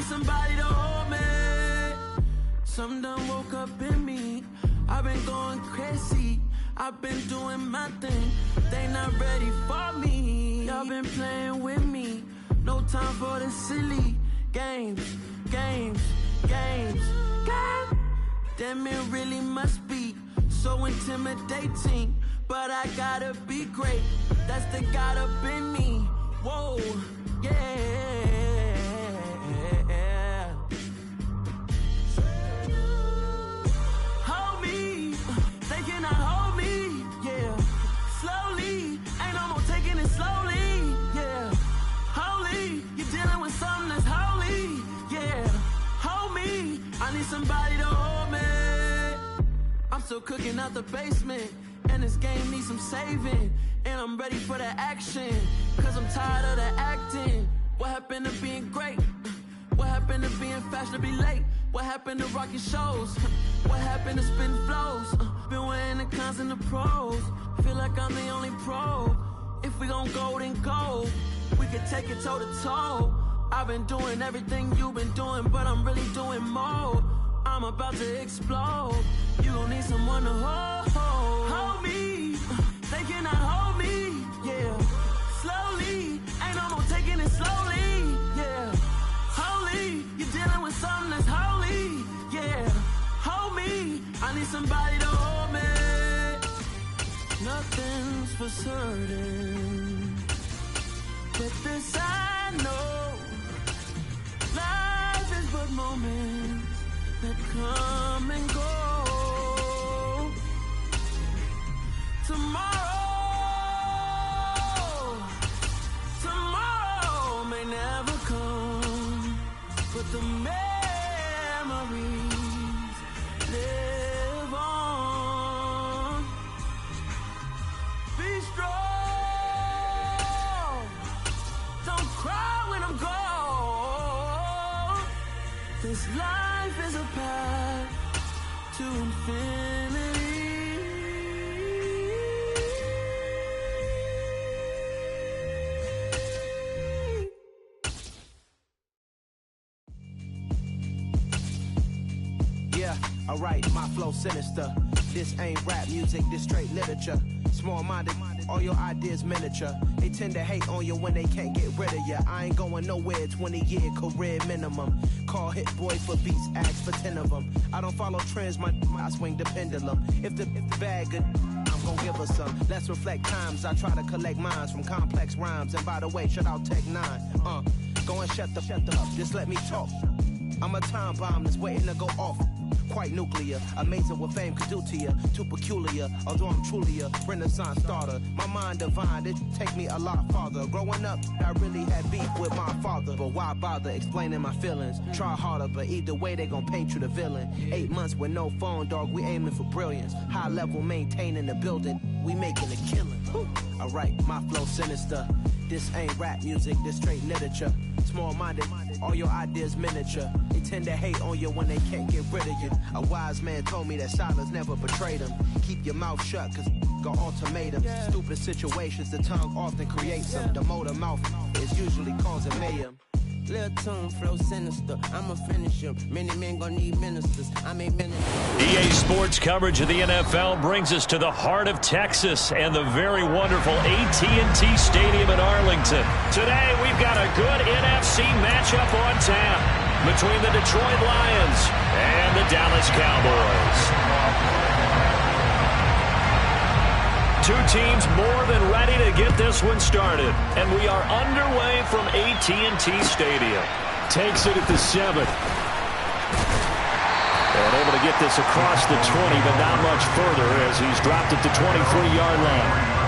somebody to hold me. Some done woke up in me. I've been going crazy. I've been doing my thing. They not ready for me. Y'all been playing with me. No time for the silly games. God damn, it really must be so intimidating. But I gotta be great. That's the God up in me. Whoa, yeah. Hold me. They cannot hold me. Yeah. Slowly. Ain't no more taking it slowly. Yeah. Holy. You're dealing with something that's holy. Yeah. Hold me. I need somebody to hold me. I'm still cooking out the basement. And this game needs some saving. And I'm ready for the action. Cause I'm tired of the acting. What happened to being great? What happened to being fashionably late? What happened to rocking shows? What happened to spitting flows? Been weighing the cons and the pros. Feel like I'm the only pro. If we gon' go, then go. We can take it toe to toe. I've been doing everything you've been doing, but I'm really doing more. I'm about to explode. You gon' need someone to hold me. They cannot hold me. Yeah. Slowly. Ain't no more taking it slowly. Yeah. Holy. You're dealing with something that's holy. Yeah. Hold me. I need somebody to hold me. Nothing's for certain, but this I know. Life is but moments that come and go. Tomorrow may never come, but the memories live on. Be strong, don't cry when I'm gone. This life is a path to infinity. Alright, my flow sinister. This ain't rap music, this straight literature. Small-minded, all your ideas miniature. They tend to hate on you when they can't get rid of you. I ain't going nowhere, 20-year career minimum. Call Hit Boy for beats, ask for 10 of them. I don't follow trends, I swing the pendulum. If the bag good, I'm gon' give her some. Let's reflect times, I try to collect minds from complex rhymes. And by the way, shout out Tech 9. Go and shut the up, just let me talk. I'm a time bomb that's waiting to go off. Quite nuclear, amazing what fame could do to you. Too peculiar, although I'm truly a renaissance starter. My mind divine, it take me a lot farther. Growing up, I really had beef with my father. But why bother explaining my feelings? Try harder, but either way they gon' paint you the villain. 8 months with no phone, dog, we aiming for brilliance. High level maintaining the building, we making a killing. Alright, my flow sinister. This ain't rap music, this straight literature. Small-minded, all your ideas miniature. They tend to hate on you when they can't get rid of you. A wise man told me that silence never betrayed him. Keep your mouth shut, cause got ultimatums. Stupid situations, the tongue often creates them. The motor mouth is usually causing mayhem. Lil' tune, flow sinister. I'ma finish him. Many men gon' need ministers. I mean ministers. EA Sports coverage of the NFL brings us to the heart of Texas and the very wonderful AT&T Stadium in Arlington. Today, we've got a good NFC matchup on tap between the Detroit Lions and the Dallas Cowboys. Two teams more than ready to get this one started. And we are underway from AT&T Stadium. Takes it at the 7. And able to get this across the 20, but not much further as he's dropped it to 23-yard line.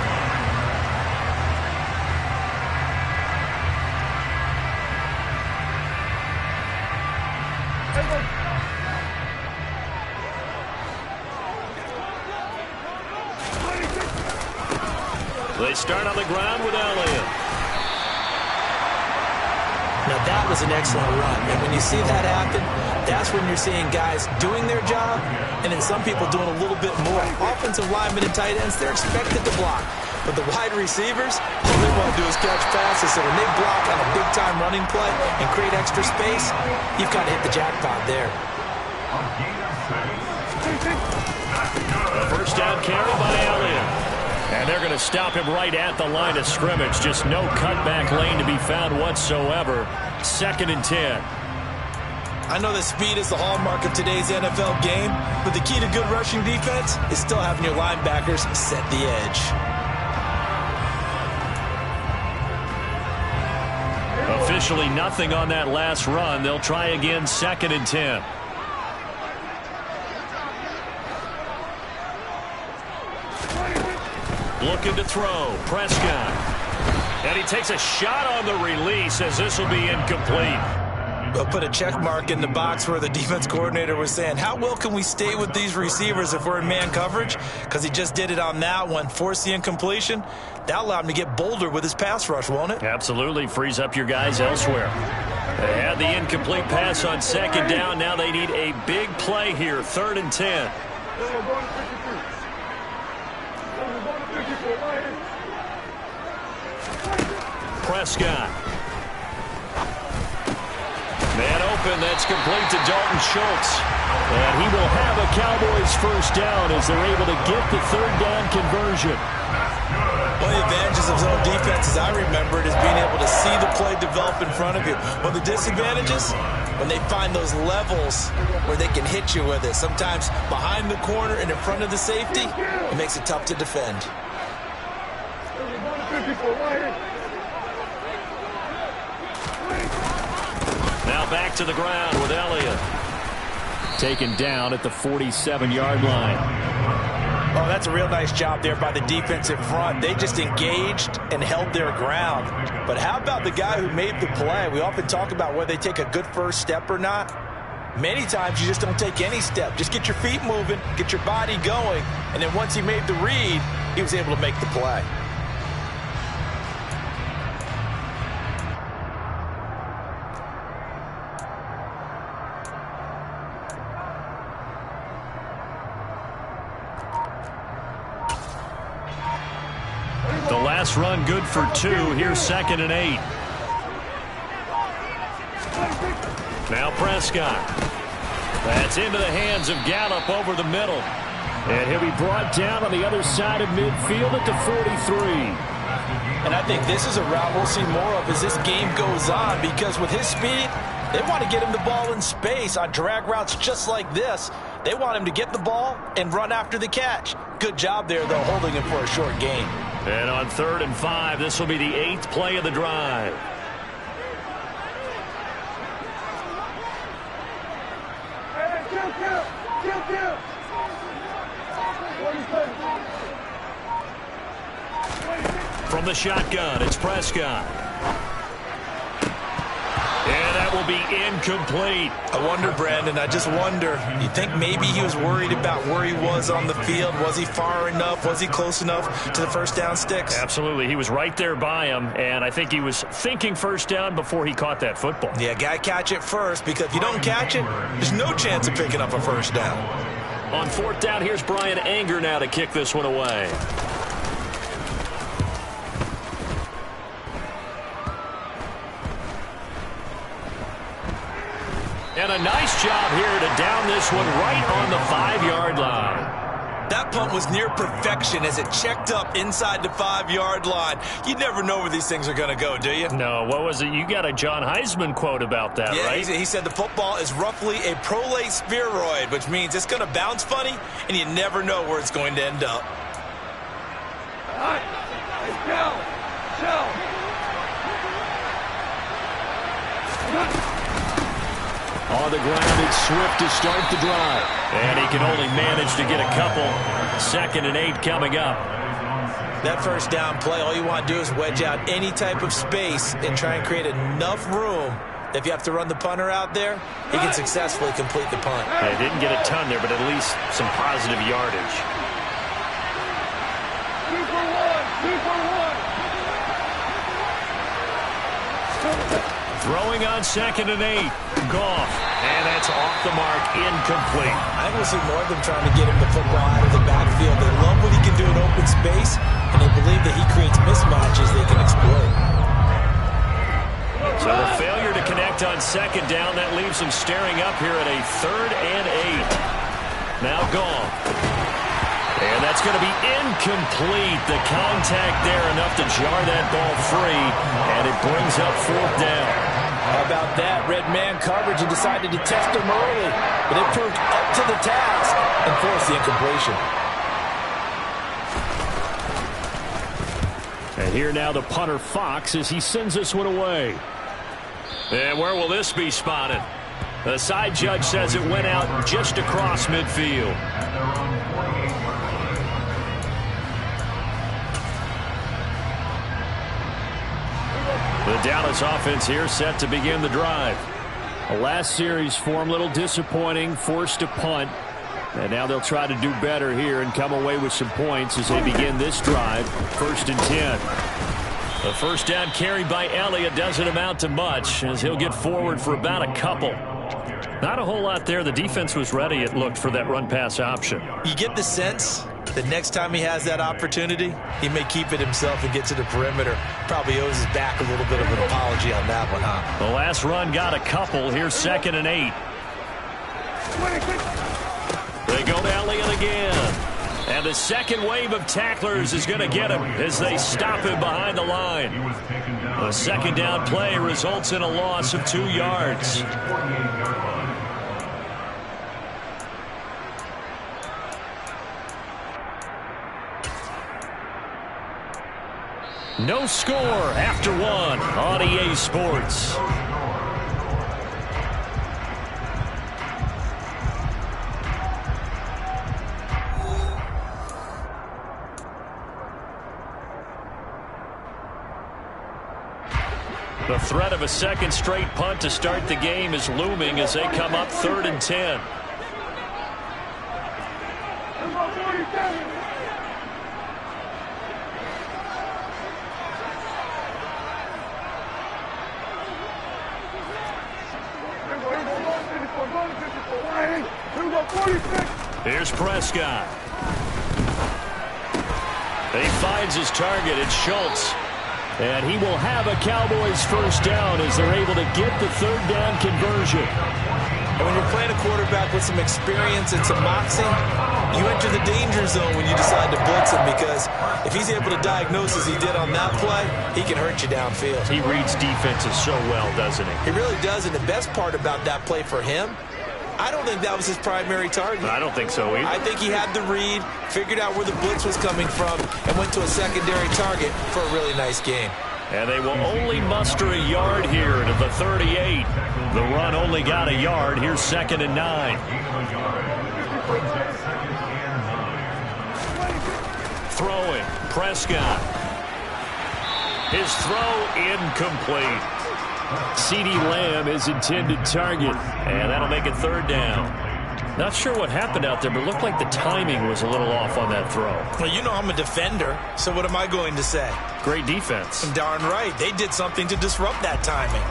They start on the ground with Elliott. Now that was an excellent run, and when you see that happen, that's when you're seeing guys doing their job, and then some people doing a little bit more. Offensive linemen and tight ends, they're expected to block. But the wide receivers, all they want to do is catch passes. So when they block on a big-time running play and create extra space, you've got to hit the jackpot there. A first down carry by Elliott. And they're going to stop him right at the line of scrimmage. Just no cutback lane to be found whatsoever. 2nd and 10. I know that speed is the hallmark of today's NFL game, but the key to good rushing defense is still having your linebackers set the edge. Officially nothing on that last run. They'll try again, 2nd and 10. Looking to throw. Prescott. And he takes a shot on the release as this will be incomplete. But put a check mark in the box where the defense coordinator was saying, how well can we stay with these receivers if we're in man coverage? Because he just did it on that one, forced the incompletion. That allowed him to get bolder with his pass rush, won't it? Absolutely. Frees up your guys elsewhere. They had the incomplete pass on 2nd down. Now they need a big play here. 3rd and 10. Prescott. Man open, that's complete to Dalton Schultz. And he will have a Cowboys first down as they're able to get the 3rd down conversion. One of the advantages of zone defense, as I remember it, is being able to see the play develop in front of you. One of the disadvantages, when they find those levels where they can hit you with it. Sometimes behind the corner and in front of the safety, it makes it tough to defend. Now back to the ground with Elliott. Taken down at the 47-yard line. Oh, that's a real nice job there by the defensive front. They just engaged and held their ground. But how about the guy who made the play? We often talk about whether they take a good first step or not. Many times you just don't take any step. Just get your feet moving, get your body going, and then once he made the read, he was able to make the play. The last run good for 2. Here's 2nd and 8. Now Prescott. That's into the hands of Gallup over the middle. And he'll be brought down on the other side of midfield at the 43. And I think this is a route we'll see more of as this game goes on, because with his speed, they want to get him the ball in space on drag routes just like this. They want him to get the ball and run after the catch. Good job there, though, holding him for a short gain. And on 3rd and 5, this will be the 8th play of the drive. From the shotgun, it's Prescott. And that will be incomplete. I wonder, Brandon, I just wonder, you think maybe he was worried about where he was on the field? Was he far enough? Was he close enough to the first down sticks? Absolutely. He was right there by him, and I think he was thinking first down before he caught that football. Yeah, gotta catch it first, because if you don't catch it, there's no chance of picking up a first down. On 4th down, here's Brian Anger now to kick this one away. And a nice job here to down this one right on the 5-yard line. That punt was near perfection as it checked up inside the 5-yard line. You never know where these things are going to go, do you? No, what was it? You got a John Heisman quote about that, right? Yeah, he said the football is roughly a prolate spheroid, which means it's going to bounce funny, and you never know where it's going to end up. All right, let's go. On the ground, it's Swift to start the drive. And he can only manage to get a couple. 2nd and 8 coming up. That first down play, all you want to do is wedge out any type of space and try and create enough room. If you have to run the punter out there, he can successfully complete the punt. They didn't get a ton there, but at least some positive yardage. 2 for 1. Throwing on 2nd and 8. Goff. And that's off the mark, incomplete. I think we'll see more of them trying to get him the football out of the backfield. They love what he can do in open space, and they believe that he creates mismatches they can exploit. So the failure to connect on 2nd down, that leaves them staring up here at a 3rd and 8. Now Goff. And that's going to be incomplete. The contact there enough to jar that ball free, and it brings up 4th down. How about that? Red man coverage and decided to test him early, but it proved up to the task and forced the incompletion. And here now the punter Fox as he sends this one away. And where will this be spotted? The side judge says it went out just across midfield. The Dallas offense here set to begin the drive. The last series form a little disappointing, forced a punt. And now they'll try to do better here and come away with some points as they begin this drive. 1st and 10. The first down carry by Elliott doesn't amount to much as he'll get forward for about a couple. Not a whole lot there. The defense was ready, it looked, for that run-pass option. You get the sense that next time he has that opportunity, he may keep it himself and get to the perimeter. Probably owes his back a little bit of an apology on that one, huh? The last run got a couple. Here's 2nd and 8. They go to Elliott again. And the second wave of tacklers is going to get him as they stop him behind the line. The 2nd down play results in a loss of 2 yards. No score after 1 on EA Sports. The threat of a second straight punt to start the game is looming as they come up 3rd and 10. Here's Prescott. He finds his target. It's Schultz. And he will have a Cowboys first down as they're able to get the 3rd down conversion. And when you're playing a quarterback with some experience and some moxie, you enter the danger zone when you decide to blitz him, because if he's able to diagnose as he did on that play, he can hurt you downfield. He reads defenses so well, doesn't he? He really does, and the best part about that play for him, I don't think that was his primary target. I don't think so either. I think he had the read, figured out where the blitz was coming from, and went to a secondary target for a really nice game. And they will only muster a yard here to the 38. The run only got a yard. Here's 2nd and 9. Throwing, Prescott. His throw incomplete. CeeDee Lamb is intended target, and that'll make it 3rd down. Not sure what happened out there, but it looked like the timing was a little off on that throw. Well, you know I'm a defender, so what am I going to say? Great defense. I'm darn right. They did something to disrupt that timing.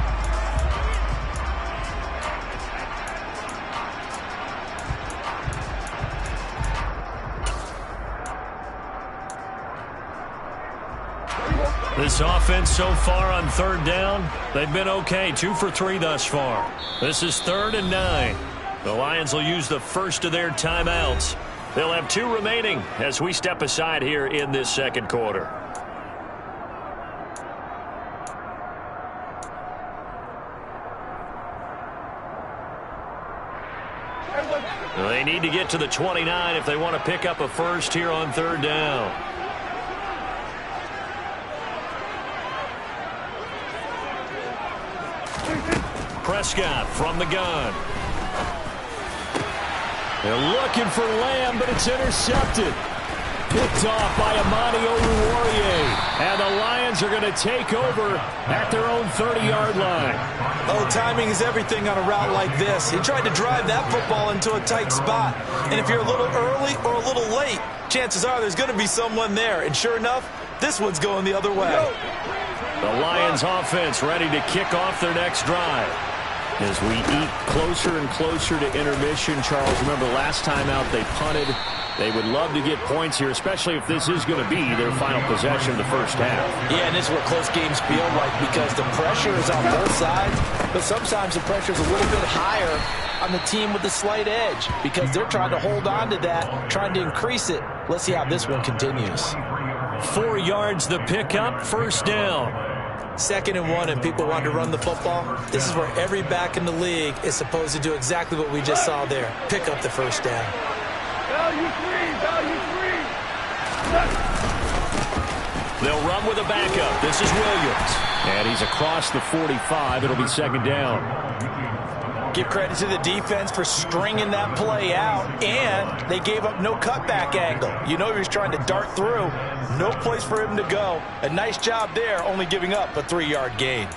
This offense so far on 3rd down, they've been okay. 2 for 3 thus far. This is 3rd and 9. The Lions will use the first of their timeouts. They'll have 2 remaining as we step aside here in this 2nd quarter. They need to get to the 29 if they want to pick up a first here on 3rd down. Prescott from the gun. They're looking for Lamb, but it's intercepted. Picked off by Amani Oruwariye. And the Lions are going to take over at their own 30-yard line. Oh, timing is everything on a route like this. He tried to drive that football into a tight spot. And if you're a little early or a little late, chances are there's going to be someone there. And sure enough, this one's going the other way. The Lions offense ready to kick off their next drive. As we eat closer and closer to intermission, Charles, remember last time out they punted. They would love to get points here, especially if this is going to be their final possession of the first half. Yeah, and this is what close games feel like because the pressure is on both sides, but sometimes the pressure is a little bit higher on the team with the slight edge because they're trying to hold on to that, trying to increase it. Let's see how this one continues. 4 yards the pickup, first down. 2nd and 1, and people want to run the football. This is where every back in the league is supposed to do exactly what we just saw there. Pick up the first down. Value free. They'll run with a backup. This is Williams. And he's across the 45. It'll be 2nd down. Give credit to the defense for stringing that play out, and they gave up no cutback angle. You know he was trying to dart through. No place for him to go. A nice job there, only giving up a 3-yard gain.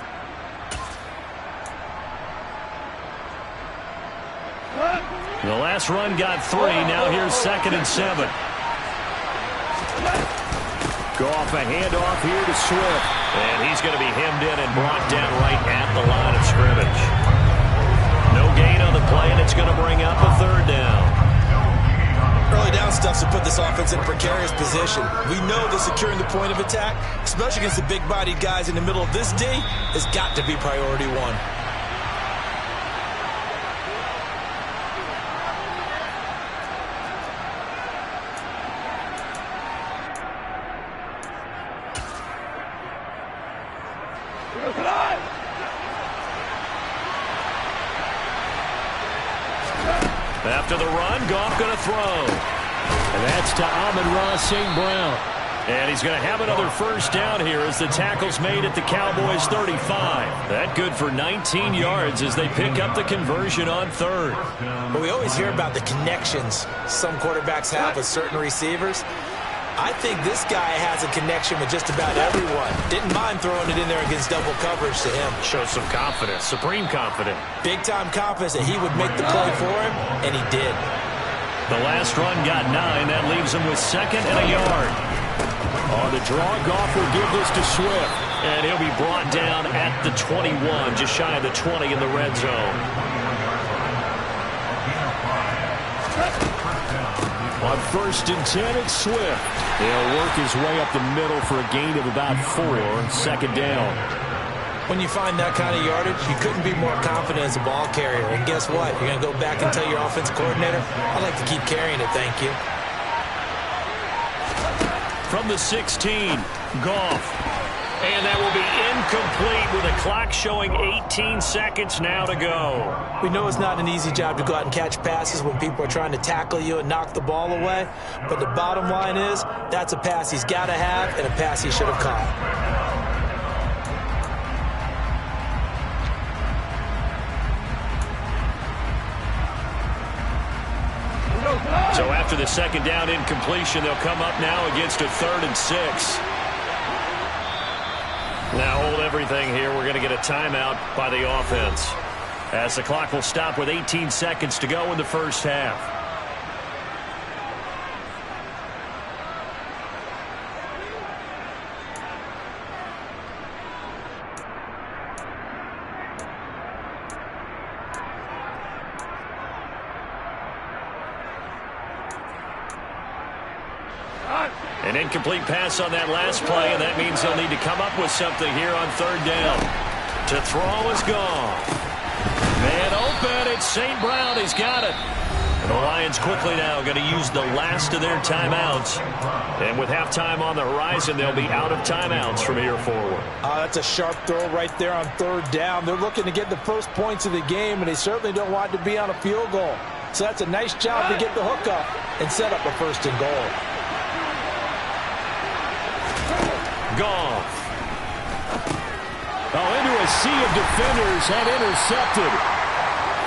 The last run got 3. Now here's 2nd and 7. Goff a handoff here to Swift. And he's going to be hemmed in and brought down right at the line of scrimmage. No gain on the play, and it's going to bring up a 3rd down. Early down stuff's to put this offense in a precarious position. We know that securing the point of attack, especially against the big-bodied guys in the middle of this D, has got to be priority 1. After the run, Goff going to throw. And that's to Amon-Ra St. Brown. And he's going to have another first down here as the tackle's made at the Cowboys' 35. That good for 19 yards as they pick up the conversion on 3rd. But we always hear about the connections some quarterbacks have with certain receivers. I think this guy has a connection with just about everyone. Didn't mind throwing it in there against double coverage to him. Shows some confidence, supreme confidence. Big-time confidence that he would make the play for him, and he did. The last run got 9. That leaves him with 2nd and a yard. On the draw, Goff will give this to Swift. And he'll be brought down at the 21, just shy of the 20 in the red zone. On 1st and 10, it's Swift. He'll work his way up the middle for a gain of about 4, 2nd down. When you find that kind of yardage, you couldn't be more confident as a ball carrier. And guess what? You're going to go back and tell your offensive coordinator, I'd like to keep carrying it, thank you. From the 16, Goff. And that will be incomplete with a clock showing 18 seconds now to go. We know it's not an easy job to go out and catch passes when people are trying to tackle you and knock the ball away. But the bottom line is, that's a pass he's got to have and a pass he should have caught. So after the 2nd down incompletion, they'll come up now against a 3rd and 6. Now hold everything here. We're going to get a timeout by the offense as the clock will stop with 18 seconds to go in the first half. An incomplete pass on that last play, and that means they'll need to come up with something here on 3rd down. To throw is Goff. Man open, it's St. Brown. He's got it. And the Lions quickly now going to use the last of their timeouts. And with halftime on the horizon, they'll be out of timeouts from here forward. That's a sharp throw right there on 3rd down. They're looking to get the first points of the game, and they certainly don't want to be on a field goal. So that's a nice job to get the hook up and set up a 1st and goal. Goff. Into a sea of defenders and intercepted.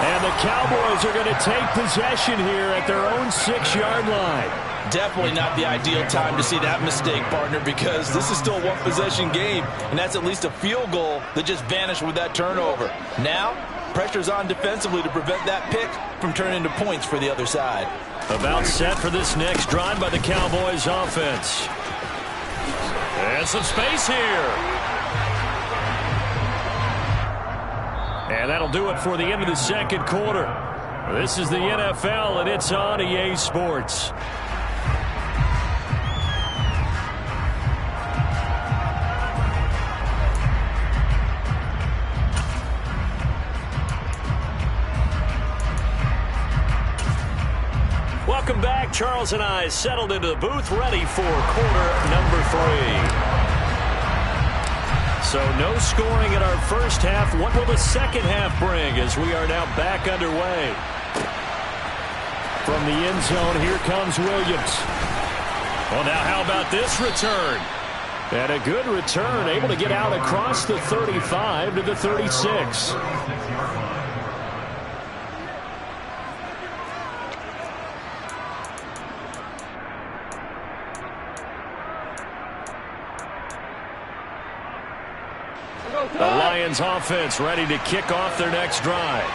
And the Cowboys are going to take possession here at their own 6-yard line. Definitely not the ideal time to see that mistake, partner, because this is still a one-possession game, and that's at least a field goal that just vanished with that turnover. Now, pressure's on defensively to prevent that pick from turning into points for the other side. About set for this next drive by the Cowboys offense. And some space here. And that'll do it for the end of the second quarter. This is the NFL, and it's on EA Sports. Welcome back. Charles and I settled into the booth, ready for quarter number 3. So no scoring in our first half. What will the second half bring as we are now back underway? From the end zone, here comes Williams. Well, now how about this return? And a good return, able to get out across the 35 to the 36. The Lions offense ready to kick off their next drive.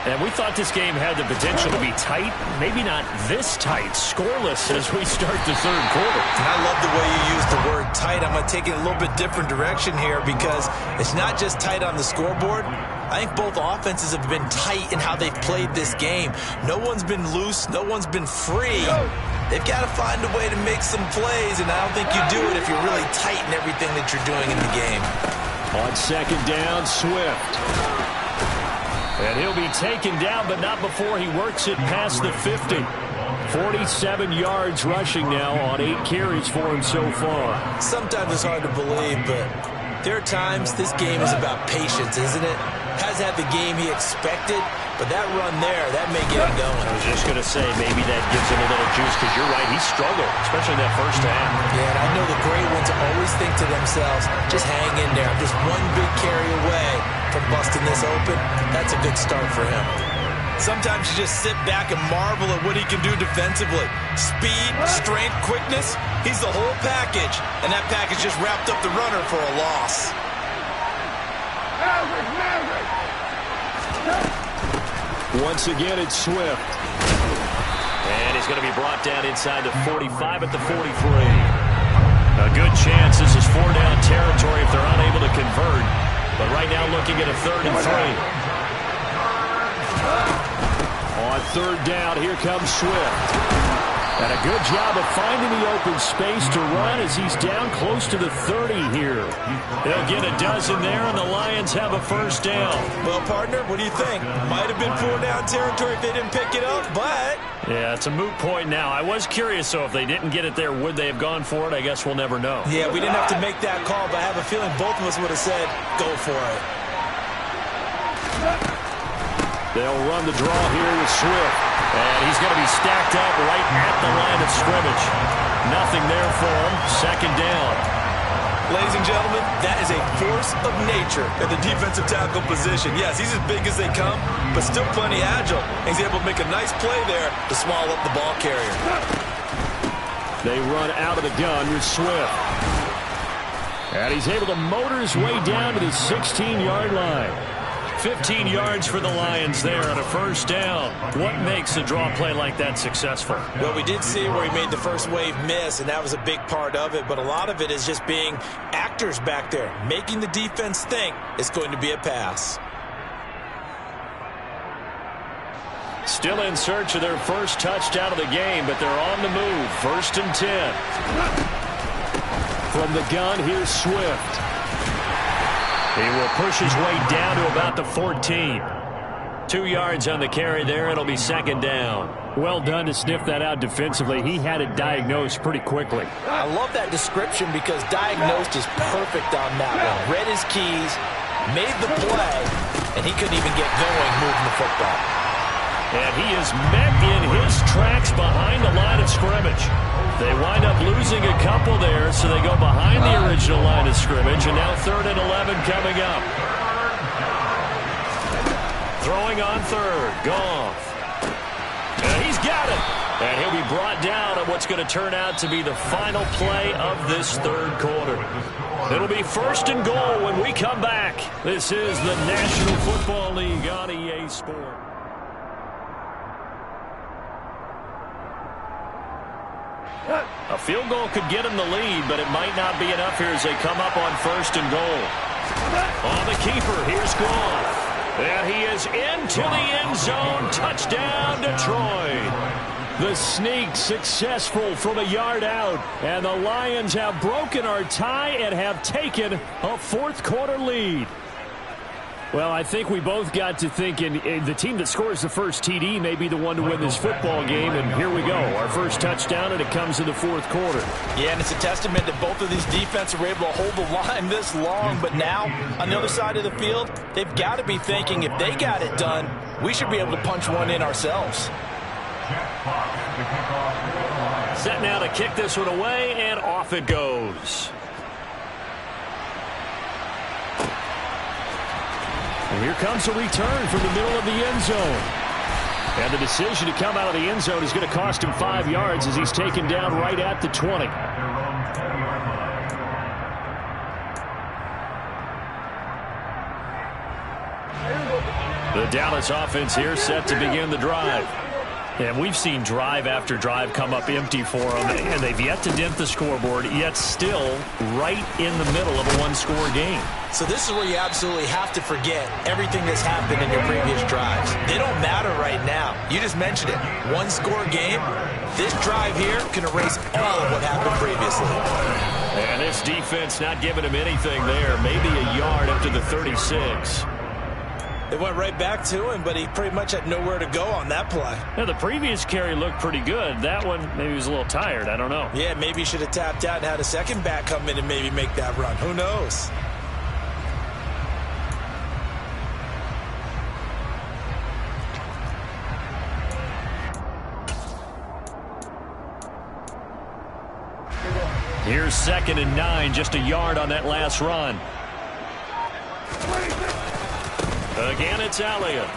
And we thought this game had the potential to be tight, maybe not this tight, scoreless as we start the third quarter. And I love the way you use the word tight. I'm going to take it a little bit different direction here because it's not just tight on the scoreboard. I think both offenses have been tight in how they've played this game. No one's been loose. No one's been free. They've got to find a way to make some plays, and I don't think you do it if you're really tight in everything that you're doing in the game. On second down, Swift. And he'll be taken down, but not before he works it past the 50. 47 yards rushing now on 8 carries for him so far. Sometimes it's hard to believe, but there are times this game is about patience, isn't it? Hasn't had the game he expected, but that run there, that may get him going. I was just going to say, maybe that gives him a little juice, because you're right, he struggled, especially in that first half. Yeah, and I know the great ones always think to themselves, just hang in there. I'm just one big carry away from busting this open. That's a good start for him. Sometimes you just sit back and marvel at what he can do defensively. Speed, strength, quickness, he's the whole package. And that package just wrapped up the runner for a loss. Once again, it's Swift. And he's going to be brought down inside the 45 at the 43. A good chance this is 4-down territory if they're unable to convert. But right now looking at a 3rd and 3. On 3rd down, here comes Swift. And a good job of finding the open space to run as he's down close to the 30 here. They'll get a dozen there, and the Lions have a first down. Well, partner, what do you think? Might have been 4-down territory if they didn't pick it up, but... Yeah, it's a moot point now. I was curious, so if they didn't get it there, would they have gone for it? I guess we'll never know. Yeah, we didn't have to make that call, but I have a feeling both of us would have said, go for it. They'll run the draw here with Swift. And he's going to be stacked up right at the line of scrimmage. Nothing there for him. 2nd down. Ladies and gentlemen, that is a force of nature at the defensive tackle position. Yes, he's as big as they come, but still plenty agile. He's able to make a nice play there to small up the ball carrier. They run out of the gun with Swift. And he's able to motor his way down to the 16-yard line. 15 yards for the Lions there on a first down. What makes a draw play like that successful? Well, we did see where he made the first wave miss, and that was a big part of it. But a lot of it is just being actors back there, making the defense think it's going to be a pass. Still in search of their first touchdown of the game, but they're on the move. 1st and 10. From the gun, here's Swift. He will push his way down to about the 14. 2 yards on the carry there. It'll be 2nd down. Well done to sniff that out defensively. He had it diagnosed pretty quickly. I love that description because diagnosed is perfect on that one. Read his keys, made the play, and he couldn't even get going moving the football. And he is met in his tracks behind the line of scrimmage. They wind up losing a couple there, so they go behind the original line of scrimmage, and now 3rd and 11 coming up. Throwing on 3rd, Goff. And he's got it. And he'll be brought down on what's going to turn out to be the final play of this 3rd quarter. It'll be 1st and goal when we come back. This is the National Football League on EA Sports. A field goal could get him the lead, but it might not be enough here as they come up on 1st and goal. On the keeper, here's Goff. And he is into the end zone. Touchdown, Detroit. The sneak successful from a yard out. And the Lions have broken our tie and have taken a fourth-quarter lead. Well, I think we both got to thinking the team that scores the first TD may be the one to win this football game. And here we go. Our first touchdown, and it comes in the fourth quarter. Yeah, and it's a testament that both of these defenses were able to hold the line this long. But now, on the other side of the field, they've got to be thinking if they got it done, we should be able to punch one in ourselves. Set now to kick this one away, and off it goes. And here comes a return from the middle of the end zone. And the decision to come out of the end zone is going to cost him 5 yards as he's taken down right at the 20. The Dallas offense here set to begin the drive. And we've seen drive after drive come up empty for them, and they've yet to dent the scoreboard, yet still right in the middle of a one-score game. So this is where you absolutely have to forget everything that's happened in your previous drives. They don't matter right now. You just mentioned it. One-score game. This drive here can erase all of what happened previously. And this defense not giving him anything there. Maybe a yard up to the 36. It went right back to him, but he pretty much had nowhere to go on that play. Now, the previous carry looked pretty good. That one, maybe he was a little tired. I don't know. Yeah, maybe he should have tapped out and had a second back come in and maybe make that run. Who knows? Here's 2nd and 9, just a yard on that last run. Again, it's Elliott.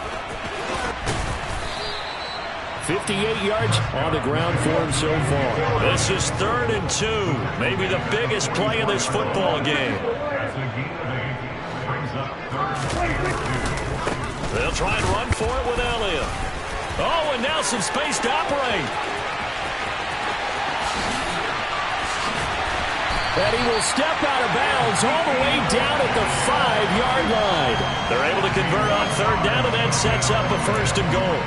58 yards on the ground for him so far. This is 3rd and 2. Maybe the biggest play in this football game. They'll try and run for it with Elliott. Oh, and now some space to operate. And he will step out of bounds all the way down at the 5-yard line. They're able to convert on 3rd down, and that sets up a 1st and goal.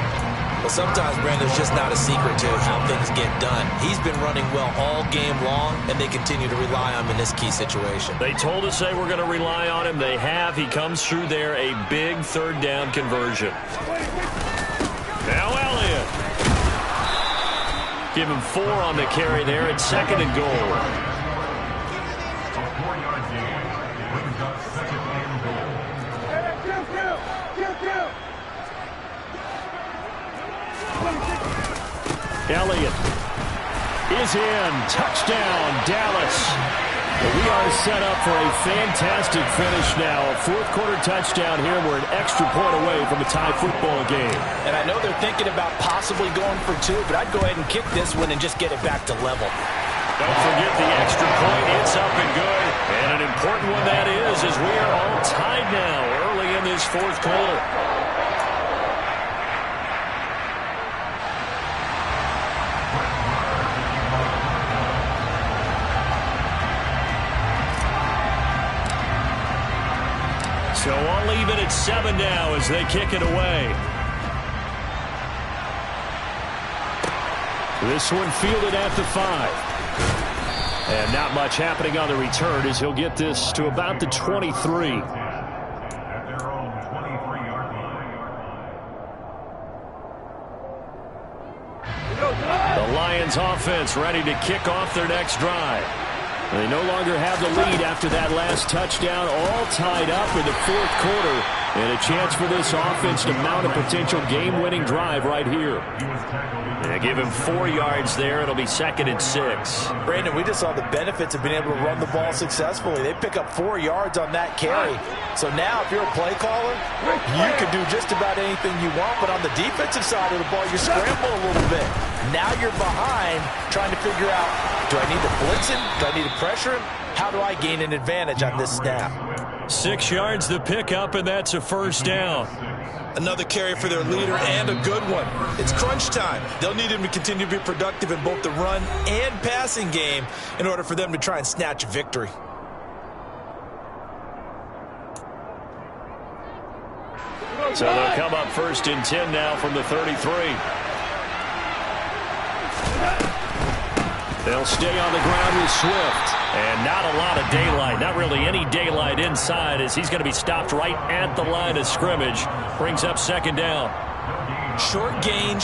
Well, sometimes, Brandon, it's just not a secret to how things get done. He's been running well all game long, and they continue to rely on him in this key situation. They told us they were going to rely on him. They have. He comes through there, a big 3rd down conversion. Now Elliott. Give him 4 on the carry there at 2nd and goal. Elliott is in. Touchdown, Dallas. We are set up for a fantastic finish now. A fourth-quarter touchdown here. We're an extra point away from a tie football game. And I know they're thinking about possibly going for 2, but I'd go ahead and kick this one and just get it back to level. Don't forget the extra point. It's up and good. And an important one that is, as we are all tied now early in this fourth quarter. So I'll leave it at 7 now as they kick it away. This one fielded at the 5. And not much happening on the return as he'll get this to about the 23. At their own 23-yard line. The Lions offense ready to kick off their next drive. They no longer have the lead after that last touchdown, all tied up in the fourth quarter, and a chance for this offense to mount a potential game-winning drive right here. They give him 4 yards there. It'll be 2nd and 6. Brandon, we just saw the benefits of being able to run the ball successfully. They pick up 4 yards on that carry. So now, if you're a play caller, you can do just about anything you want, but on the defensive side of the ball, you scramble a little bit. Now you're behind trying to figure out, do I need to blitz him? Do I need to pressure him? How do I gain an advantage on this snap? 6 yards the pickup, and that's a first down. Another carry for their leader, and a good one. It's crunch time. They'll need him to continue to be productive in both the run and passing game in order for them to try and snatch a victory. So they'll come up 1st and 10 now from the 33. They'll stay on the ground with Swift. And not a lot of daylight, not really any daylight inside, as he's going to be stopped right at the line of scrimmage. Brings up 2nd down. Short gain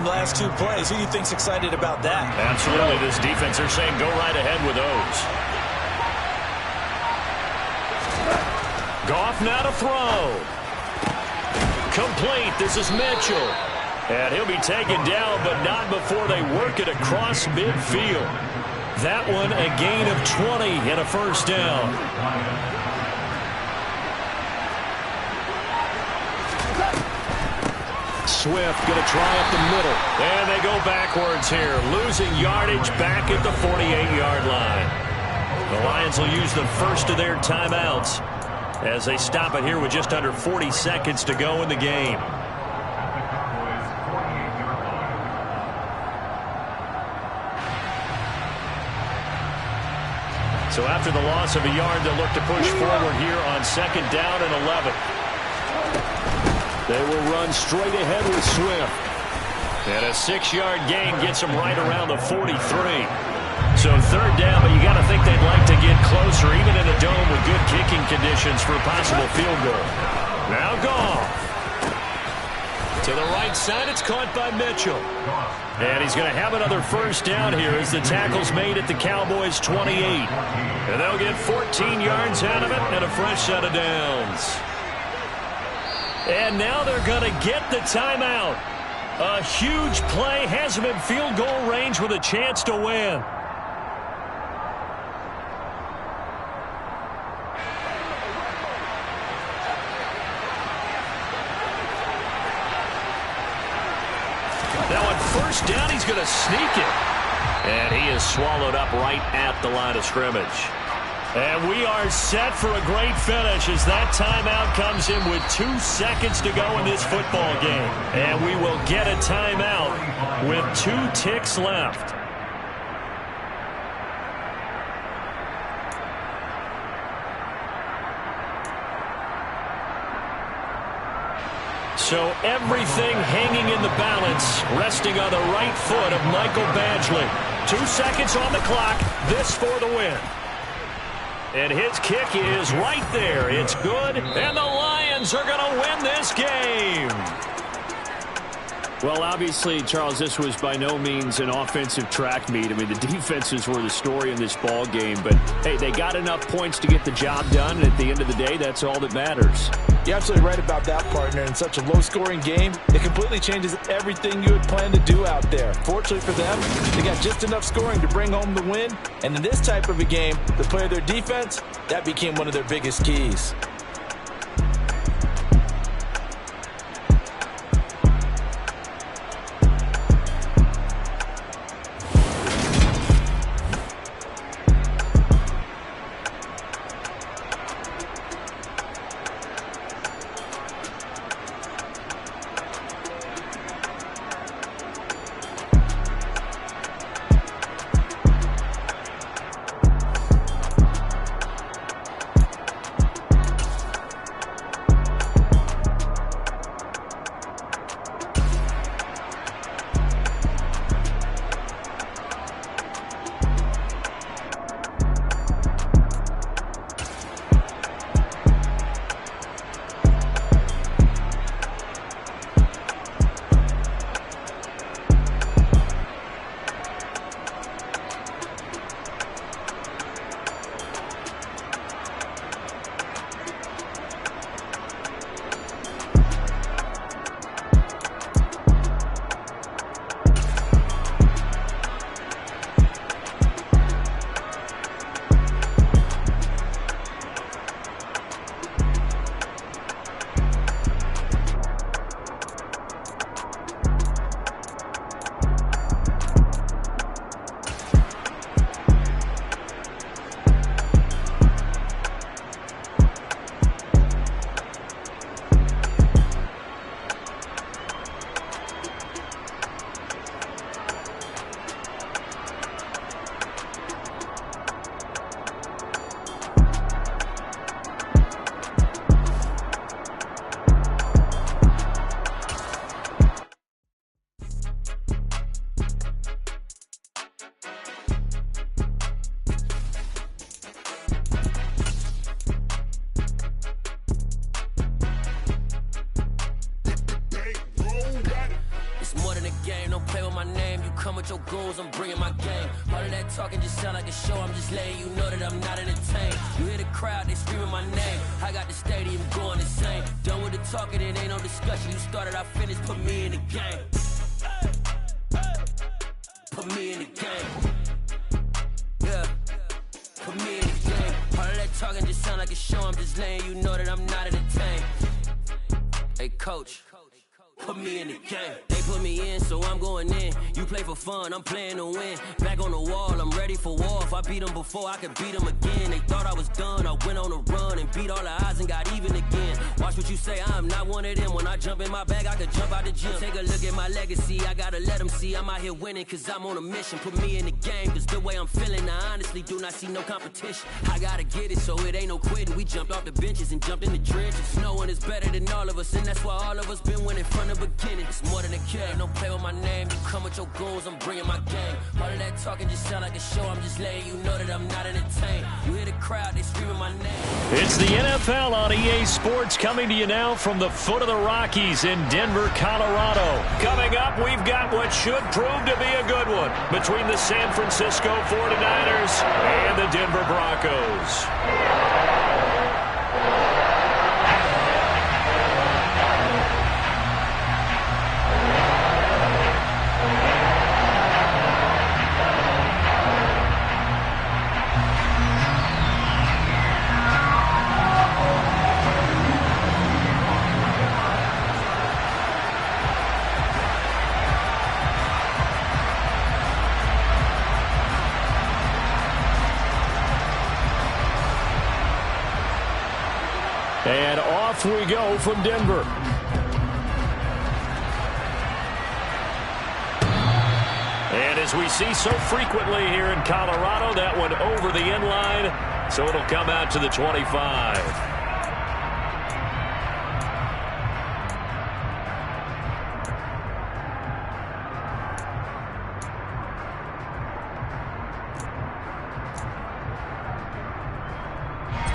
last 2 plays. Who do you think's excited about that? Absolutely. This defense, they're saying go right ahead with those. Goff now to throw. Complete. This is Mitchell. And he'll be taken down, but not before they work it across midfield. That one a gain of 20 and a 1st down. Swift going to try up the middle. And they go backwards here, losing yardage back at the 48-yard line. The Lions will use the first of their timeouts as they stop it here with just under 40 seconds to go in the game. So after the loss of a yard, they'll look to push forward here on 2nd down and 11. They will run straight ahead with Swift. And a 6-yard gain gets them right around the 43. So 3rd down, but you got to think they'd like to get closer, even in a dome with good kicking conditions for a possible field goal. Now Goff. To the right side, it's caught by Mitchell. And he's going to have another 1st down here as the tackle's made at the Cowboys' 28. And they'll get 14 yards out of it and a fresh set of downs. And now they're going to get the timeout. A huge play has them in field goal range with a chance to win. Now on 1st down, he's going to sneak it. And he is swallowed up right at the line of scrimmage. And we are set for a great finish as that timeout comes in with 2 seconds to go in this football game. And we will get a timeout with 2 ticks left. So everything hanging in the balance, resting on the right foot of Michael Badgley. 2 seconds on the clock, this for the win. And his kick is right there. It's good, and the Lions are going to win this game. Well, obviously, Charles, this was by no means an offensive track meet. I mean, the defenses were the story in this ball game. But, hey, they got enough points to get the job done. And at the end of the day, that's all that matters. You're absolutely right about that, partner. In such a low-scoring game, it completely changes everything you had planned to do out there. Fortunately for them, they got just enough scoring to bring home the win. And in this type of a game, the play of their defense, that became one of their biggest keys. name, you come with your goons, I'm bringing my game. All of that talking just sound like a show, I'm just letting you know that I'm not entertained. You hear the crowd, they screaming my name. I got the stadium going insane. Done with the talking, it ain't no discussion. You started, I finished, put me in the game. Put me in the game. Yeah. Put me in the game. All of that talking just sound like a show, I'm just letting you know that I'm not entertained. Hey, coach. Put me in the game. They put me in, so I'm going in. You play for fun, I'm playing to win. Back on the wall, I'm ready for war. If I beat them before, I could beat them again. They thought I was done, I went on a run and beat all the odds and got even again. Watch what you say, I'm not one of them. When I jump in my bag, I could jump out the gym. Take a look at my legacy, I gotta let them see I'm out here winning, cause I'm on a mission. Put me in the game, cause the way I'm feeling, I honestly do not see no competition. I gotta get it, so it ain't no quitting. We jumped off the benches and jumped in the trenches. No one is better than all of us, and that's why all of us been winning from the beginning. It's more than a game, don't play with my name. You come with your goons, I'm bringing my game. All of that talking just sound like a show, I'm just letting you know that I'm not entertained. You hear the crowd, they screaming my name. It's the NFL on EA Sports, coming to you now from the foot of the Rockies in Denver, Colorado. Coming up, we've got what should prove to be a good one between the San Francisco 49ers and the Denver Broncos. And off we go from Denver. And as we see so frequently here in Colorado, that one over the end line, so it'll come out to the 25.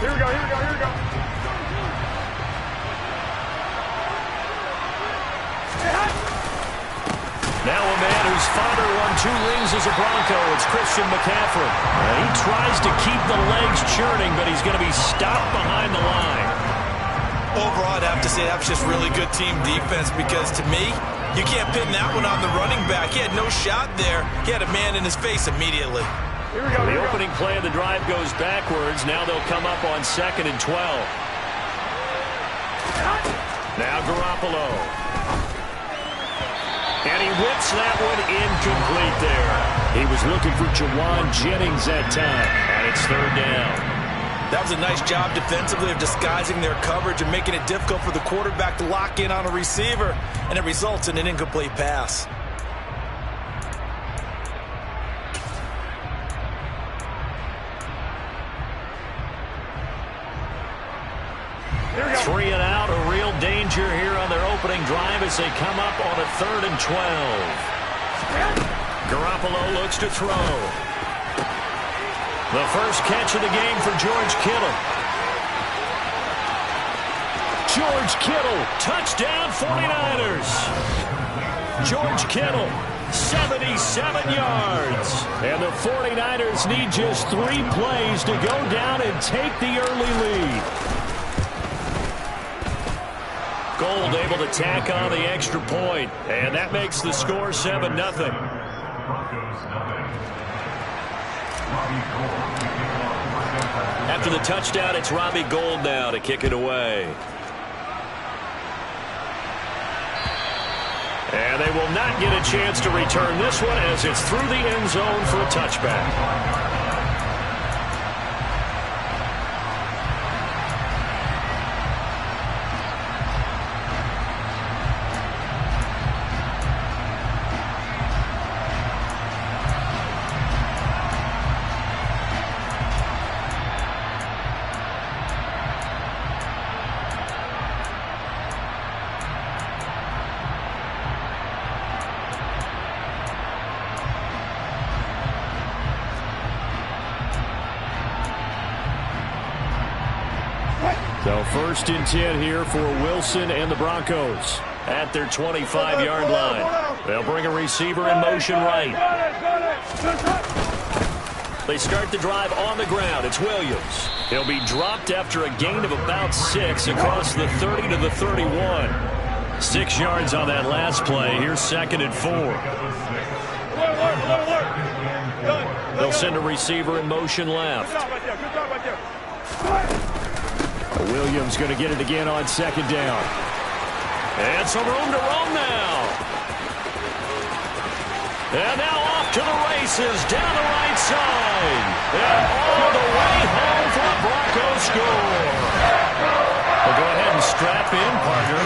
Here we go, here we go, here we go. Now a man whose father won 2 rings as a Bronco, it's Christian McCaffrey. And he tries to keep the legs churning, but he's going to be stopped behind the line. Overall, I'd have to say that's just really good team defense, because to me, you can't pin that one on the running back. He had no shot there. He had a man in his face immediately. Here we go, the opening play of the drive goes backwards. Now they'll come up on 2nd and 12. Now Garoppolo. And he whips that one incomplete there. He was looking for Jawan Jennings that time, and it's 3rd down. That was a nice job defensively of disguising their coverage and making it difficult for the quarterback to lock in on a receiver, and it results in an incomplete pass. Three and out, a real danger here on their opening drive as they come up on a 3rd and 12. Garoppolo looks to throw. The first catch of the game for George Kittle. George Kittle, touchdown 49ers. George Kittle, 77 yards. And the 49ers need just 3 plays to go down and take the early lead. Gold able to tack on the extra point, and that makes the score 7-0. After the touchdown, it's Robbie Gould now to kick it away. And they will not get a chance to return this one as it's through the end zone for a touchback. So 1st and 10 here for Wilson and the Broncos at their 25-yard line. They'll bring a receiver in motion right. They start the drive on the ground. It's Williams. He'll be dropped after a gain of about 6 across the 30 to the 31. 6 yards on that last play. Here's 2nd and 4. They'll send a receiver in motion left. Williams going to get it again on 2nd down. And some room to roam now. And now off to the races down the right side. And all the way home for a Broncos score. Well, go ahead and strap in, partner.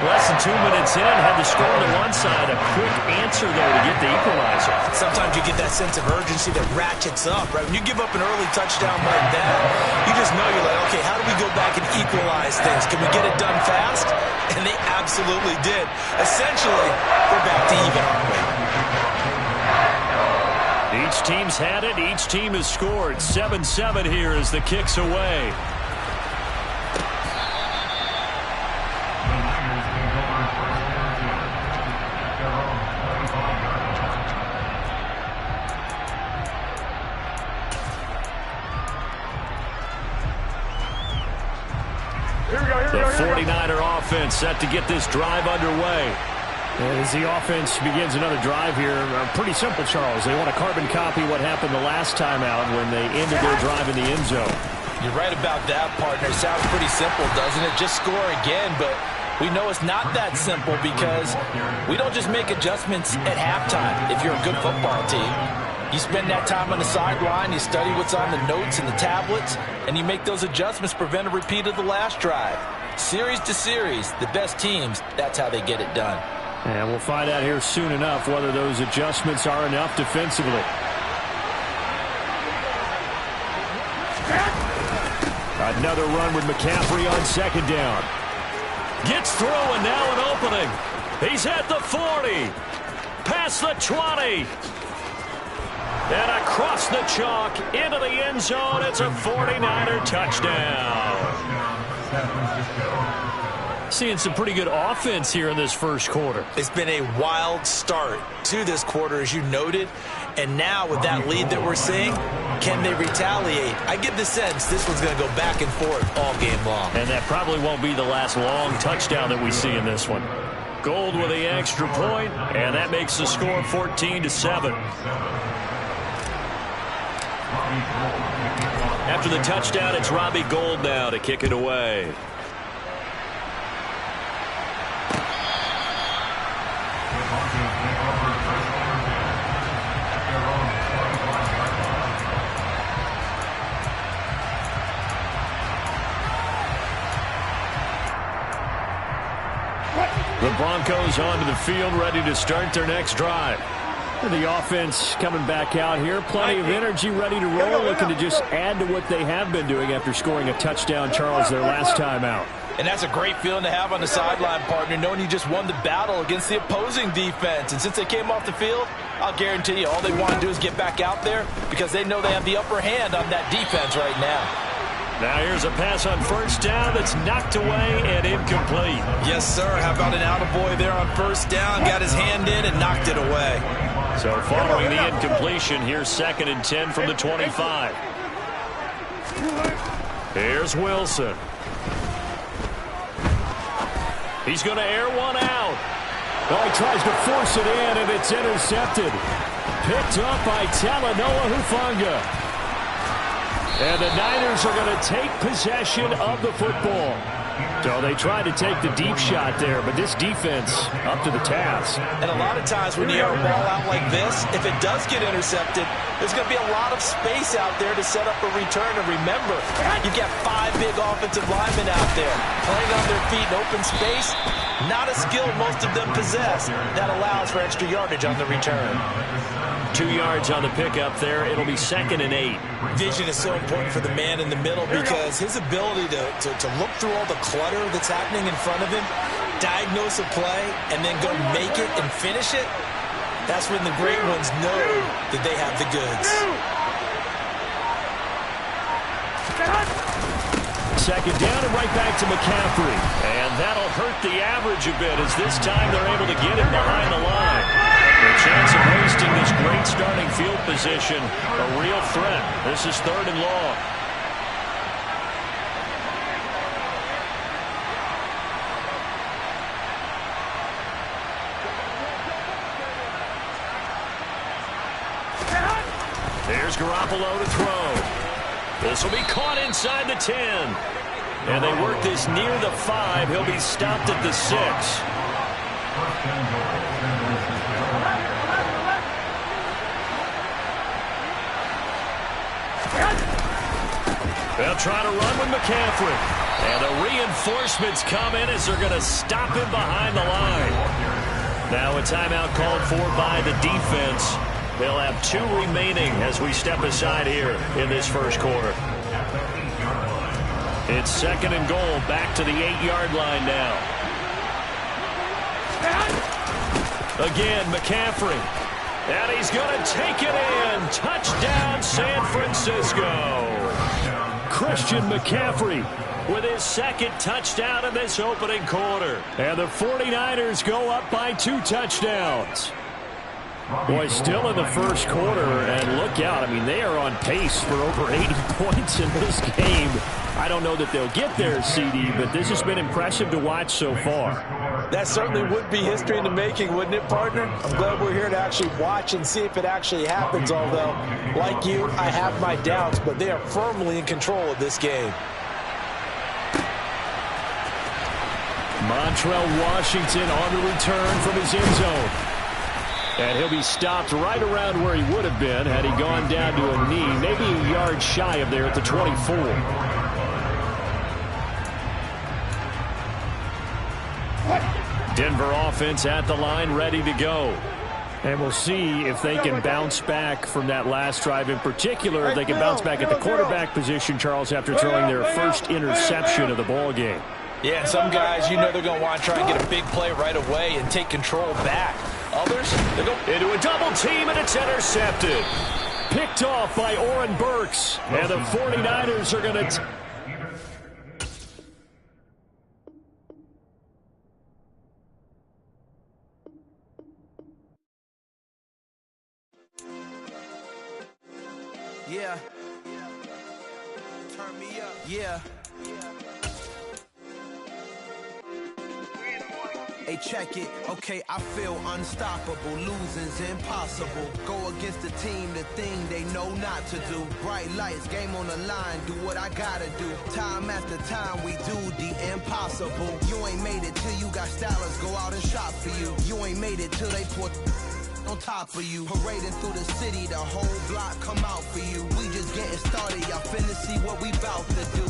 Less than 2 minutes in, had the score on the one side. A quick answer, though, to get the equalizer. Sometimes you get that sense of urgency that ratchets up, right? When you give up an early touchdown like that, you just know you're like, okay, how do we go back and equalize things? Can we get it done fast? And they absolutely did. Essentially, we're back to even, aren't we? Each team's had it. Each team has scored. 7-7 here as the kick's away. The 49er offense set to get this drive underway. As the offense begins another drive here, pretty simple, Charles. They want to carbon copy what happened the last time out when they ended their drive in the end zone. You're right about that, partner. Sounds pretty simple, doesn't it? Just score again, but we know it's not that simple because we don't just make adjustments at halftime if you're a good football team. You spend that time on the sideline, you study what's on the notes and the tablets, and you make those adjustments, prevent a repeat of the last drive. Series to series, the best teams, that's how they get it done. And we'll find out here soon enough whether those adjustments are enough defensively. Another run with McCaffrey on 2nd down. Gets through and now an opening. He's at the 40. Past the 20. And across the chalk into the end zone. It's a 49er touchdown. Seeing some pretty good offense here in this first quarter. It's been a wild start to this quarter, as you noted. And now with that lead that we're seeing, can they retaliate? I get the sense this one's going to go back and forth all game long. And that probably won't be the last long touchdown that we see in this one. Gold with the extra point, and that makes the score 14-7. After the touchdown, it's Robbie Gould now to kick it away. The Broncos onto the field, ready to start their next drive. The offense coming back out here. Plenty of energy, ready to roll, looking to just add to what they have been doing after scoring a touchdown, Charles, their last time out. And that's a great feeling to have on the sideline, partner, knowing you just won the battle against the opposing defense. And since they came off the field, I'll guarantee you all they want to do is get back out there because they know they have the upper hand on that defense right now. Now here's a pass on 1st down that's knocked away and incomplete. Yes, sir. How about an attaboy there on 1st down? Got his hand in and knocked it away. So following the incompletion, here's 2nd and 10 from the 25. Here's Wilson. He's going to air one out. Well, he tries to force it in, and it's intercepted. Picked up by Talanoa Hufanga. And the Niners are going to take possession of the football. So they tried to take the deep shot there, but this defense up to the task. And a lot of times when you air a ball out like this, if it does get intercepted, there's going to be a lot of space out there to set up a return. And remember, you've got 5 big offensive linemen out there playing on their feet in open space. Not a skill most of them possess. That allows for extra yardage on the return. 2 yards on the pickup there. It'll be 2nd and 8. Vision is so important for the man in the middle because his ability to look through all the clutter that's happening in front of him, diagnose a play, and then go make it and finish it, that's when the great ones know that they have the goods. second down and right back to McCaffrey. And that'll hurt the average a bit as this time they're able to get him behind the line. The chance of wasting this great starting field position, a real threat. This is 3rd and long. There's Garoppolo to throw. This will be caught inside the 10. And they work this near the 5. He'll be stopped at the 6. They'll try to run with McCaffrey. And the reinforcements come in as they're going to stop him behind the line. Now a timeout called for by the defense. They'll have 2 remaining as we step aside here in this first quarter. It's 2nd and goal, back to the 8-yard line now. Again, McCaffrey. And he's going to take it in. Touchdown, San Francisco. Christian McCaffrey with his 2nd touchdown in this opening quarter. And the 49ers go up by 2 touchdowns. Boy, still in the first quarter, and look out. I mean, they are on pace for over 80 points in this game. I don't know that they'll get there, CD, but this has been impressive to watch so far. That certainly would be history in the making, wouldn't it, partner? I'm glad we're here to actually watch and see if it actually happens, although, like you, I have my doubts, but they are firmly in control of this game. Montrell Washington on the return from his end zone. And he'll be stopped right around where he would have been had he gone down to a knee, maybe a yard shy of there at the 24. Denver offense at the line, ready to go. And we'll see if they can bounce back from that last drive in particular, if they can bounce back at the quarterback position, Charles, after throwing their first interception of the ball game. Yeah, some guys, you know they're going to want to try and get a big play right away and take control back. Others, they go into a double team, and it's intercepted. Picked off by Oren Burks. And the 49ers are going to... Yeah. Turn me up. Yeah. Hey, check it. Okay, I feel unstoppable. Losing's impossible. Go against the team, the thing they know not to do. Bright lights, game on the line, do what I gotta do. Time after time, we do the impossible. You ain't made it till you got stylers go out and shop for you. You ain't made it till they put on top of you. Parading through the city, the whole block come out for you. We just getting started, y'all finna see what we bout to do.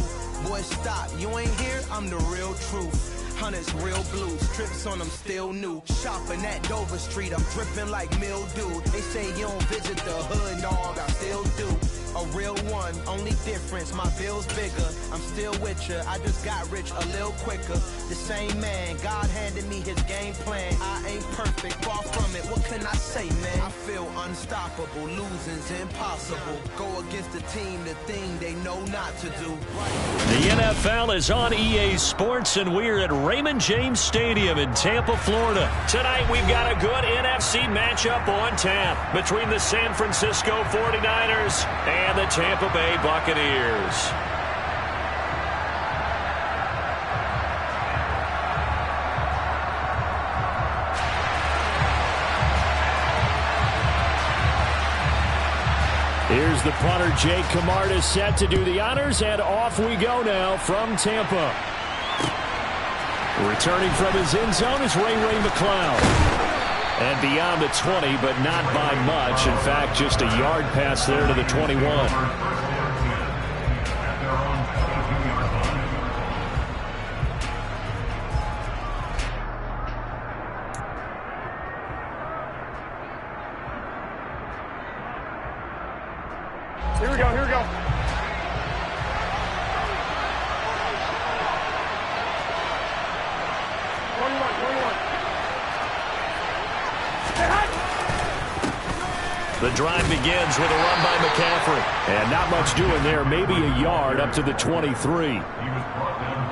Boy, stop, you ain't here, I'm the real truth. Hunters, real blue, strips on them still new. Shopping at Dover Street, I'm dripping like mildew. They say you don't visit the hood, dog, I still do. A real one, only difference, my bill's bigger. I'm still with ya, I just got rich a little quicker. The same man, God handed me his game plan. I ain't perfect, far from it, what can I say, man? I feel unstoppable, losing's impossible. Go against the team, the thing they know not to do. The NFL is on EA Sports, and we're at Raymond James Stadium in Tampa, Florida. Tonight, we've got a good NFC matchup on tap between the San Francisco 49ers and the Tampa Bay Buccaneers. Here's the punter, Jake Camarda, set to do the honors, and off we go now from Tampa. Returning from his end zone is Ray McCloud. And beyond the 20, but not by much. In fact, just a yard pass there to the 21. Here we go, here we go. The drive begins with a run by McCaffrey. And not much doing there. Maybe a yard up to the 23.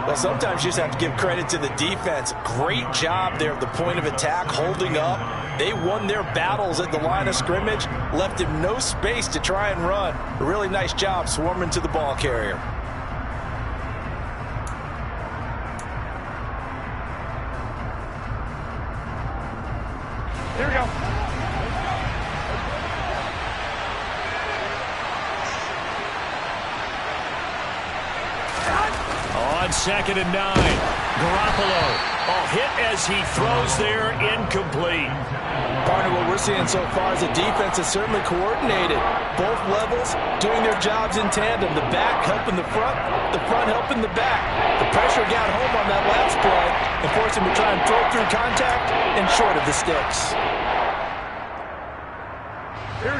Well, sometimes you just have to give credit to the defense. Great job there at the point of attack, holding up. They won their battles at the line of scrimmage, left him no space to try and run. A really nice job swarming to the ball carrier. Here we go. On 2nd and 9, Garoppolo. Hit as he throws there, incomplete. Partner, what we're seeing so far is the defense is certainly coordinated. Both levels doing their jobs in tandem. The back helping the front helping the back. The pressure got home on that last play and forced him to try and throw through contact and short of the sticks.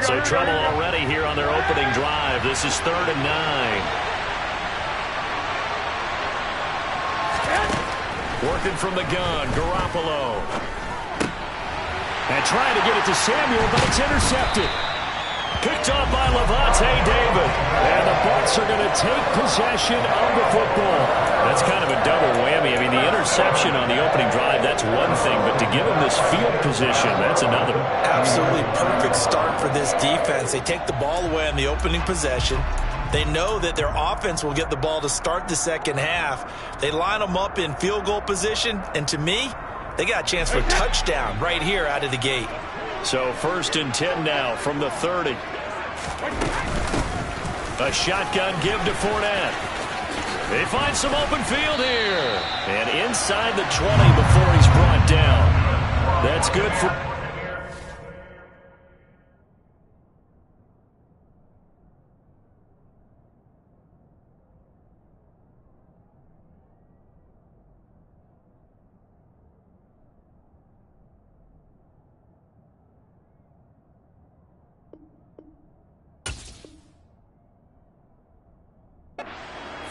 So trouble already here on their opening drive. This is 3rd and 9. Working from the gun, Garoppolo. And trying to get it to Samuel, but it's intercepted. Picked off by Lavonte David. And the Bucs are going to take possession of the football. That's kind of a double whammy. I mean, the interception on the opening drive, that's one thing. But to give him this field position, that's another. Absolutely perfect start for this defense. They take the ball away on the opening possession. They know that their offense will get the ball to start the second half. They line them up in field goal position, and to me, they got a chance for a touchdown right here out of the gate. So 1st and 10 now from the 30. A shotgun give to Fournette. They find some open field here. And inside the 20 before he's brought down. That's good for...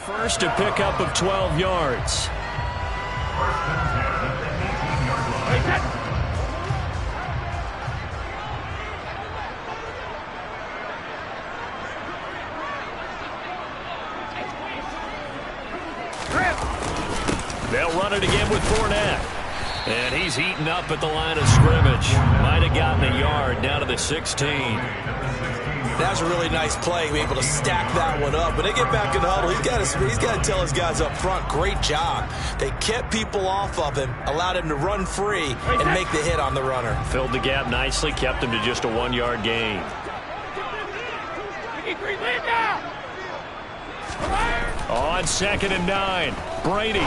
First a pickup of 12 yards. They'll run it again with Fournette. And he's heating up at the line of scrimmage. Might have gotten a yard down to the 16. That was a really nice play, be able to stack that one up. When they get back in the huddle, he's got to tell his guys up front, great job. They kept people off of him, allowed him to run free and make the hit on the runner. Filled the gap nicely, kept him to just a 1-yard gain. On 2nd and 9, Brady.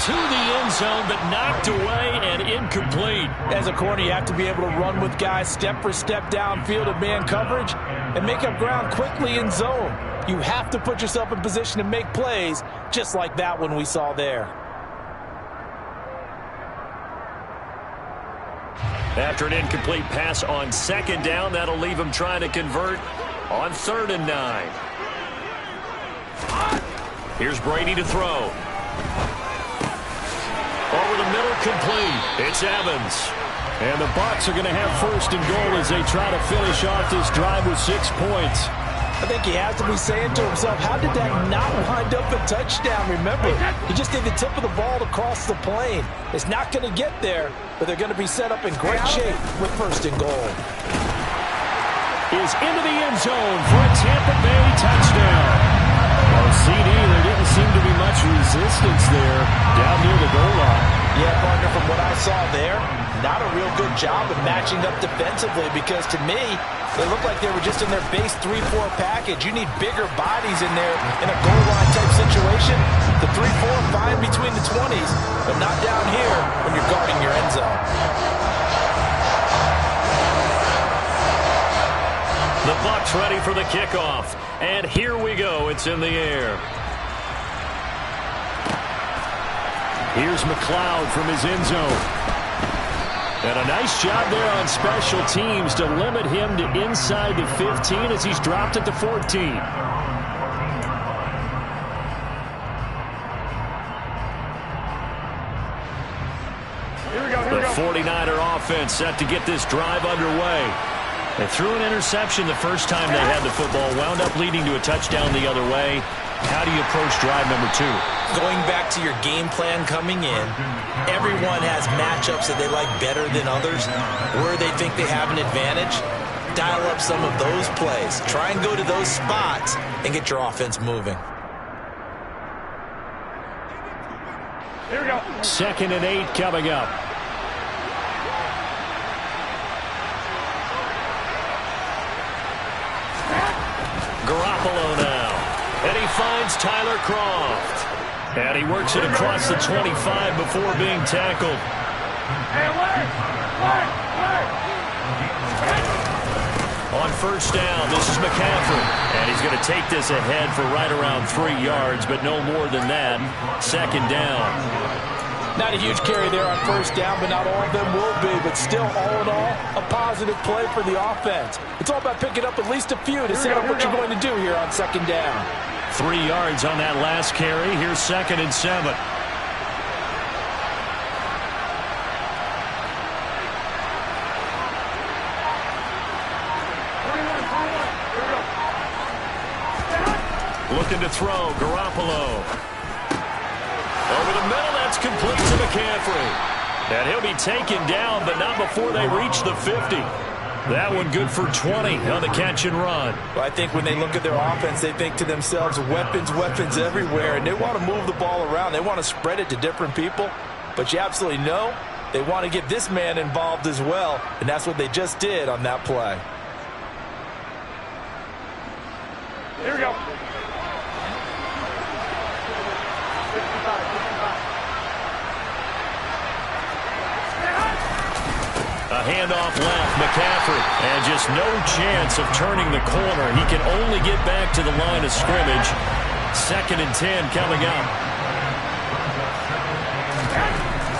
To the end zone, but knocked away and incomplete. As a corner, you have to be able to run with guys step for step downfield in man coverage and make up ground quickly in zone. You have to put yourself in position to make plays, just like that one we saw there. After an incomplete pass on 2nd down, that'll leave him trying to convert on 3rd and 9. Here's Brady to throw. Over the middle, complete. It's Evans. And the Bucs are going to have 1st and goal as they try to finish off this drive with 6 points. I think he has to be saying to himself, how did that not wind up a touchdown? Remember, he just did the tip of the ball to cross the plane. It's not going to get there, but they're going to be set up in great shape with 1st and goal. Is into the end zone for a Tampa Bay touchdown. Well, CD, there didn't seem to be much resistance there down near the goal line. Yeah, partner, from what I saw there, not a real good job of matching up defensively because to me, they looked like they were just in their base 3-4 package. You need bigger bodies in there in a goal line type situation. The 3-4 fine between the 20s, but not down here when you're guarding your end zone. The Bucs ready for the kickoff. And here we go. It's in the air. Here's McLeod from his end zone. And a nice job there on special teams to limit him to inside the 15 as he's dropped at the 14. Here we go. The 49er offense set to get this drive underway. They threw an interception the first time they had the football, wound up leading to a touchdown the other way. How do you approach drive number 2? Going back to your game plan coming in, everyone has matchups that they like better than others, where they think they have an advantage. Dial up some of those plays. Try and go to those spots and get your offense moving. Here we go. 2nd and 8 coming up. Garoppolo now. And he finds Tyler Kroft. And he works it across the 25 before being tackled. On first down, this is McCaffrey. And he's going to take this ahead for right around 3 yards, but no more than that. 2nd down. Not a huge carry there on first down, but not all of them will be. But still, all in all, a positive play for the offense. It's all about picking up at least a few to set up what you're going to do here on 2nd down. 3 yards on that last carry. Here's 2nd and 7. Looking to throw, Garoppolo. Over the middle, that's complete to McCaffrey. And he'll be taken down, but not before they reach the 50. That one good for 20 on the catch and run. Well, I think when they look at their offense, they think to themselves, weapons, weapons everywhere. And they want to move the ball around. They want to spread it to different people. But you absolutely know they want to get this man involved as well. And that's what they just did on that play. Here we go. A handoff left, McCaffrey, and just no chance of turning the corner. He can only get back to the line of scrimmage. 2nd and 10 coming up.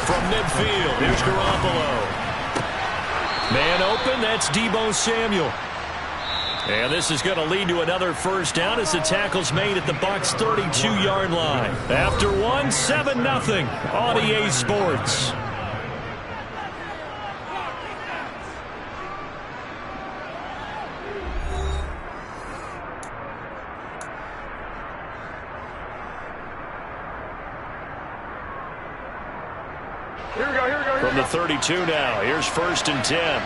From midfield, here's Garoppolo. Man open, that's Deebo Samuel. And this is going to lead to another first down as the tackle's made at the Bucs 32-yard line. After one, 7-0 on EA Sports. Here we go. From the 32 now, here's 1st and 10.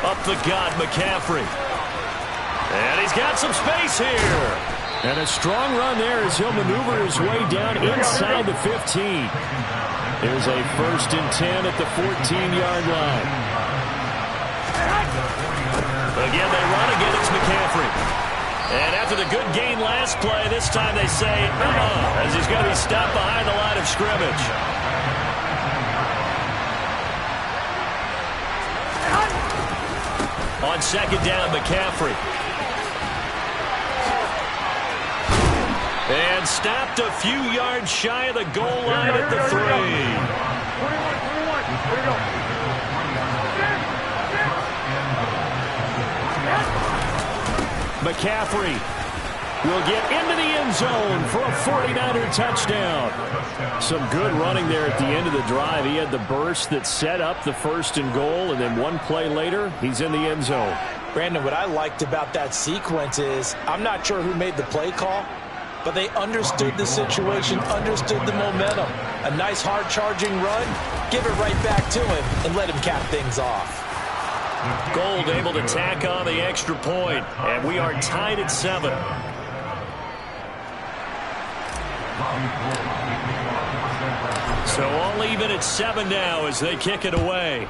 Up the gut, McCaffrey. And he's got some space here. And a strong run there as he'll maneuver his way down inside the 15. Here's a 1st and 10 at the 14-yard line. Again, they run again. It's McCaffrey. And after the good gain last play, this time they say, as he's going to be stopped behind the line of scrimmage. On 2nd down, McCaffrey. And stopped a few yards shy of the goal line at the 3. 21. Here we go. McCaffrey will get into the end zone for a 49er touchdown. Some good running there at the end of the drive. He had the burst that set up the 1st and goal, and then one play later, he's in the end zone. Brandon, what I liked about that sequence is I'm not sure who made the play call, but they understood the situation, understood the momentum. A nice hard-charging run, give it right back to him, and let him cap things off. Gold able to tack on the extra point, and we are tied at 7. So all even at 7 now as they kick it away.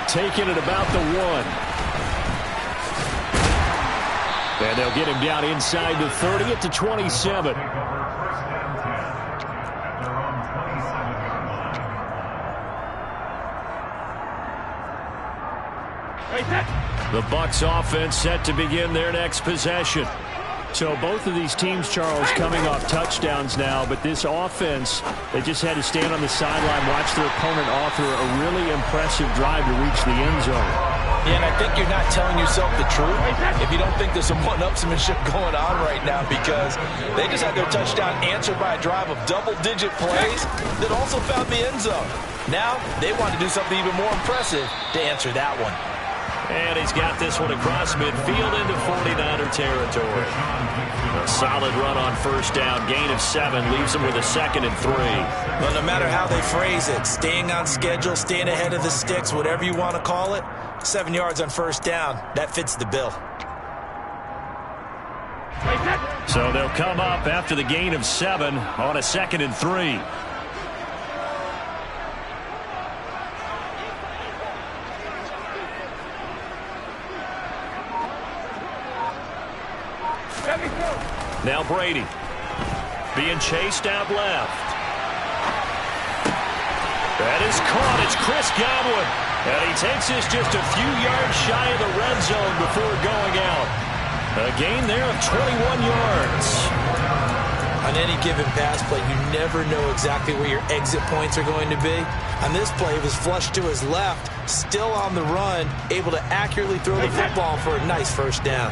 Taking it about the 1. And they'll get him down inside the 30 at the 27. The Bucs offense set to begin their next possession. So both of these teams, Charles, coming off touchdowns now, but this offense, they just had to stand on the sideline, watch their opponent author a really impressive drive to reach the end zone. Yeah, and I think you're not telling yourself the truth if you don't think there's some one-upsmanship going on right now, because they just had their touchdown answered by a drive of double-digit plays that also found the end zone. Now they want to do something even more impressive to answer that one. And he's got this one across midfield into 49er territory. A solid run on first down. Gain of 7 leaves him with a 2nd and 3. Well, no matter how they phrase it, staying on schedule, staying ahead of the sticks, whatever you want to call it, 7 yards on first down, that fits the bill. So they'll come up after the gain of 7 on a 2nd and 3. Now Brady being chased out left. That is caught. It's Chris Godwin. And he takes this just a few yards shy of the red zone before going out. A gain there of 21 yards. On any given pass play, you never know exactly where your exit points are going to be. On this play, it was flushed to his left, still on the run, able to accurately throw the football for a nice first down.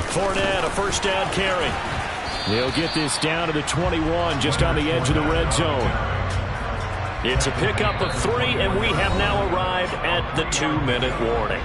Fournette, a first down carry. They'll get this down to the 21, just on the edge of the red zone. It's a pickup of 3, and we have now arrived at the 2-minute warning.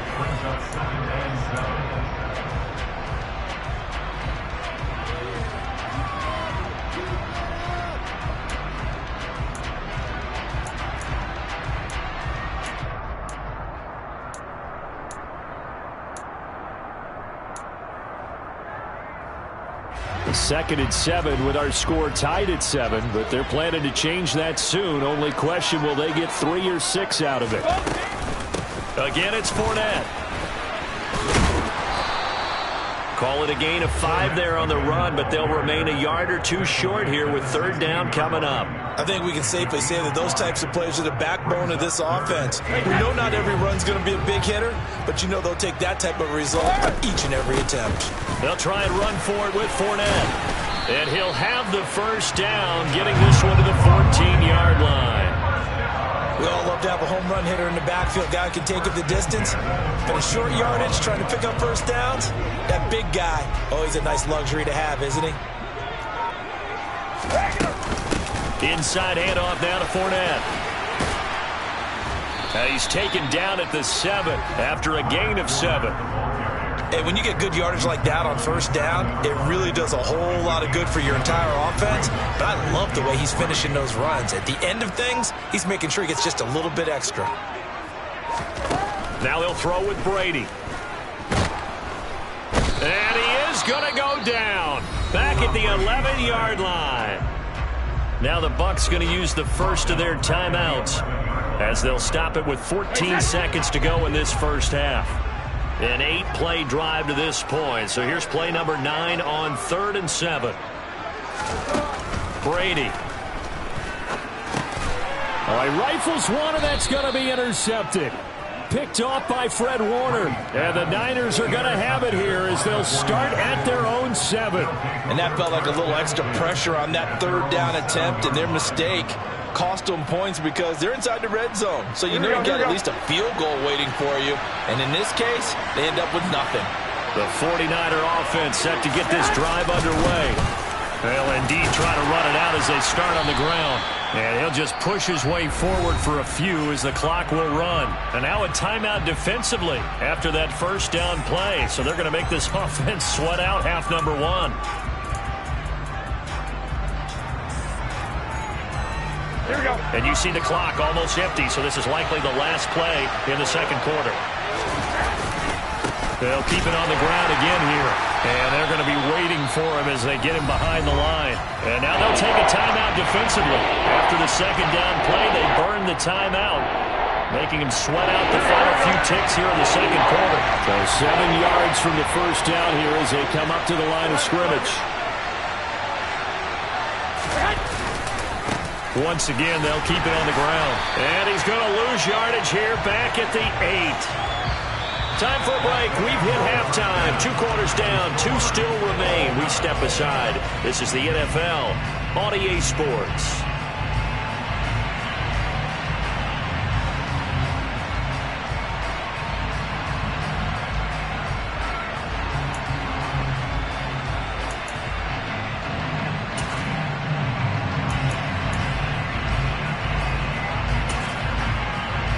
Second and 7 with our score tied at 7, but they're planning to change that soon. Only question, will they get 3 or 6 out of it? Again, it's Fournette. Call it a gain of 5 there on the run, but they'll remain a yard or 2 short here with third down coming up. I think we can safely say that those types of plays are the backbone of this offense. We know not every run's going to be a big hitter, but you know they'll take that type of result on each and every attempt. They'll try and run for it with Fournette. And he'll have the first down, getting this one to the 14-yard line. We all love to have a home run hitter in the backfield. Guy who can take it the distance. But in short yardage, trying to pick up first downs, that big guy, always a nice luxury to have, isn't he? Inside handoff now to Fournette. He's taken down at the 7 after a gain of 7. And when you get good yardage like that on first down, it really does a whole lot of good for your entire offense. But I love the way he's finishing those runs. At the end of things, he's making sure he gets just a little bit extra. Now he'll throw with Brady. And he is going to go down. Back at the 11-yard line. Now the Bucs going to use the first of their timeouts as they'll stop it with 14 seconds to go in this first half. An 8-play drive to this point. So here's play number 9 on 3rd and 7. Brady. All right, rifles one, and that's going to be intercepted. Picked off by Fred Warner. And the Niners are going to have it here as they'll start at their own 7. And that felt like a little extra pressure on that third down attempt, and their mistake cost them points because they're inside the red zone. So you know you got at least a field goal waiting for you. And in this case, they end up with nothing. The 49er offense set to get this drive underway. They'll indeed try to run it out as they start on the ground. And he'll just push his way forward for a few as the clock will run. And now a timeout defensively after that first down play. So they're going to make this offense sweat out half number 1. Here we go. And you see the clock almost empty, so this is likely the last play in the second quarter. They'll keep it on the ground again here. And they're going to be waiting for him as they get him behind the line. And now they'll take a timeout defensively. After the second down play, they burn the timeout, making him sweat out the final few ticks here in the second quarter. So 7 yards from the first down here as they come up to the line of scrimmage. Once again, they'll keep it on the ground. And he's going to lose yardage here back at the 8. Time for a break. We've hit halftime. 2 quarters down. 2 still remain. We step aside. This is the NFL on EA Sports.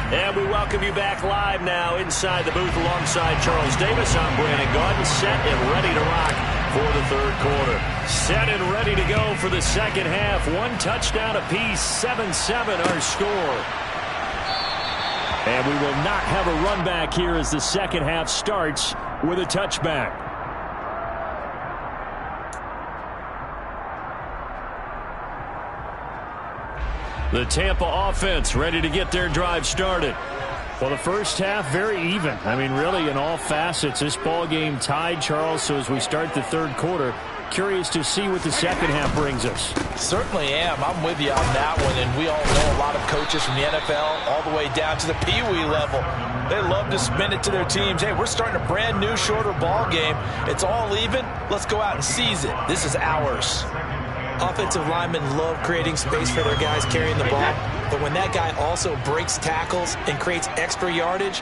And we welcome you back live now inside the booth alongside Charles Davis. I'm Brandon Gaudin, set and ready to rock for the third quarter. Set and ready to go for the second half. 1 touchdown apiece, 7-7 our score. And we will not have a run back here as the second half starts with a touchback. The Tampa offense ready to get their drive started. Well, the first half, very even. I mean, really, in all facets, this ball game tied, Charles. So as we start the third quarter, curious to see what the second half brings us. Certainly am. I'm with you on that one. And we all know a lot of coaches from the NFL all the way down to the Pee-wee level. They love to spin it to their teams. Hey, we're starting a brand new, shorter ball game. It's all even. Let's go out and seize it. This is ours. Offensive linemen love creating space for their guys carrying the ball, but when that guy also breaks tackles and creates extra yardage,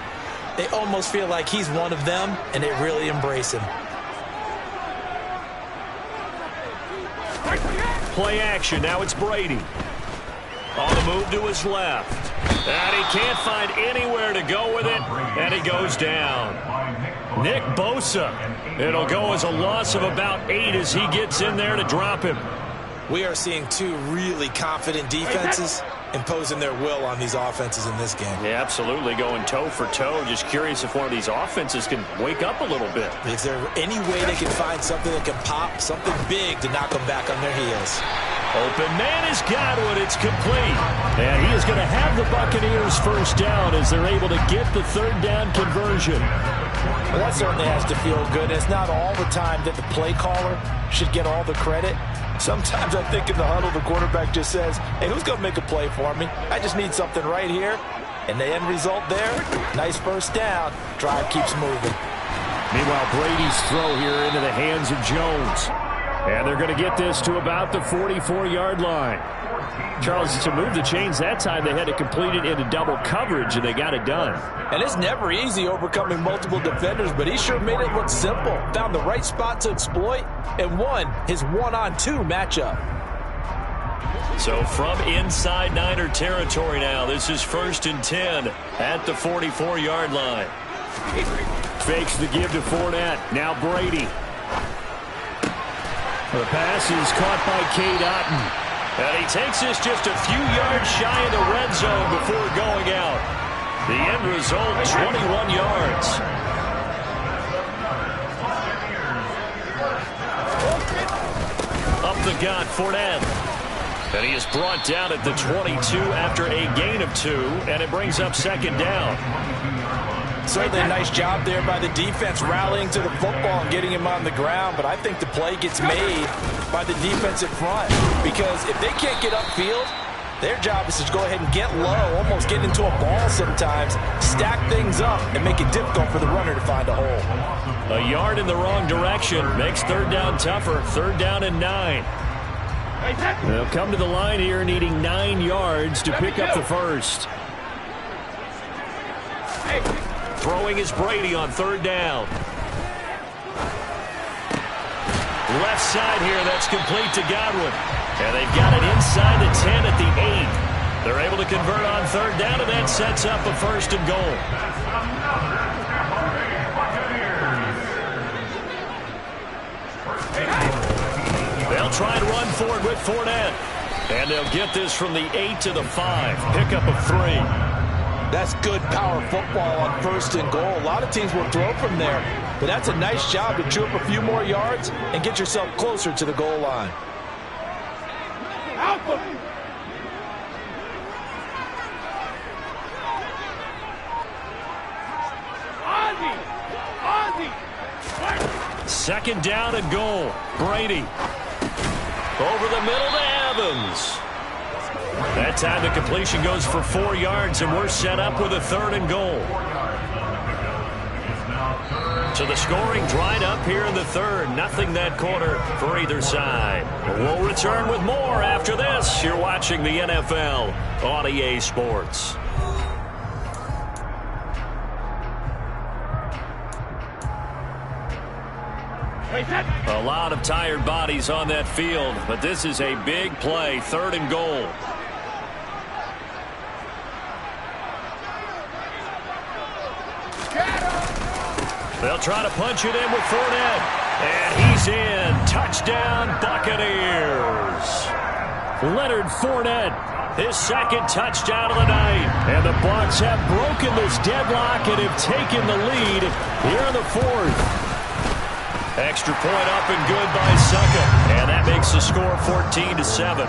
they almost feel like he's one of them, and they really embrace him. Play action. Now it's Brady. On the move to his left. And he can't find anywhere to go with it, and he goes down. Nick Bosa. It'll go as a loss of about 8 as he gets in there to drop him. We are seeing 2 really confident defenses imposing their will on these offenses in this game. Yeah, absolutely, going toe for toe. Just curious if one of these offenses can wake up a little bit. Is there any way they can find something that can pop, something big to knock them back on their heels? Open man is Godwin. It's complete. And he is going to have the Buccaneers first down as they're able to get the third down conversion. Well, that certainly has to feel good. It's not all the time that the play caller should get all the credit. Sometimes I think in the huddle, the quarterback just says, hey, who's going to make a play for me? I just need something right here. And the end result there, nice first down. Drive keeps moving. Meanwhile, Brady's throw here into the hands of Jones. And they're going to get this to about the 44-yard line. Charles, to move the chains that time, they had to complete it into double coverage, and they got it done. And it's never easy overcoming multiple defenders, but he sure made it look simple. Found the right spot to exploit and won his 1-on-2 matchup. So from inside Niner territory now, this is 1st and 10 at the 44-yard line. Fakes the give to Fournette. Now Brady. The pass is caught by Cade Otton. And he takes this just a few yards shy of the red zone before going out. The end result, 21 yards. Up the gut, Fournette. And he is brought down at the 22 after a gain of 2, and it brings up second down. Certainly a nice job there by the defense rallying to the football and getting him on the ground, but I think the play gets made by the defensive front because if they can't get upfield, their job is to go ahead and get low, almost get into a ball sometimes, stack things up, and make it difficult for the runner to find a hole. A yard in the wrong direction makes third down tougher. 3rd down and 9. They'll come to the line here needing 9 yards to pick up the first. Throwing is Brady on 3rd down. Left side here, that's complete to Godwin. And they've got it inside the 10 at the 8. They're able to convert on 3rd down, and that sets up a 1st and goal. They'll try and run for it with Fournette. And they'll get this from the 8 to the 5. Pickup of 3. That's good power football on 1st and goal. A lot of teams will throw from there, but that's a nice job to chew up a few more yards and get yourself closer to the goal line. Second down and goal. Brady. Over the middle to Evans. That time the completion goes for 4 yards, and we're set up with a 3rd and goal. So the scoring dried up here in the third. Nothing that quarter for either side. We'll return with more after this. You're watching the NFL on EA Sports. A lot of tired bodies on that field, but this is a big play, 3rd and goal. They'll try to punch it in with Fournette. And he's in. Touchdown, Buccaneers. Leonard Fournette, his 2nd touchdown of the night. And the Bucs have broken this deadlock and have taken the lead here in the 4th. Extra point up and good by Succa. And that makes the score 14-7.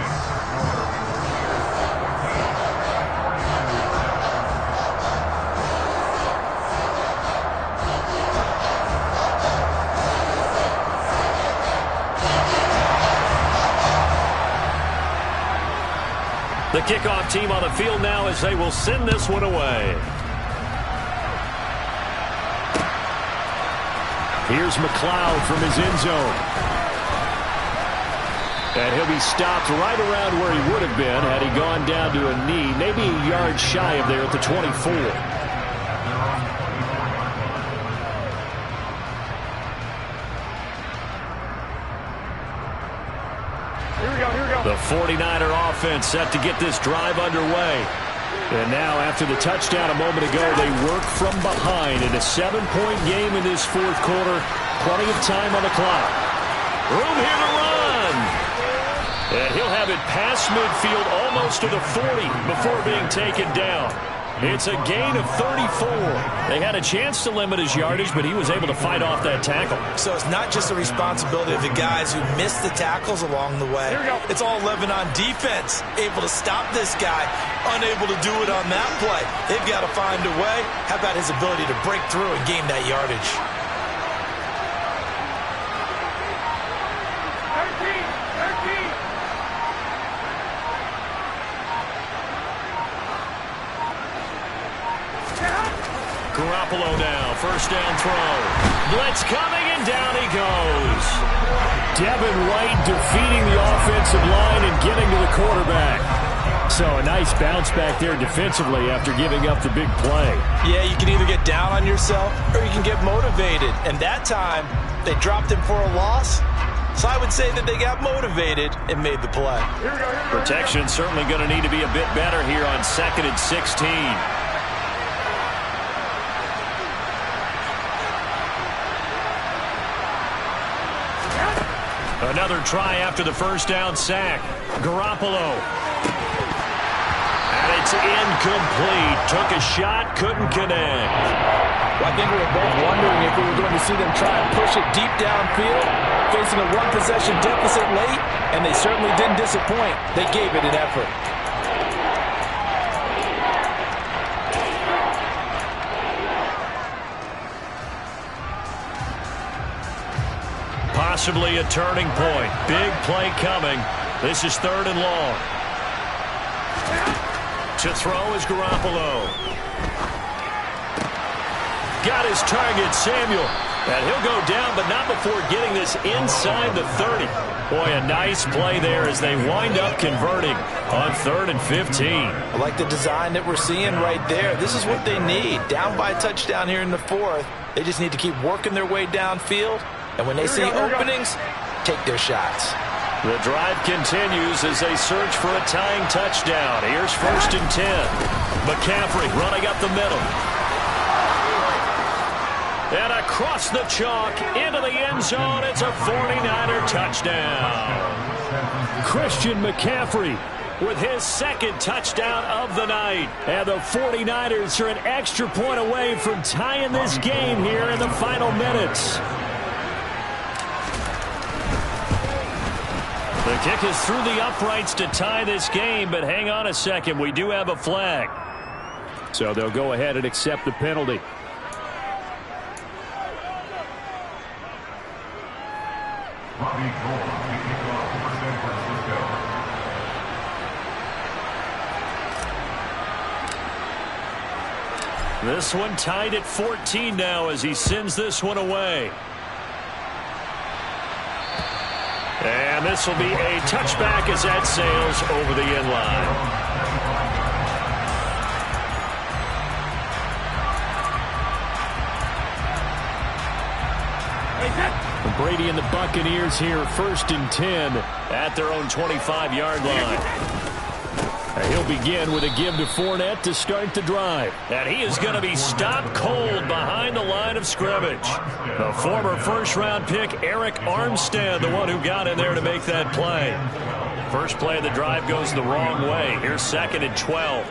The kickoff team on the field now as they will send this one away. Here's McLeod from his end zone. And he'll be stopped right around where he would have been had he gone down to a knee, maybe a yard shy of there at the 24. The 49er offense set to get this drive underway. And now, after the touchdown a moment ago, they work from behind in a 7-point game in this 4th quarter. Plenty of time on the clock. Room here to run. And he'll have it past midfield almost to the 40 before being taken down. It's a gain of 34. They had a chance to limit his yardage, but he was able to fight off that tackle. So it's not just the responsibility of the guys who missed the tackles along the way. It's all 11 on defense, able to stop this guy, unable to do it on that play. They've got to find a way. How about his ability to break through and gain that yardage? Garoppolo now, 1st down throw. Blitz coming, and down he goes. Devin White defeating the offensive line and getting to the quarterback. So a nice bounce back there defensively after giving up the big play. Yeah, you can either get down on yourself or you can get motivated. And that time, they dropped him for a loss. So I would say that they got motivated and made the play. Protection certainly going to need to be a bit better here on 2nd and 16. Another try after the 1st down sack. Garoppolo. And it's incomplete. Took a shot, couldn't connect. Well, I think we were both wondering if we were going to see them try and push it deep downfield, facing a 1-possession deficit late, and they certainly didn't disappoint. They gave it an effort. Possibly a turning point. Big play coming. This is 3rd and long. To throw is Garoppolo. Got his target, Samuel. And he'll go down, but not before getting this inside the 30. Boy, a nice play there as they wind up converting on 3rd and 15. I like the design that we're seeing right there. This is what they need. Down by a touchdown here in the 4th. They just need to keep working their way downfield. And when they see openings, take their shots. The drive continues as they search for a tying touchdown. Here's 1st and 10. McCaffrey running up the middle. And across the chalk into the end zone. It's a 49er touchdown. Christian McCaffrey with his 2nd touchdown of the night. And the 49ers are an extra point away from tying this game here in the final minutes. The kick is through the uprights to tie this game, but hang on a second. We do have a flag. So they'll go ahead and accept the penalty. This one tied at 14 now as he sends this one away. And this will be a touchback as that sails over the end line. Brady and the Buccaneers here, 1st and 10 at their own 25-yard line. He'll begin with a give to Fournette to start the drive. And he is going to be stopped cold behind the line of scrimmage. The former first-round pick, Eric Armstead, the one who got in there to make that play. First play of the drive goes the wrong way. Here's 2nd and 12.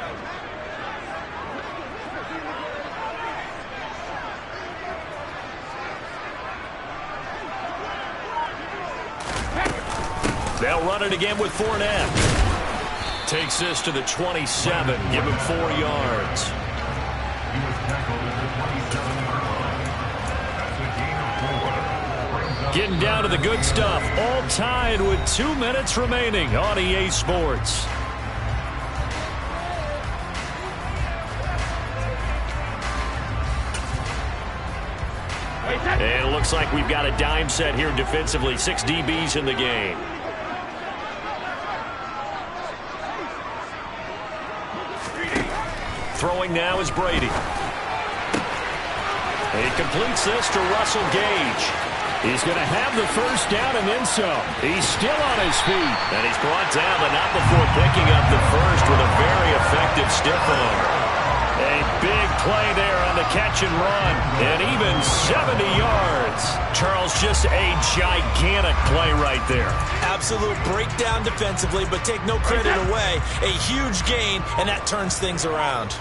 They'll run it again with Fournette. Takes this to the 27. Give him 4 yards. Getting down to the good stuff. All tied with 2 minutes remaining on EA Sports. And it looks like we've got a dime set here defensively. 6 DBs in the game. Throwing now is Brady. He completes this to Russell Gage. He's going to have the first down and then some. He's still on his feet. And he's brought down, but not before picking up the first with a very effective stiff arm. A big play there on the catch and run. And even 70 yards. Charles, just a gigantic play right there. Absolute breakdown defensively, but take no credit away. A huge gain, and that turns things around.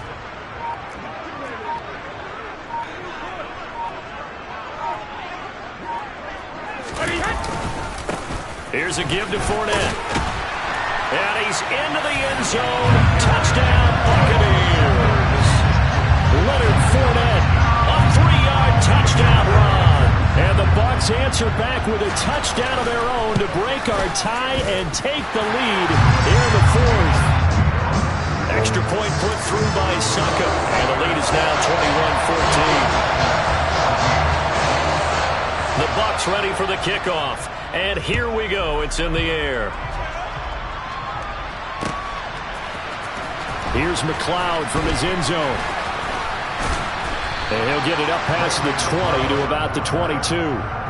Here's a give to Fournette. And he's into the end zone. Touchdown, Buccaneers. Leonard Fournette, a 3-yard touchdown run. And the Bucs answer back with a touchdown of their own to break our tie and take the lead here in the 4th. Extra point put through by Succop. And the lead is now 21-14. The Bucs ready for the kickoff. And here we go. It's in the air. Here's McLeod from his end zone. And he'll get it up past the 20 to about the 22.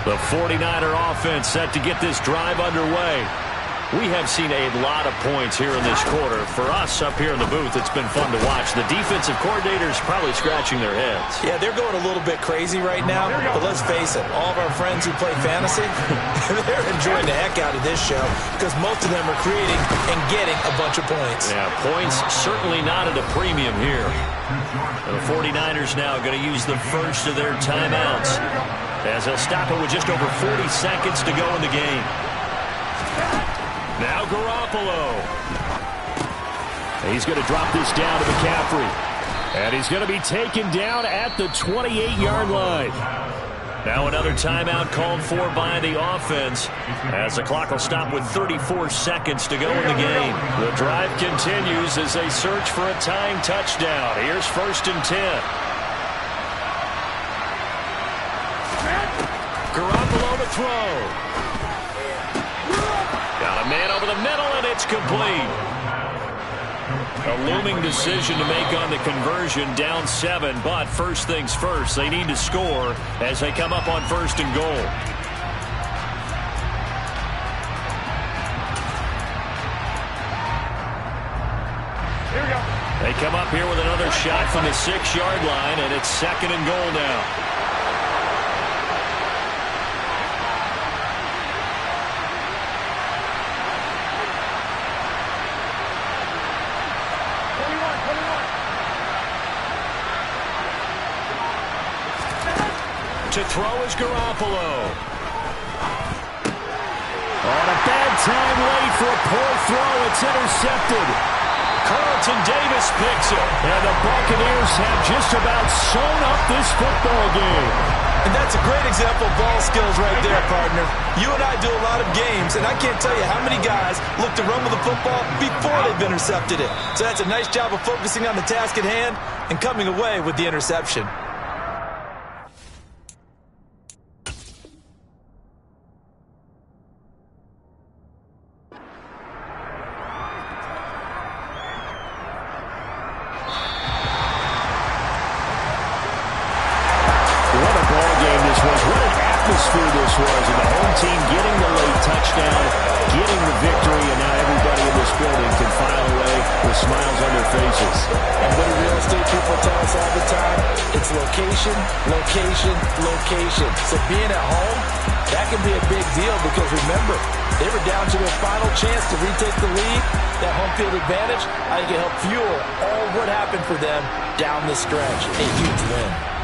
The 49er offense set to get this drive underway. We have seen a lot of points here in this quarter. For us up here in the booth, it's been fun to watch. The defensive coordinators probably scratching their heads. Yeah, they're going a little bit crazy right now, but let's face it, all of our friends who play fantasy, they're enjoying the heck out of this show because most of them are creating and getting a bunch of points. Yeah, points certainly not at a premium here. The 49ers now going to use the first of their timeouts as they'll stop it with just over 40 seconds to go in the game. Now Garoppolo. He's going to drop this down to McCaffrey. And he's going to be taken down at the 28-yard line. Now another timeout called for by the offense as the clock will stop with 34 seconds to go in the game. The drive continues as they search for a tying touchdown. Here's 1st and 10. Garoppolo to throw. Got a man over the middle, and it's complete. A looming decision to make on the conversion, down 7, but first things first, they need to score as they come up on 1st and goal. Here we go. They come up here with another shot from the 6-yard line, and it's 2nd and goal now. To throw is Garoppolo. On a bad time late for a poor throw. It's intercepted. Carlton Davis picks it. And the Buccaneers have just about sewn up this football game. And that's a great example of ball skills right there, partner. You and I do a lot of games, and I can't tell you how many guys look to run with the football before they've intercepted it. So that's a nice job of focusing on the task at hand and coming away with the interception. This was, and the home team getting the late touchdown, getting the victory, and now everybody in this building can file away with smiles on their faces. And what do real estate people tell us all the time? It's location, location, location. So being at home, that can be a big deal because remember, they were down to their final chance to retake the lead. That home field advantage, I think it helped fuel all what happened for them down the stretch. A huge win.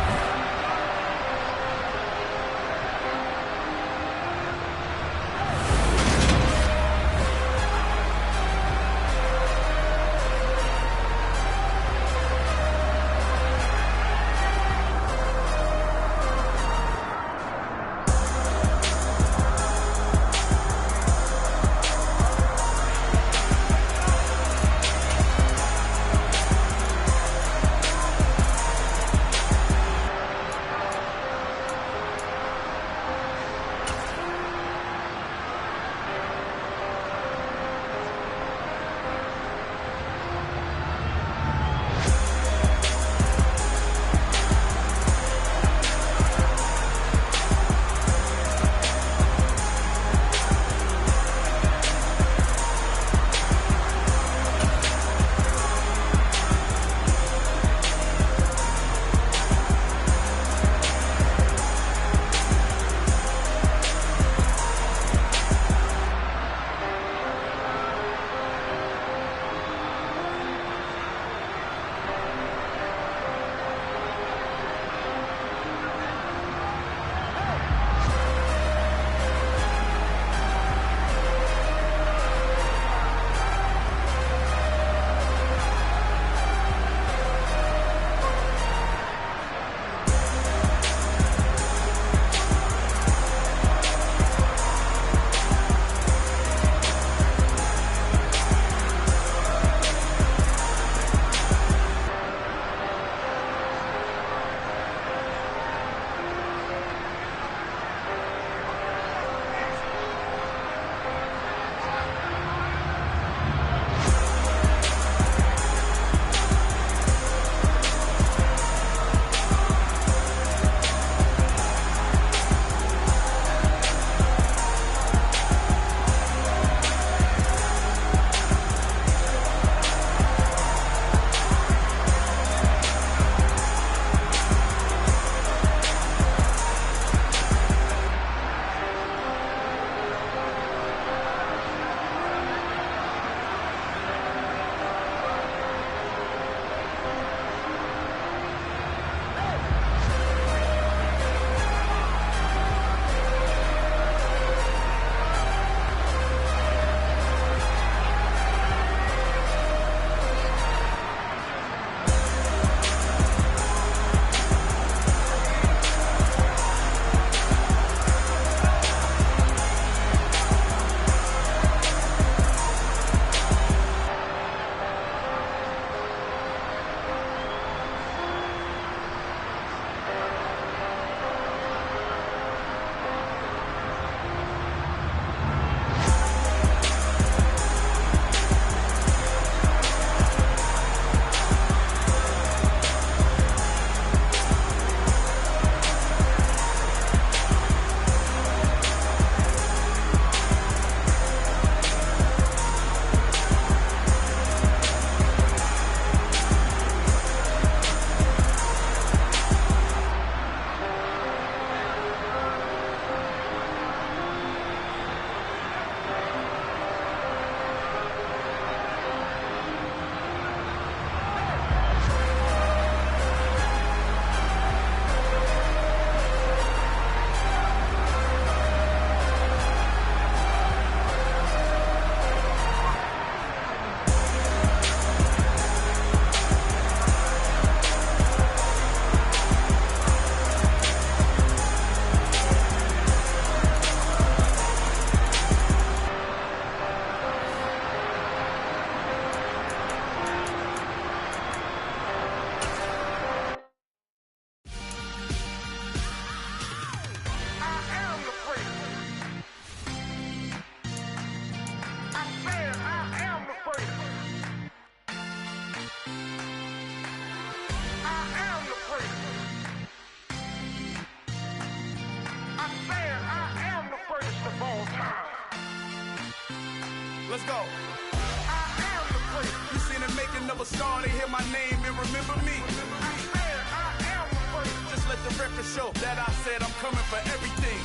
Let's go. I am the place. You seen the making of a star, they hear my name and remember me. I am the place. Just let the record show that I said I'm coming for everything.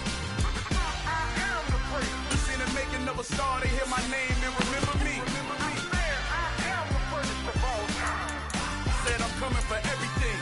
I am the place. You seen the making of a star, they hear my name and remember me. I am the place. Said I'm coming for everything.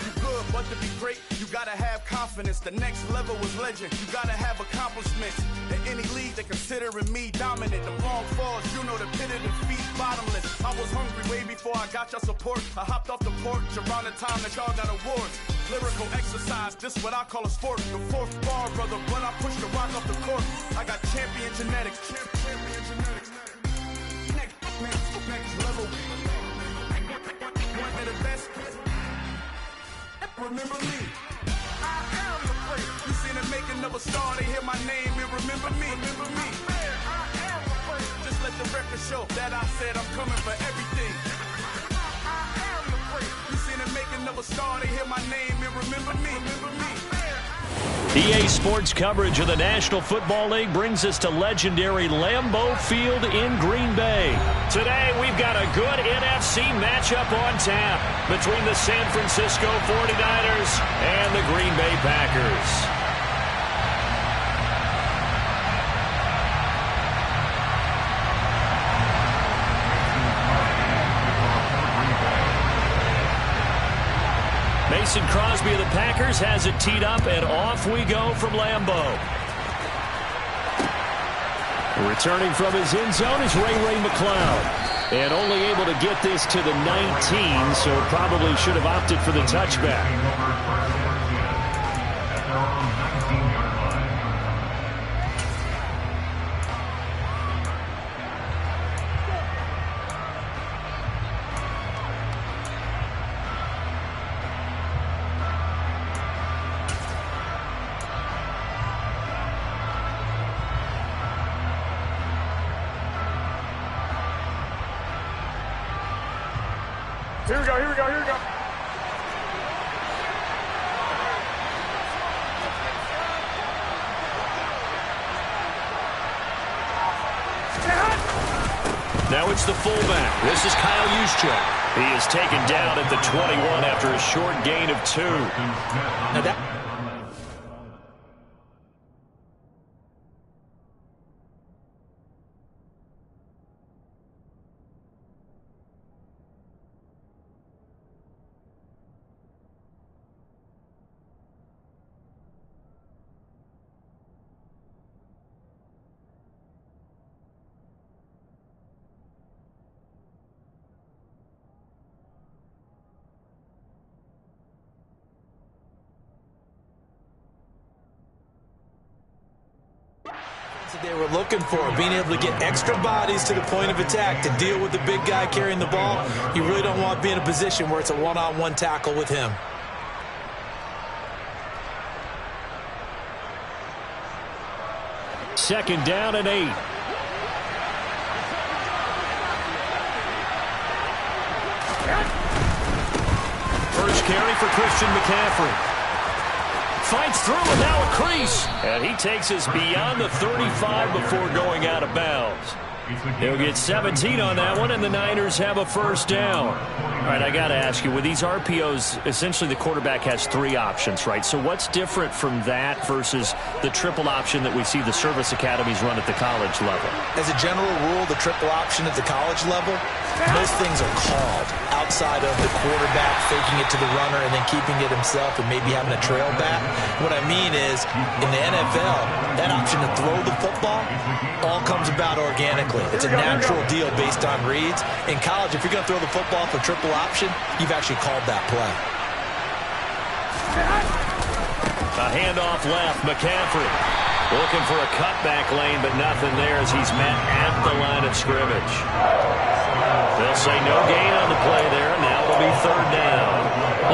You good, but to be great, you gotta have confidence. The next level was legend. You gotta have accomplishments. In any league, they considering me dominant. The wrong falls, you know the pit of defeat, bottomless. I was hungry way before I got your support. I hopped off the porch around the time that y'all got awards. Lyrical exercise, this what I call a sport. The fourth bar, brother, when I push the rock off the court. I got champion genetics. Champion genetics. Next level. One of the best. Remember me. I am the place. You seen the making of a star, they hear my name and remember me. Remember me. I am the place. Just let the record show that I said I'm coming for everything. I am the place. You seen the making of a star, they hear my name and remember me. Remember me. EA Sports coverage of the National Football League brings us to legendary Lambeau Field in Green Bay. Today, we've got a good NFC matchup on tap between the San Francisco 49ers and the Green Bay Packers. Mason Crosby of the Packers has it teed up, and off we go from Lambeau. Returning from his end zone is Ray McCloud. And only able to get this to the 19, so probably should have opted for the touchback. Here we go, here we go, here we go. Now it's the fullback. This is Kyle Juszczyk. He is taken down at the 21 after a short gain of 2. Now that they were looking for, being able to get extra bodies to the point of attack to deal with the big guy carrying the ball. You really don't want to be in a position where it's a one-on-one tackle with him. Second down and 8. First carry for Christian McCaffrey. Fights through and now a crease. And he takes us beyond the 35 before going out of bounds. He'll get 17 on that one, and the Niners have a first down. All right, I got to ask you, with these RPOs, essentially the quarterback has 3 options, right? So what's different from that versus the triple option that we see the service academies run at the college level? As a general rule, the triple option at the college level, most things are called outside of the quarterback faking it to the runner and then keeping it himself and maybe having a trail back. What I mean is, in the NFL, that option to throw the football all comes about organically. It's a natural deal based on reads. In college, if you're going to throw the football for triple option, you've actually called that play. A handoff left, McCaffrey looking for a cutback lane, but nothing there as he's met at the line of scrimmage. They'll say no gain on the play there, and now it'll be third down.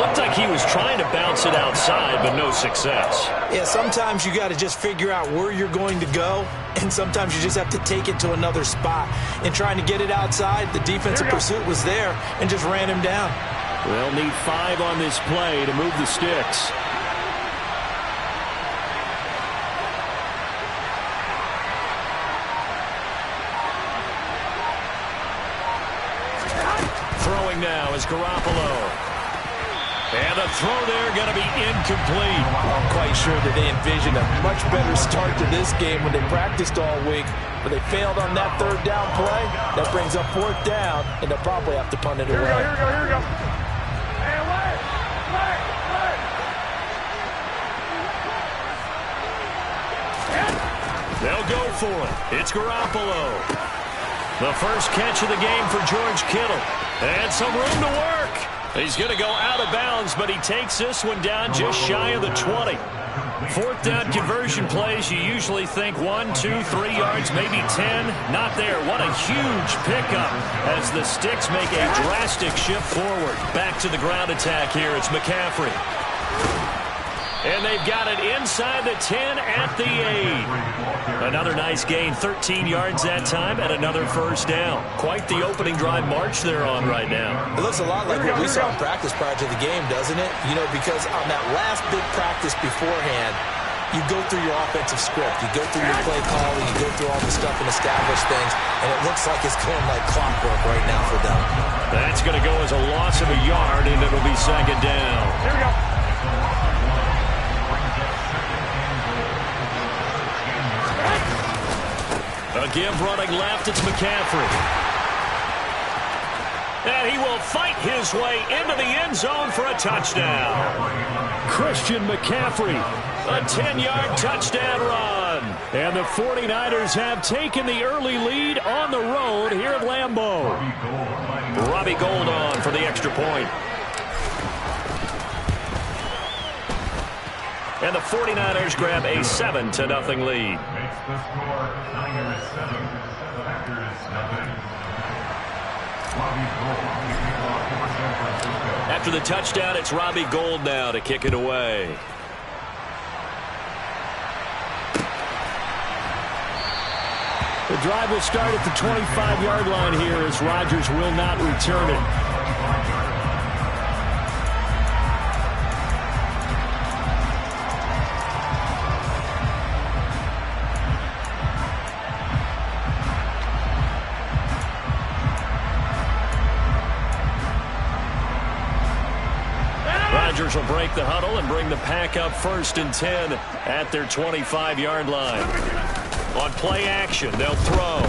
Looked like he was trying to bounce it outside, but no success. Yeah, sometimes you got to just figure out where you're going to go, and sometimes you just have to take it to another spot. And trying to get it outside, the defensive pursuit was there and just ran him down. They'll need 5 on this play to move the sticks. Throwing now is Garoppolo. And the throw there going to be incomplete. I'm quite sure that they envisioned a much better start to this game when they practiced all week, but they failed on that third down play. That brings up fourth down, and they'll probably have to punt it away. Here we go. And wait. They'll go for it. It's Garoppolo. The first catch of the game for George Kittle. And some room to work. He's going to go out of bounds, but he takes this one down just shy of the 20. Fourth down conversion plays, you usually think 1, 2, 3 yards, maybe 10. Not there. What a huge pickup as the Sticks make a drastic shift forward. Back to the ground attack here. It's McCaffrey. And they've got it inside the 10 at the 8. Another nice gain, 13 yards that time, and another first down. Quite the opening drive march they're on right now. It looks a lot like what we saw in practice prior to the game, doesn't it? You know, because on that last big practice beforehand, you go through your offensive script. You go through your play calling. You go through all the stuff and establish things, and it looks like it's going like clockwork right now for them. That's going to go as a loss of a yard, and it'll be second down. Here we go. Again, running left, it's McCaffrey. And he will fight his way into the end zone for a touchdown. Christian McCaffrey. A 10-yard touchdown run. And the 49ers have taken the early lead on the road here at Lambeau. Robbie Gould on for the extra point. And the 49ers grab a 7-0 lead. After the touchdown, it's Robbie Gould now to kick it away. The drive will start at the 25-yard line here as Rodgers will not return it. Rodgers will break the huddle and bring the pack up 1st and 10 at their 25-yard line. On play action, they'll throw.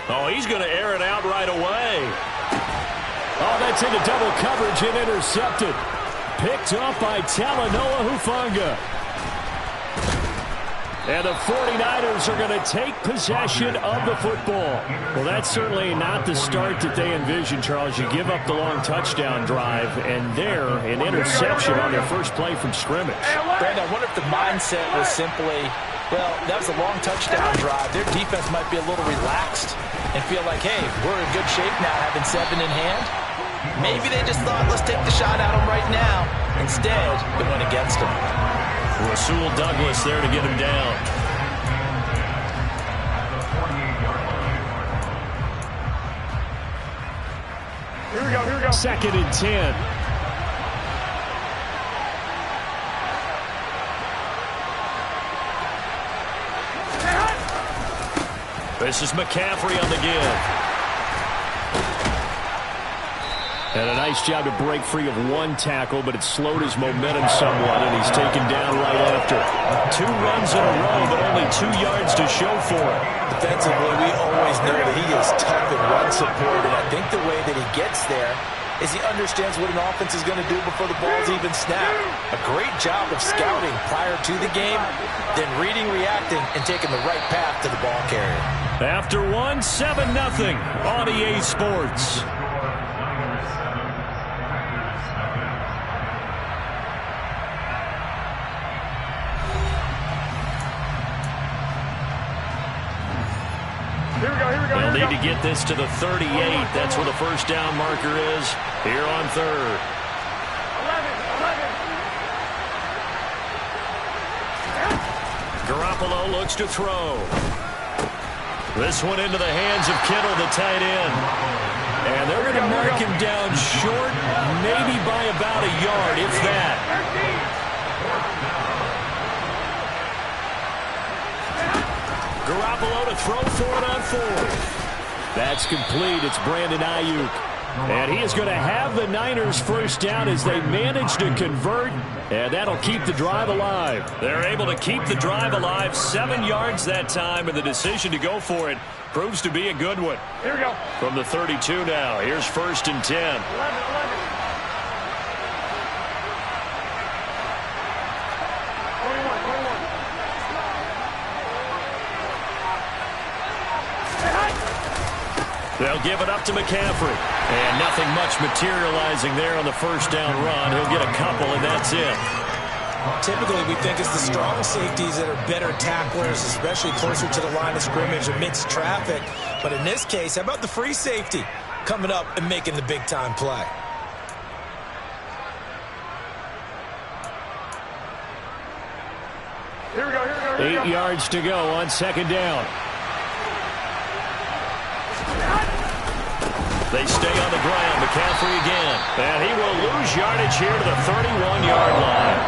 Oh, he's going to air it out right away. Oh, that's into double coverage and intercepted. Picked up by Talanoa Hufanga. And the 49ers are going to take possession of the football. Well, that's certainly not the start that they envisioned, Charles. You give up the long touchdown drive, and there, an interception on their first play from scrimmage. Brandon, I wonder if the mindset was simply, well, that was a long touchdown drive. Their defense might be a little relaxed and feel like, hey, we're in good shape now, having 7 in hand. Maybe they just thought, let's take the shot at them right now. Instead, it went against them. Rasul Douglas there to get him down. Here we go. 2nd and 10. This is McCaffrey on the give. And a nice job to break free of one tackle, but it slowed his momentum somewhat, and he's taken down right after. 2 runs in a row, but only 2 yards to show for it. Defensively, we always know that he is tough in run support, and I think the way that he gets there is he understands what an offense is going to do before the ball's even snapped. A great job of scouting prior to the game, then reading, reacting, and taking the right path to the ball carrier. After 1, 7-0 on EA Sports. They'll need to get this to the 38. That's where the first down marker is here on 3rd. 11. Garoppolo looks to throw. This one into the hands of Kittle, the tight end. And they're going to mark him down short, maybe by about a yard, if that. Garoppolo to throw for it on 4th. That's complete. It's Brandon Ayuk. And he is going to have the Niners first down as they manage to convert, and that'll keep the drive alive. They're able to keep the drive alive, 7 yards that time, and the decision to go for it proves to be a good one. Here we go. From the 32 now, here's 1st and 10. 11. They'll give it up to McCaffrey. And nothing much materializing there on the first down run. He'll get a couple, and that's it. Typically, we think it's the strong safeties that are better tacklers, especially closer to the line of scrimmage amidst traffic. But in this case, how about the free safety coming up and making the big-time play? Here we go, here we go, 8 yards to go on 2nd down. They stay on the ground. McCaffrey again. And he will lose yardage here to the 31-yard line.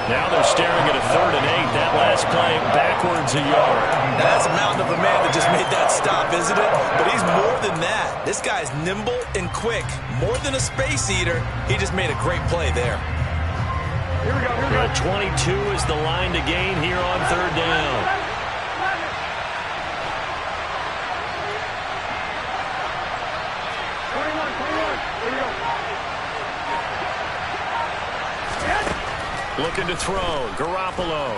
Now they're staring at a 3rd and 8. That last play backwards a yard. Now that's a mountain of a man that just made that stop, isn't it? But he's more than that. This guy's nimble and quick. More than a space eater. He just made a great play there. Here we go, here we go. 22 is the line to gain here on 3rd down. Looking to throw. Garoppolo.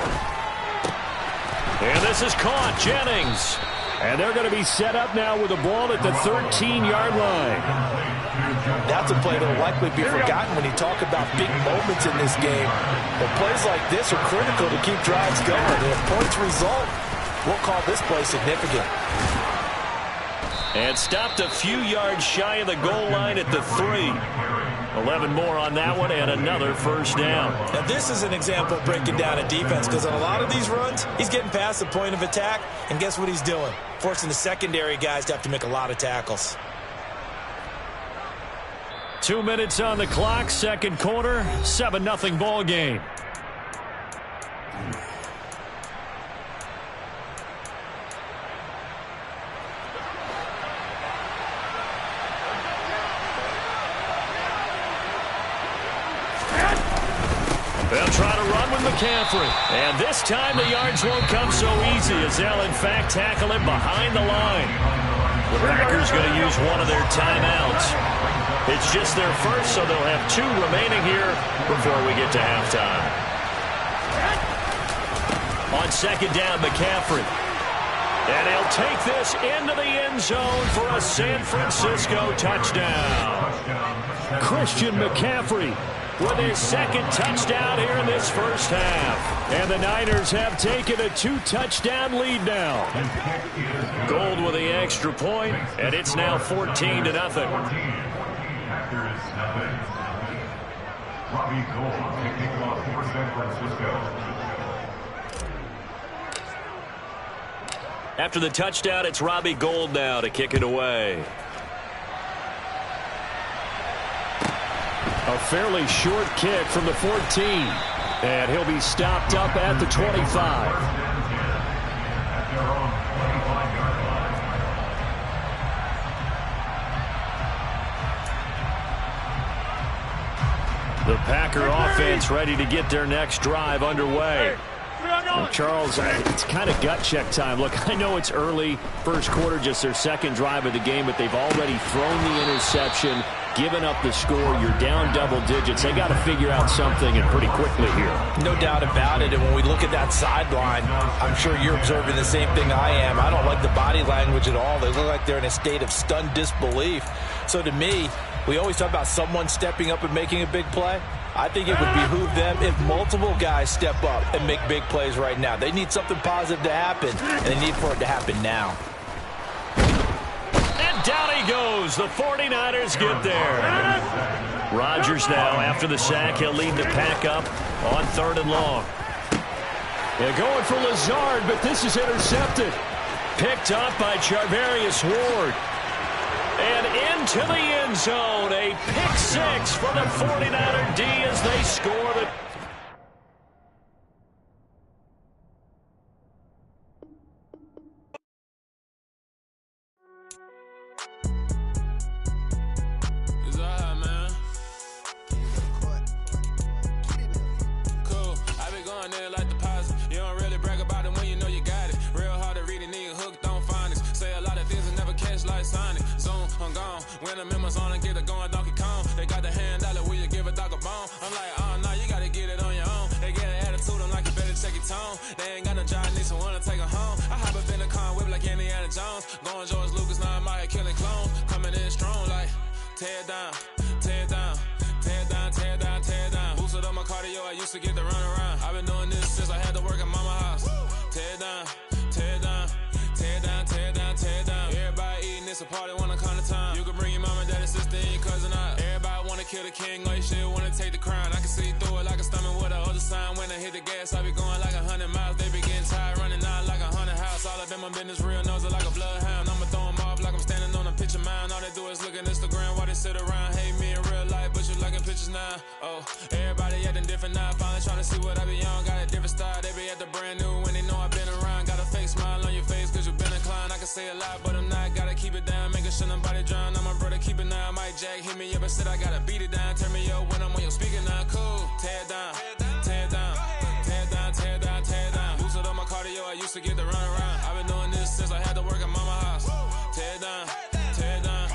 And this is caught. Jennings. And they're going to be set up now with the ball at the 13-yard line. That's a play that will likely be forgotten when you talk about big moments in this game. But plays like this are critical to keep drives going. And if points result, we'll call this play significant. And stopped a few yards shy of the goal line at the 3. 11 more on that one, and another first down. Now, this is an example of breaking down a defense, because on a lot of these runs, he's getting past the point of attack, and guess what he's doing? Forcing the secondary guys to have to make a lot of tackles. 2 minutes on the clock, 2nd quarter, 7-0 ball game. They'll try to run with McCaffrey. And this time the yards won't come so easy as they'll, in fact, tackle him behind the line. The Packers going to use one of their timeouts. It's just their first, so they'll have 2 remaining here before we get to halftime. On 2nd down, McCaffrey. And he'll take this into the end zone for a San Francisco touchdown. Christian McCaffrey with his 2nd touchdown here in this first half. And the Niners have taken a 2-touchdown lead now. Gold with the extra point, and it's now 14-0. Robbie Gould kicking off for San Francisco. After the touchdown, it's Robbie Gould now to kick it away. A fairly short kick from the 14. And he'll be stopped up at the 25. The Packer offense ready to get their next drive underway. Well, Charles, it's kind of gut check time. Look, I know it's early, first quarter, just their 2nd drive of the game, but they've already thrown the interception, given up the score. You're down double digits. They got to figure out something, and pretty quickly here. No doubt about it. And when we look at that sideline, I'm sure you're observing the same thing I am. I don't like the body language at all. They look like they're in a state of stunned disbelief. So to me, we always talk about someone stepping up and making a big play. I think it would behoove them if multiple guys step up and make big plays right now. They need something positive to happen, and they need for it to happen now. And down he goes. The 49ers get there. Rodgers now, after the sack, he'll lead the Pack up on 3rd and long. They're going for Lazard, but this is intercepted. Picked up by Charvarius Ward. And into the end zone, a pick 6 for the 49er D as they score the... phone. They ain't got no job, need someone to take her home. I hop up in the car, whip like Indiana Jones. Going George Lucas, now I'm out here killing clones. Coming in strong like, tear down, tear down. Tear down, tear down, tear down. Boosted up my cardio, I used to get to run around. I've been doing this since I had to work at mama house. Tear down, tear down, tear down, tear down, tear down. Everybody eating, it's a party, wanna come to time. You can bring your mama, daddy, sister, and your cousin out. Everybody wanna kill the king, or you shit wanna take the crown. I can see through it like a stomach with a other sign. When I hit the gas, I be going like 100 miles. They be getting tired, running out like 100 house. All up in my business, real nose it like a bloodhound. I'ma throw them off like I'm standing on a picture mound. All they do is look at Instagram while they sit around. Hate me in real life, but you liking pictures now. Oh, everybody acting different now. Finally trying to see what I be on. Got a different style, they be at the brand new when they know I've been around. Got a fake smile on your face cause you been inclined. I can say a lot, but I'm not. Gotta keep it down, making sure nobody drown. I'm my brother, keep it now. Mike Jack hit me up and said I gotta beat it down. Turn me up when I'm on your speaker now. Cool, tear down, tear down, tear down, tear down, tear down. Boosted up my cardio, I used to get to run around. I've been doing this since I had to work at mama house. Tear down, tear down,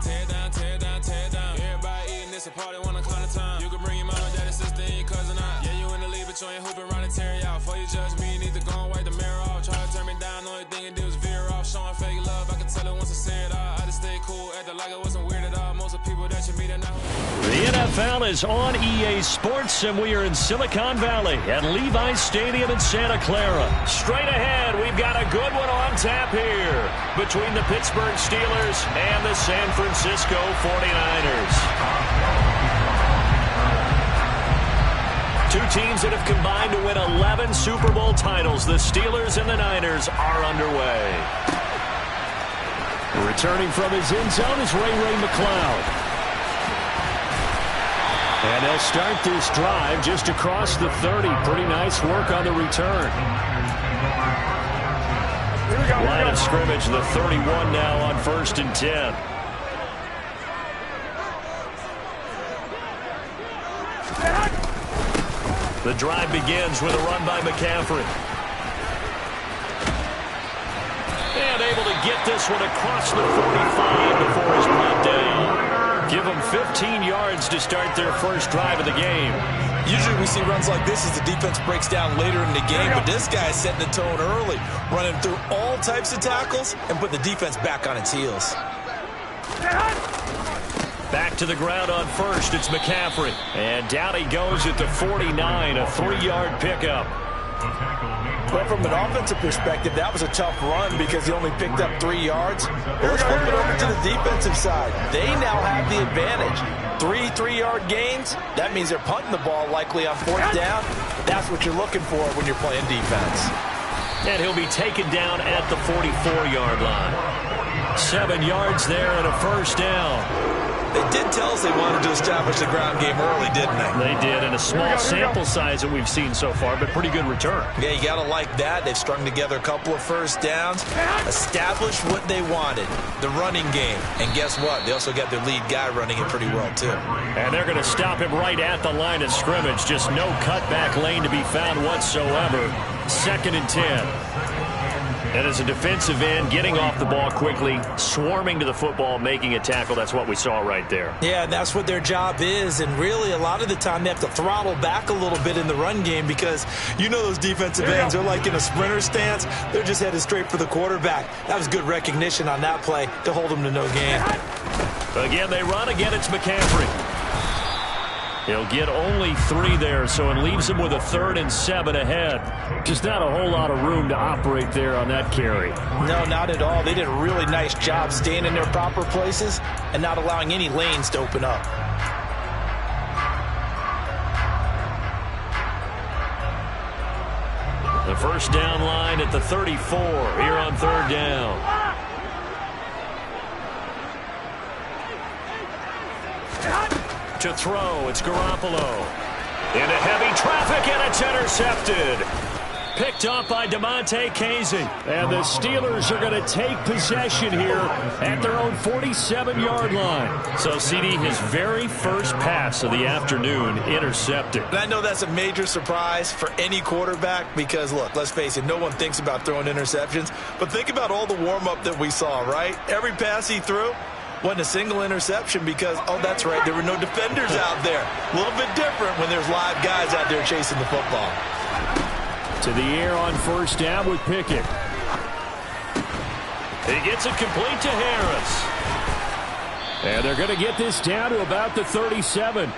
tear down, tear down, tear down. Everybody eating, it's a party, wanna come to time. You can bring your mama, daddy, sister, and your cousin out. Yeah, you in the lead, but you ain't hooping around and tear you out. Before you judge me, you need to go and wipe the mirror off. Try to turn me down, the only thing you do is veer off. Showing fake love, I can tell it once I say it all. I just stay cool, acting like I wasn't weird at all. Most of the people that you meet are not. The NFL is on EA Sports, and we are in Silicon Valley at Levi's Stadium in Santa Clara. Straight ahead, we've got a good one on tap here between the Pittsburgh Steelers and the San Francisco 49ers. Two teams that have combined to win 11 Super Bowl titles. The Steelers and the Niners are underway. Returning from his end zone is Ray McCloud. And they'll start this drive just across the 30. Pretty nice work on the return. Line of scrimmage, the 31 now on 1st and 10. The drive begins with a run by McCaffrey. And able to get this one across the 45 before he's brought down. Give them 15 yards to start their first drive of the game. Usually we see runs like this as the defense breaks down later in the game, but this guy is setting the tone early, running through all types of tackles and put the defense back on its heels. Back to the ground on first, it's McCaffrey. And down he goes at the 49, a 3-yard pickup. But from an offensive perspective, that was a tough run because he only picked up 3 yards. Well, let's flip it over to the defensive side. They now have the advantage. 3 3-yard gains, that means they're punting the ball likely on 4th down. That's what you're looking for when you're playing defense. And he'll be taken down at the 44-yard line. 7 yards there and a first down. They did tell us they wanted to establish the ground game early, didn't they? They did, and a small sample size that we've seen so far, but pretty good return. Yeah, you got to like that. They've strung together a couple of first downs, established what they wanted, the running game. And guess what? They also got their lead guy running it pretty well, too. And they're going to stop him right at the line of scrimmage. Just no cutback lane to be found whatsoever. 2nd and 10. And as a defensive end, getting off the ball quickly, swarming to the football, making a tackle, that's what we saw right there. Yeah, and that's what their job is. And really, a lot of the time, they have to throttle back a little bit in the run game because you know those defensive ends are like in a sprinter stance. They're just headed straight for the quarterback. That was good recognition on that play to hold them to no gain. Again, they run. Again, it's McCaffrey. He'll get only 3 there, so it leaves him with a 3rd and 7 ahead. Just not a whole lot of room to operate there on that carry. No, not at all. They did a really nice job staying in their proper places and not allowing any lanes to open up. The first down line at the 34 here on 3rd down. To throw, it's Garoppolo. Into heavy traffic, and it's intercepted. Picked up by DeMonte Casey. And the Steelers are going to take possession here at their own 47-yard line. So, CD, his very first pass of the afternoon intercepted. And I know that's a major surprise for any quarterback because, look, let's face it, no one thinks about throwing interceptions. But think about all the warm-up that we saw, right? Every pass he threw wasn't a single interception because, oh, that's right, there were no defenders out there. A little bit different when there's live guys out there chasing the football. To the air on first down with Pickett. He gets it complete to Harris. And they're going to get this down to about the 37.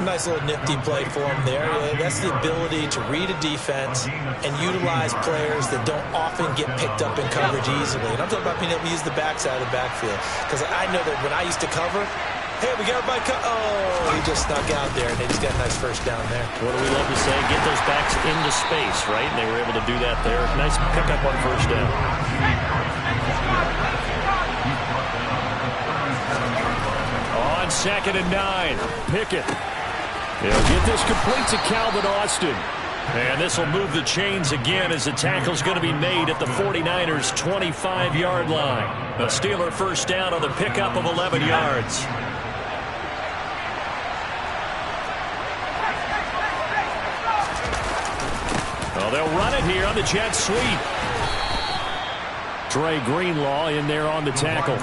Nice little nifty play for him there. Yeah, that's the ability to read a defense and utilize players that don't often get picked up in coverage easily. And I'm talking about being able to use the backside of the backfield. Because I know that when I used to cover, hey, we got everybody oh, he just snuck out there, and they just got a nice first down there. What do we love to say? Get those backs into space, right? And they were able to do that there. Nice pickup on first down. On 2nd and 9, Pickett. He'll get this complete to Calvin Austin. And this will move the chains again as the tackle's going to be made at the 49ers' 25-yard line. A Steeler first down on the pickup of 11 yards. Well, they'll run it here on the jet sweep. Dre Greenlaw in there on the tackle.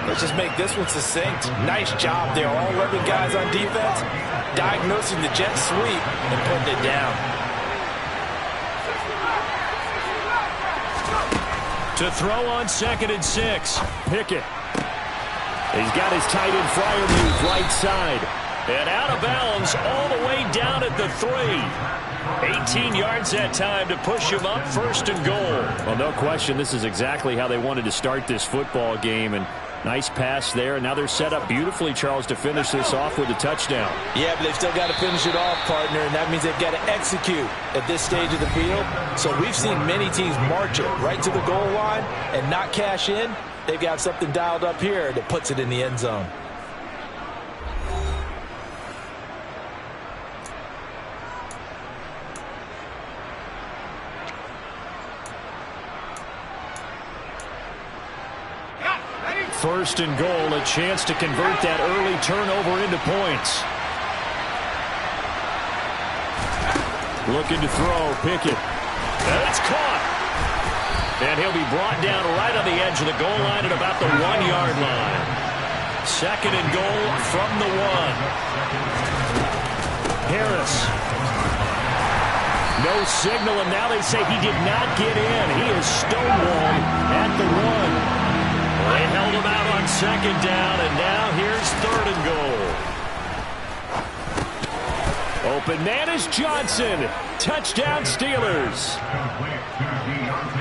Let's just make this one succinct. Nice job there. All 11 guys on defense diagnosing the jet sweep and putting it down. To throw on 2nd and 6. Pickett. He's got his tight end flyer move right side. And out of bounds all the way down at the 3. 18 yards that time to push him up 1st and goal. Well, no question, this is exactly how they wanted to start this football game. And nice pass there. And now they're set up beautifully, Charles, to finish this off with a touchdown. Yeah, but they've still got to finish it off, partner. And that means they've got to execute at this stage of the field. So we've seen many teams march it right to the goal line and not cash in. They've got something dialed up here that puts it in the end zone. First and goal, a chance to convert that early turnover into points. Looking to throw, Pickett. And it's caught. And he'll be brought down right on the edge of the goal line at about the 1-yard line. 2nd and goal from the 1. Harris. No signal, and now they say he did not get in. He is stonewalled at the 1. They held him out on 2nd down, and now here's 3rd and goal. Open man is Johnson. Touchdown Steelers.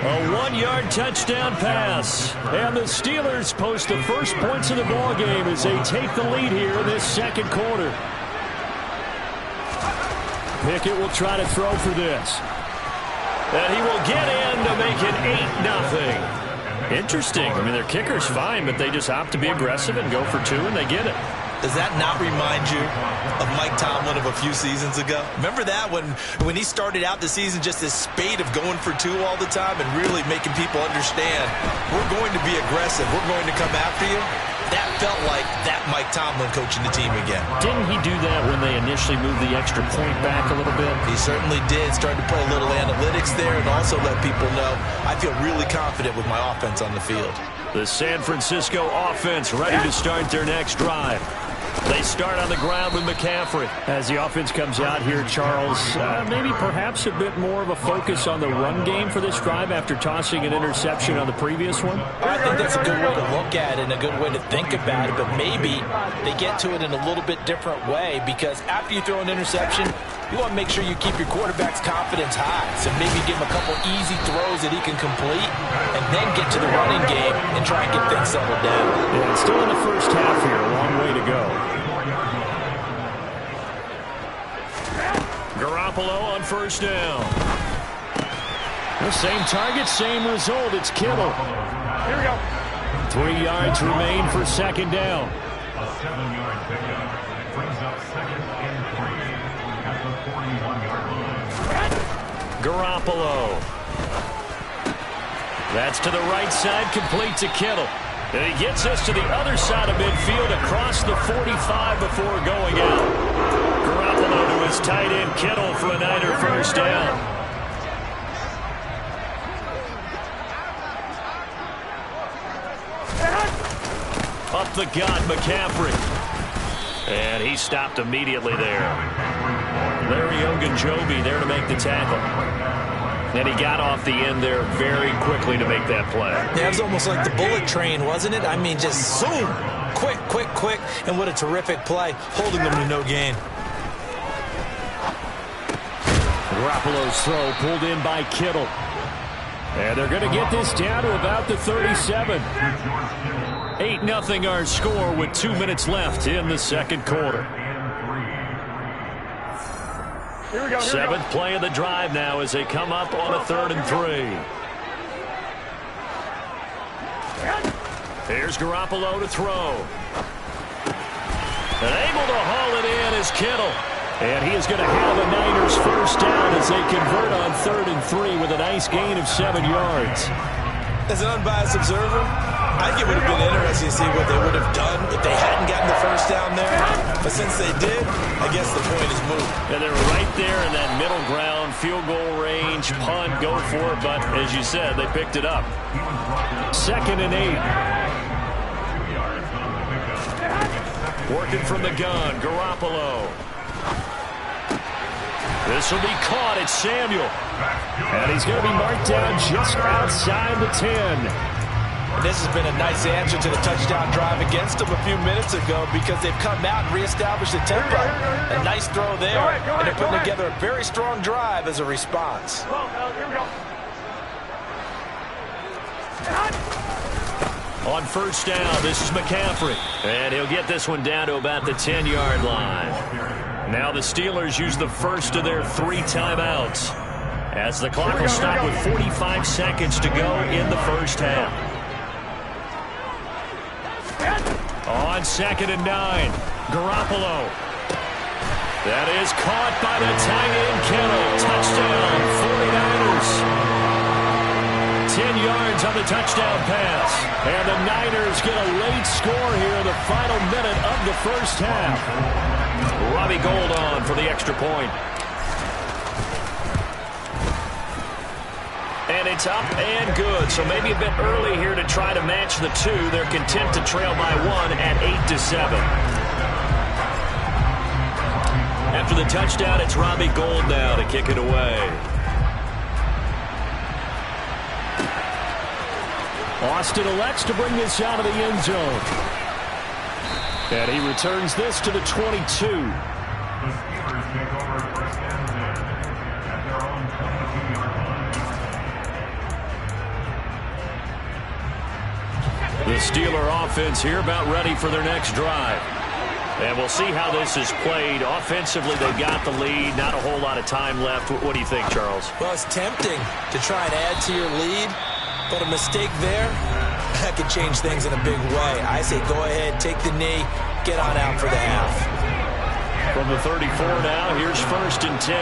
A 1-yard touchdown pass. And the Steelers post the first points of the ball game as they take the lead here in this 2nd quarter. Pickett will try to throw for this. And he will get in to make it 8-0. Interesting. I mean, their kicker's fine, but they just opt to be aggressive and go for 2, and they get it. Does that not remind you of Mike Tomlin of a few seasons ago? Remember that when he started out the season, just this spate of going for 2 all the time and really making people understand, we're going to be aggressive. We're going to come after you. That felt like that Mike Tomlin coaching the team again. Didn't he do that when they initially moved the extra point back a little bit? He certainly did. Started to play a little analytics there and also let people know I feel really confident with my offense on the field. The San Francisco offense ready to start their next drive. They start on the ground with McCaffrey. As the offense comes out here, Charles, maybe perhaps a bit more of a focus on the run game for this drive after tossing an interception on the previous one? I think that's a good way to look at it and a good way to think about it, but maybe they get to it in a little bit different way because after you throw an interception, you want to make sure you keep your quarterback's confidence high. So maybe give him a couple easy throws that he can complete and then get to the running game and try and get things settled down. Yeah, still in the first half here, a long way to go. Garoppolo on first down. The same target, same result. It's Kittle. Here we go. 3 yards remain for 2nd down. A 7-yard pickup brings up 2nd and 3 at the 41-yard line. Garoppolo. That's to the right side, complete to Kittle. And he gets us to the other side of midfield across the 45 before going out. Garoppolo to his tight end Kittle for a Niner first down. Up the gut, McCaffrey. And he stopped immediately there. Larry Ogunjobi there to make the tackle. And he got off the end there very quickly to make that play. Yeah, it was almost like the bullet train, wasn't it? I mean, just zoom. Quick, quick, quick. And what a terrific play, holding them to no gain. Garoppolo's throw pulled in by Kittle. And they're going to get this down to about the 37. 8-0 our score with 2 minutes left in the second quarter. Seventh play of the drive now as they come up on a 3rd and 3. Here's Garoppolo to throw. And able to haul it in is Kittle. And he is going to have a Niners first down as they convert on 3rd and 3 with a nice gain of 7 yards. As an unbiased observer, I think it would have been interesting to see what they would have done if they hadn't gotten the first down there. But since they did, I guess the point is moot. And they were right there in that middle ground, field goal range, punt, go for it. But as you said, they picked it up. 2nd and 8. Working from the gun, Garoppolo. This will be caught. It's Samuel. And he's going to be marked down just outside the 10. This has been a nice answer to the touchdown drive against them a few minutes ago because they've come out and reestablished the tempo. A nice throw there, and they're putting together a very strong drive as a response. On first down, this is McCaffrey. And he'll get this one down to about the 10-yard line. Now the Steelers use the first of their 3 timeouts as the clock will stop with 45 seconds to go in the first half. On 2nd and 9, Garoppolo. That is caught by the tight end Kittle. Touchdown, 49ers. 10 yards on the touchdown pass. And the Niners get a late score here in the final minute of the first half. Robbie Gould on for the extra point. And it's up and good. So maybe a bit early here to try to match the 2. They're content to trail by 1 at 8-7. After the touchdown, it's Robbie Gould now to kick it away. Austin elects to bring this out of the end zone. And he returns this to the 22. The Steelers take over first and 10 at their own 22-yard line. The Steeler offense here about ready for their next drive. And we'll see how this is played. Offensively, they've got the lead. Not a whole lot of time left. What do you think, Charles? Well, it's tempting to try and add to your lead. But a mistake there, that could change things in a big way. I say go ahead, take the knee, get on out for the half. From the 34 now, here's 1st and 10.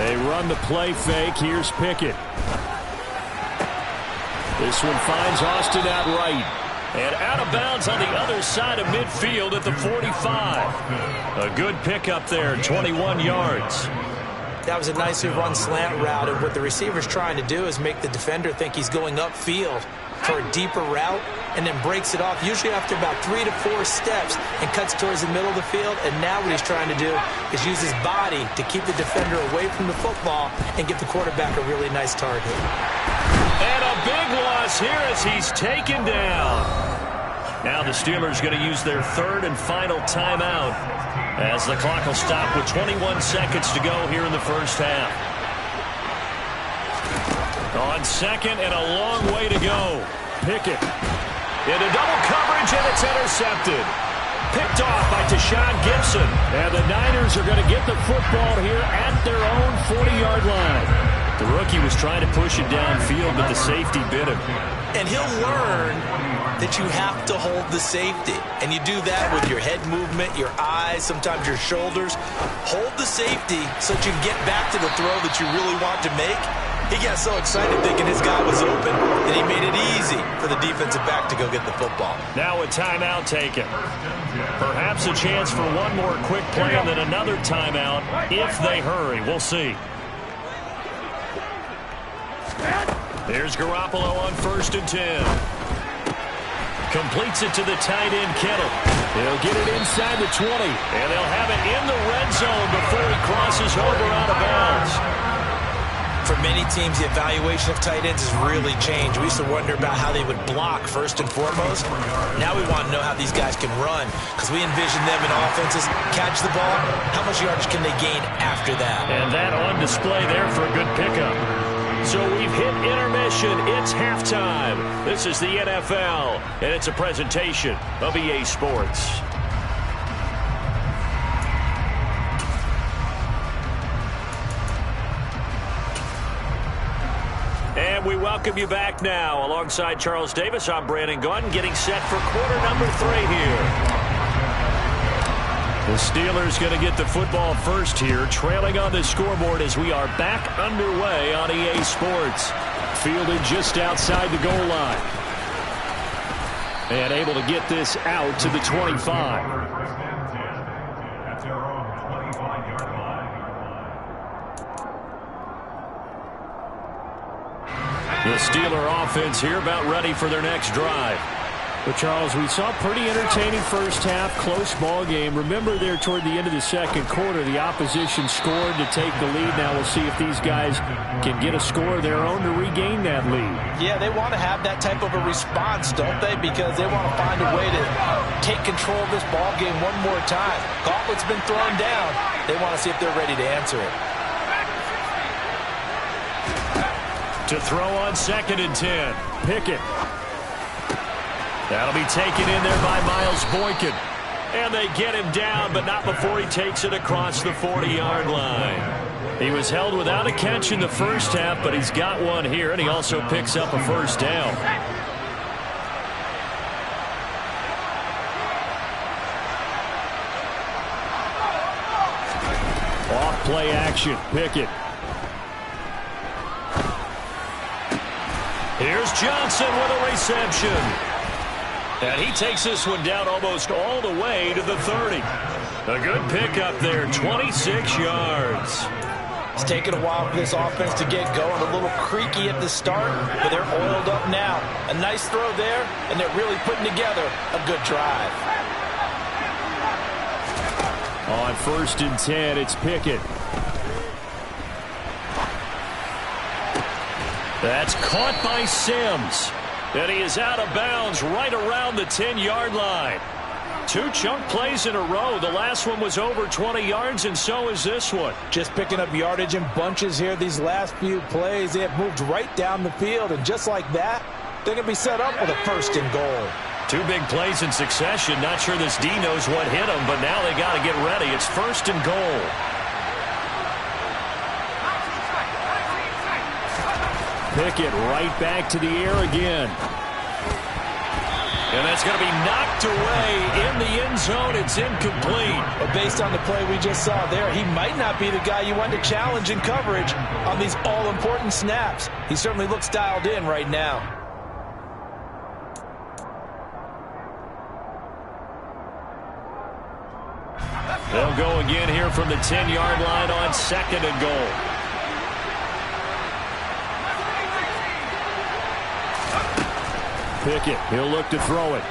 They run the play fake. Here's Pickett. This one finds Austin out right. And out of bounds on the other side of midfield at the 45. A good pickup there, 21 yards. That was a nicely run slant route, and what the receiver's trying to do is make the defender think he's going upfield for a deeper route and then breaks it off, usually after about 3 to 4 steps, and cuts towards the middle of the field. And now what he's trying to do is use his body to keep the defender away from the football and give the quarterback a really nice target. And a big loss here as he's taken down. Now the Steelers going to use their 3rd and final timeout as the clock will stop with 21 seconds to go here in the first half. On 2nd and a long way to go. Pickett into double coverage, and it's intercepted. Picked off by Tashawn Gibson. And the Niners are going to get the football here at their own 40-yard line. The rookie was trying to push it downfield, but the safety bit him. And he'll learn that you have to hold the safety. And you do that with your head movement, your eyes, sometimes your shoulders. Hold the safety so that you can get back to the throw that you really want to make. He got so excited thinking his guy was open that he made it easy for the defensive back to go get the football. Now a timeout taken. Perhaps a chance for one more quick play and then another timeout if they hurry. We'll see. Here's Garoppolo on 1st and 10. Completes it to the tight end, Kittle. He'll get it inside the 20. And they'll have it in the red zone before he crosses over out of bounds. For many teams, the evaluation of tight ends has really changed. We used to wonder about how they would block first and foremost. Now we want to know how these guys can run, because we envision them in offenses catch the ball. How much yardage can they gain after that? And that on display there for a good pickup. So we've hit intermission. It's halftime. This is the NFL, and it's a presentation of EA Sports. And we welcome you back now. Alongside Charles Davis, I'm Brandon Gaudin, getting set for quarter number 3 here. The Steelers going to get the football first here, trailing on the scoreboard as we are back underway on EA Sports. Fielded just outside the goal line. And able to get this out to the 25. The Steeler offense here about ready for their next drive. But, Charles, we saw a pretty entertaining first half, close ball game. Remember there toward the end of the second quarter, the opposition scored to take the lead. Now we'll see if these guys can get a score of their own to regain that lead. Yeah, they want to have that type of a response, don't they? Because they want to find a way to take control of this ball game one more time. Gauntlet's been thrown down. They want to see if they're ready to answer it. To throw on 2nd and 10. Pickett. That'll be taken in there by Miles Boykin. And they get him down, but not before he takes it across the 40-yard line. He was held without a catch in the first half, but he's got one here, and he also picks up a first down. Off play action. Pickett. Here's Johnson with a reception. And he takes this one down almost all the way to the 30. A good pickup there, 26 yards. It's taken a while for this offense to get going. A little creaky at the start, but they're oiled up now. A nice throw there, and they're really putting together a good drive. On 1st and 10, it's Pickett. That's caught by Sims. And he is out of bounds right around the 10-yard line. 2 chunk plays in a row. The last one was over 20 yards, and so is this one. Just picking up yardage in bunches here these last few plays. They have moved right down the field, and just like that, they're going to be set up with a 1st and goal. 2 big plays in succession. Not sure this D knows what hit him, but now they got to get ready. It's 1st and goal. Pickett right back to the air again. And that's going to be knocked away in the end zone. It's incomplete. But based on the play we just saw there, he might not be the guy you want to challenge in coverage on these all-important snaps. He certainly looks dialed in right now. They'll go again here from the 10-yard line on 2nd and goal. Pickett, he'll look to throw it.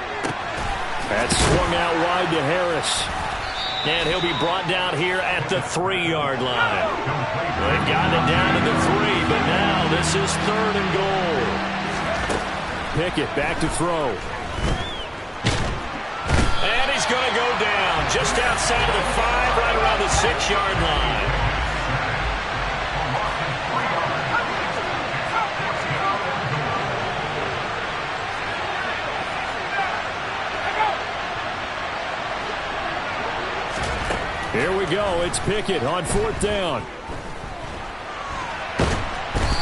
That's swung out wide to Harris. And he'll be brought down here at the 3-yard line. They've gotten it down to the 3, but now this is 3rd and goal. Pickett back to throw. And he's going to go down just outside of the 5, right around the 6-yard line. Here we go. It's Pickett on 4th down.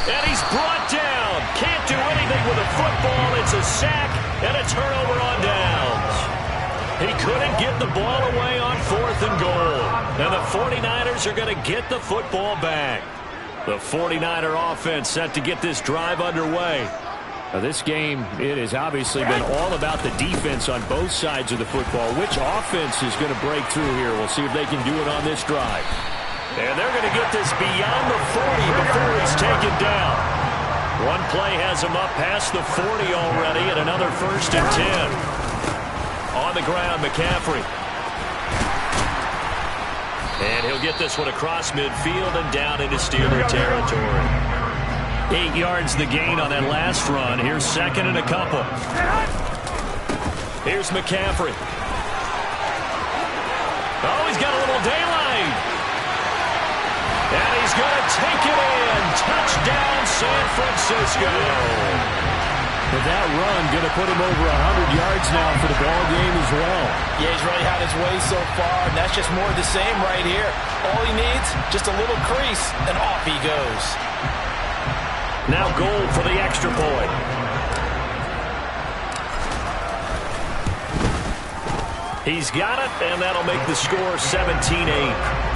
And he's brought down. Can't do anything with a football. It's a sack and a turnover on downs. He couldn't get the ball away on 4th and goal. And the 49ers are going to get the football back. The 49er offense set to get this drive underway. Now this game, it has obviously been all about the defense on both sides of the football. Which offense is going to break through here? We'll see if they can do it on this drive. And they're going to get this beyond the 40 before he's taken down. One play has him up past the 40 already, and another 1st and 10. On the ground, McCaffrey. And he'll get this one across midfield and down into Steeler territory. 8 yards the gain on that last run. Here's 2nd and a couple. Here's McCaffrey. Oh, he's got a little daylight. And he's going to take it in. Touchdown, San Francisco. But that run going to put him over 100 yards now for the ball game as well. Yeah, he's really had his way so far, and that's just more of the same right here. All he needs, just a little crease, and off he goes. Now Gold for the extra point. He's got it, and that'll make the score 17-8.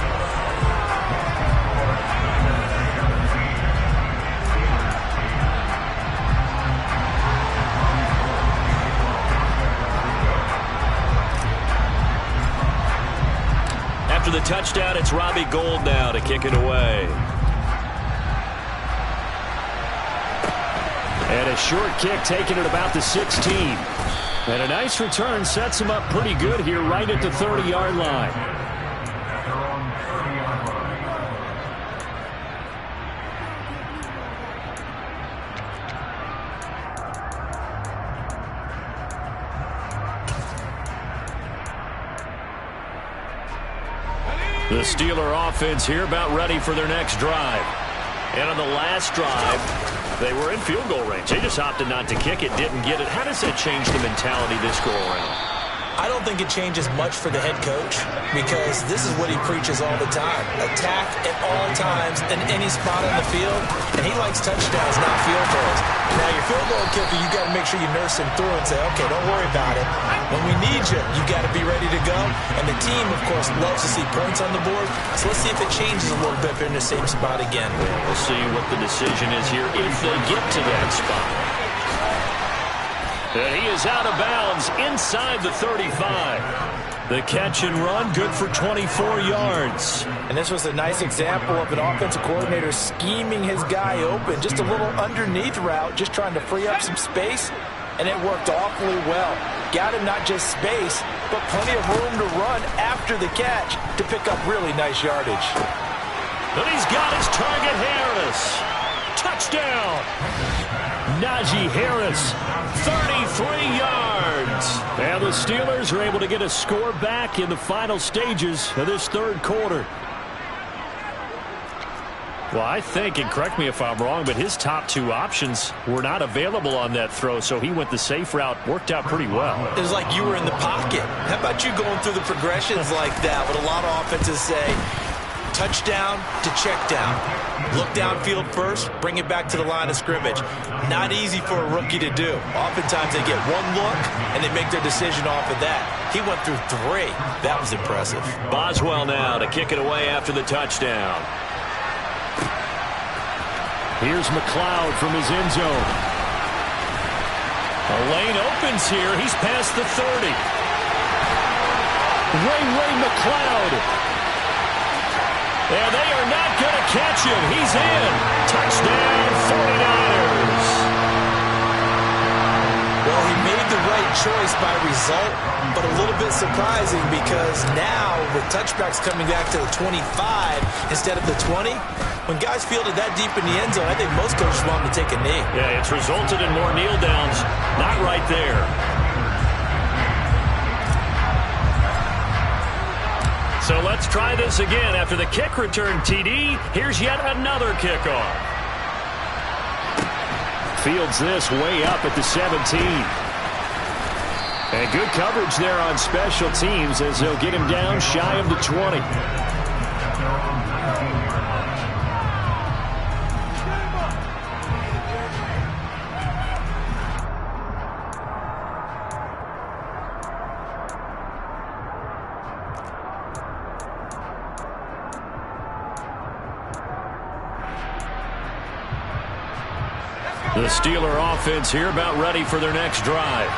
After the touchdown, it's Robbie Gould now to kick it away. And a short kick taken at about the 16. And a nice return sets him up pretty good here right at the 30-yard line. The Steeler offense here about ready for their next drive. And on the last drive, they were in field goal range. They just opted not to kick it, didn't get it. How does that change the mentality this go around? I don't think it changes much for the head coach because this is what he preaches all the time. Attack at all times in any spot on the field, and he likes touchdowns, not field goals. Now, your field goal kicker, you got to make sure you nurse him through and say, okay, don't worry about it. When we need you, you got to be ready to go. And the team, of course, loves to see points on the board. So let's see if it changes a little bit if they're in the same spot again. We'll see what the decision is here if they get to that spot. And he is out of bounds inside the 35. The catch and run, good for 24 yards. And this was a nice example of an offensive coordinator scheming his guy open. Just a little underneath route, just trying to free up some space. And it worked awfully well. Got him not just space, but plenty of room to run after the catch to pick up really nice yardage. And he's got his target, Harris. Touchdown. Najee Harris, 33 yards. And the Steelers are able to get a score back in the final stages of this third quarter. Well, I think, and correct me if I'm wrong, but his top two options were not available on that throw, so he went the safe route. Worked out pretty well. It was like you were in the pocket. How about you going through the progressions like that? What a lot of offenses say, touchdown to check down. Look downfield first, bring it back to the line of scrimmage. Not easy for a rookie to do. Oftentimes they get one look, and they make their decision off of that. He went through three. That was impressive. Boswell now to kick it away after the touchdown. Here's McLeod from his end zone. A lane opens here. He's past the 30. Ray McLeod. And they are not going to catch him. He's in. Touchdown, 49ers. Well, he made the right choice by result, but a little bit surprising because now with touchbacks coming back to the 25 instead of the 20, when guys fielded that deep in the end zone, I think most coaches want them to take a knee. Yeah, it's resulted in more kneel downs. Not right there. So let's try this again. After the kick return, TD, here's yet another kickoff. Fields this way up at the 17. And good coverage there on special teams as they'll get him down shy of the 20. The Steeler offense here about ready for their next drive.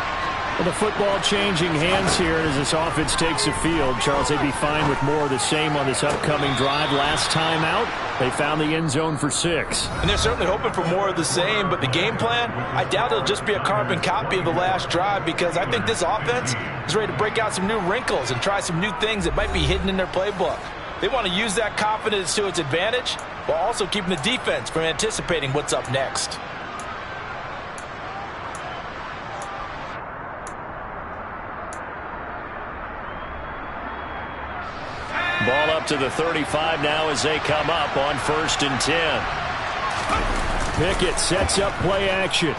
Well, the football changing hands here as this offense takes the field. Charles, they'd be fine with more of the same on this upcoming drive. Last time out, they found the end zone for 6. And they're certainly hoping for more of the same, but the game plan, I doubt it'll just be a carbon copy of the last drive, because I think this offense is ready to break out some new wrinkles and try some new things that might be hidden in their playbook. They want to use that confidence to its advantage while also keeping the defense from anticipating what's up next. Ball up to the 35 now as they come up on 1st and 10. Pickett sets up play action.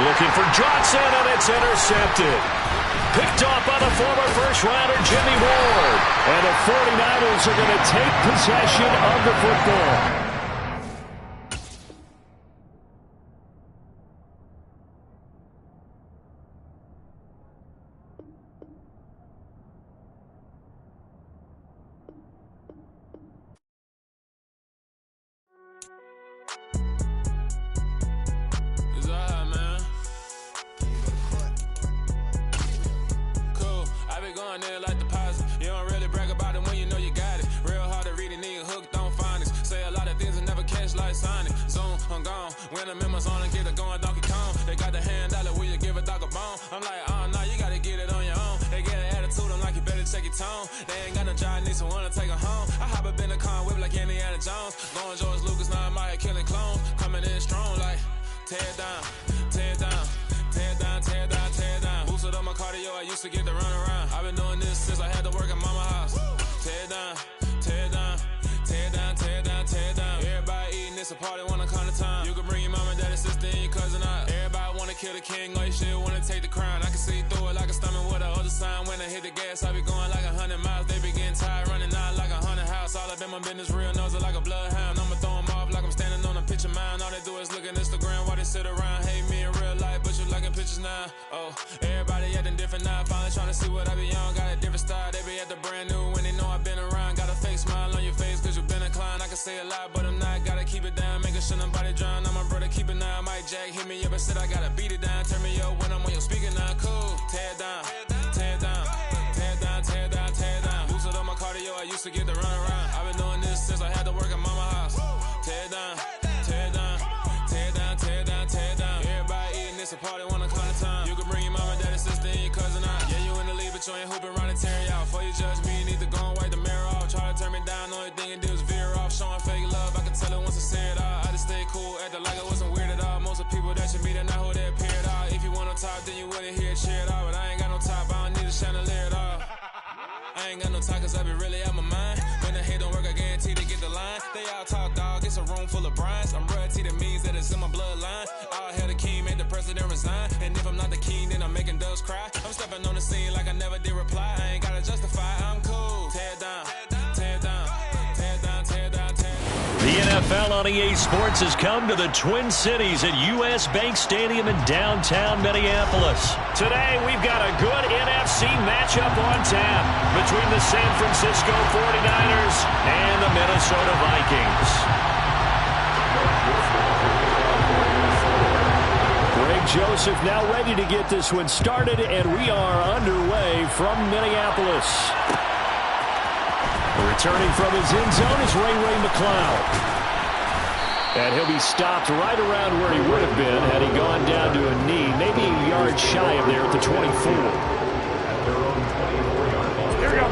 Looking for Johnson, and it's intercepted. Picked off by the former first-rounder Jimmy Ward. And the 49ers are going to take possession of the football. NFL on EA Sports has come to the Twin Cities at U.S. Bank Stadium in downtown Minneapolis. Today, we've got a good NFC matchup on tap between the San Francisco 49ers and the Minnesota Vikings. Greg Joseph now ready to get this one started, and we are underway from Minneapolis. Returning from his end zone is Ray McCloud. And he'll be stopped right around where he would have been had he gone down to a knee, maybe a yard shy of there at the 24. Here we go.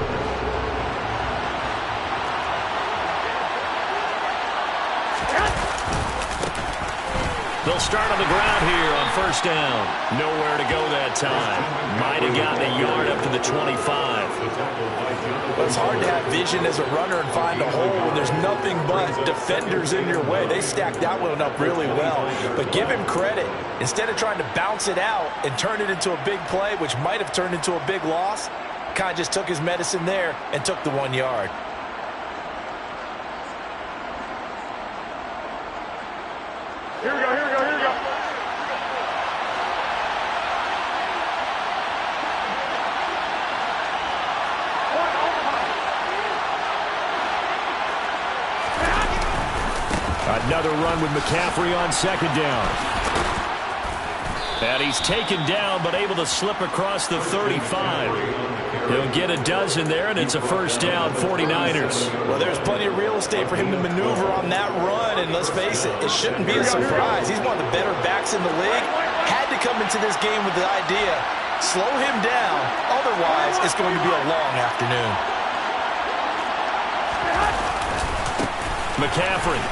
They'll start on the ground here on 1st down. Nowhere to go that time. Might have gotten a yard up to the 25. But it's hard to have vision as a runner and find a hole when there's nothing but defenders in your way. They stacked that one up really well. But give him credit. Instead of trying to bounce it out and turn it into a big play, which might have turned into a big loss, kind of just took his medicine there and took the 1 yard. Here we go, here we go, here we go. Another run with McCaffrey on 2nd down. And he's taken down, but able to slip across the 35. He'll get a dozen there, and it's a first down, 49ers. Well, there's plenty of real estate for him to maneuver on that run, and let's face it, it shouldn't be a surprise. He's one of the better backs in the league. Had to come into this game with the idea, slow him down, otherwise it's going to be a long afternoon. McCaffrey.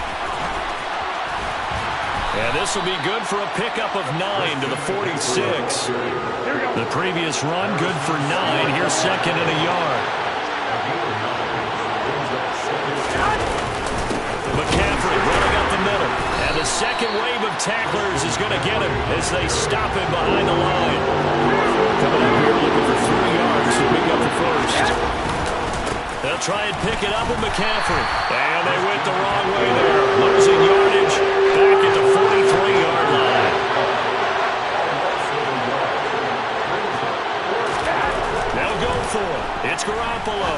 And this will be good for a pickup of 9 to the 46. The previous run, good for 9. Here's second and a yard. McCaffrey running up the middle. And the second wave of tacklers is going to get him as they stop him behind the line. Coming up here looking for 3 yards to pick up the first. They'll try and pick it up with McCaffrey. And they went the wrong way there. Losing yardage back at the 43-yard line. Now go for it. It's Garoppolo.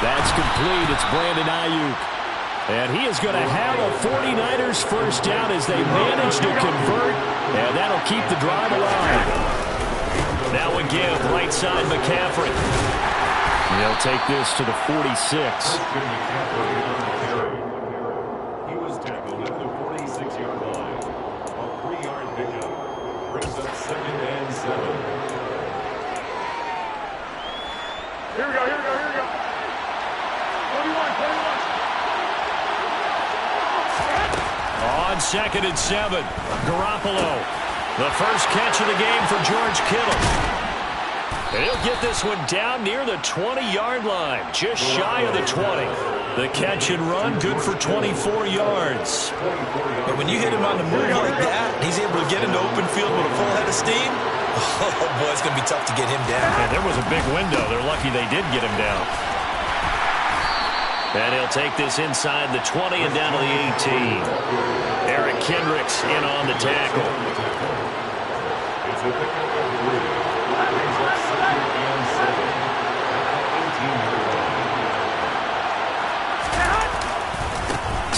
That's complete. It's Brandon Ayuk. And he is going to have a 49ers first down as they manage to convert. And that'll keep the drive alive. Now again, right side McCaffrey. They'll take this to the 46. He was tackled at the 46-yard line. A 3-yard pickup brings up 2nd and 7. Here we go. 21. On 2nd and 7, Garoppolo. The first catch of the game for George Kittle. And he'll get this one down near the 20-yard line, just shy of the 20. The catch and run, good for 24 yards. And when you hit him on the move like that, he's able to get into open field with a full head of steam. Oh, boy, it's going to be tough to get him down. And there was a big window. They're lucky they did get him down. And he'll take this inside the 20 and down to the 18. Eric Kendricks in on the tackle. It's a pickup of 3. Brings up 2nd and 7.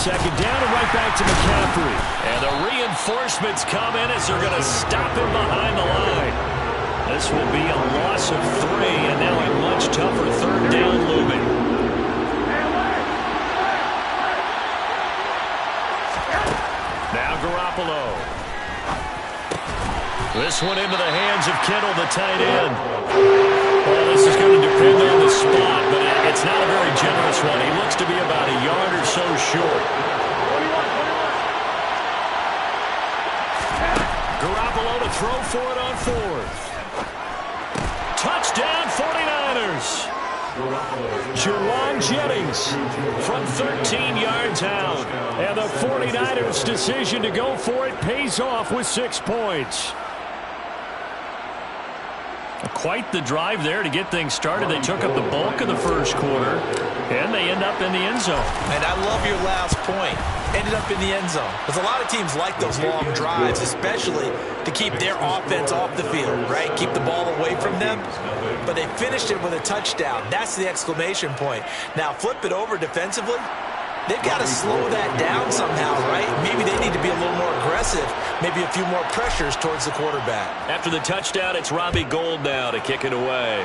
Second down and right back to McCaffrey. And the reinforcements come in as they're going to stop him behind the line. This will be a loss of 3, and now a much tougher third down looming. Now Garoppolo. This one into the hands of Kittle, the tight end. Well, this is going to depend on the spot, but it's not a very generous one. He looks to be about a yard or so short. Garoppolo to throw for it on 4th. Touchdown 49ers. Juwan Jennings from 13 yards out. And the 49ers' decision to go for it pays off with 6 points. Quite the drive there to get things started. They took up the bulk of the first quarter, and they end up in the end zone. And I love your last point. Ended up in the end zone. Because a lot of teams like those long drives, especially to keep their offense off the field, right? Keep the ball away from them. But they finished it with a touchdown. That's the exclamation point. Now flip it over defensively. They've got to slow that down somehow, right? Maybe they need to be a little more aggressive. Maybe a few more pressures towards the quarterback. After the touchdown, it's Robbie Gould now to kick it away.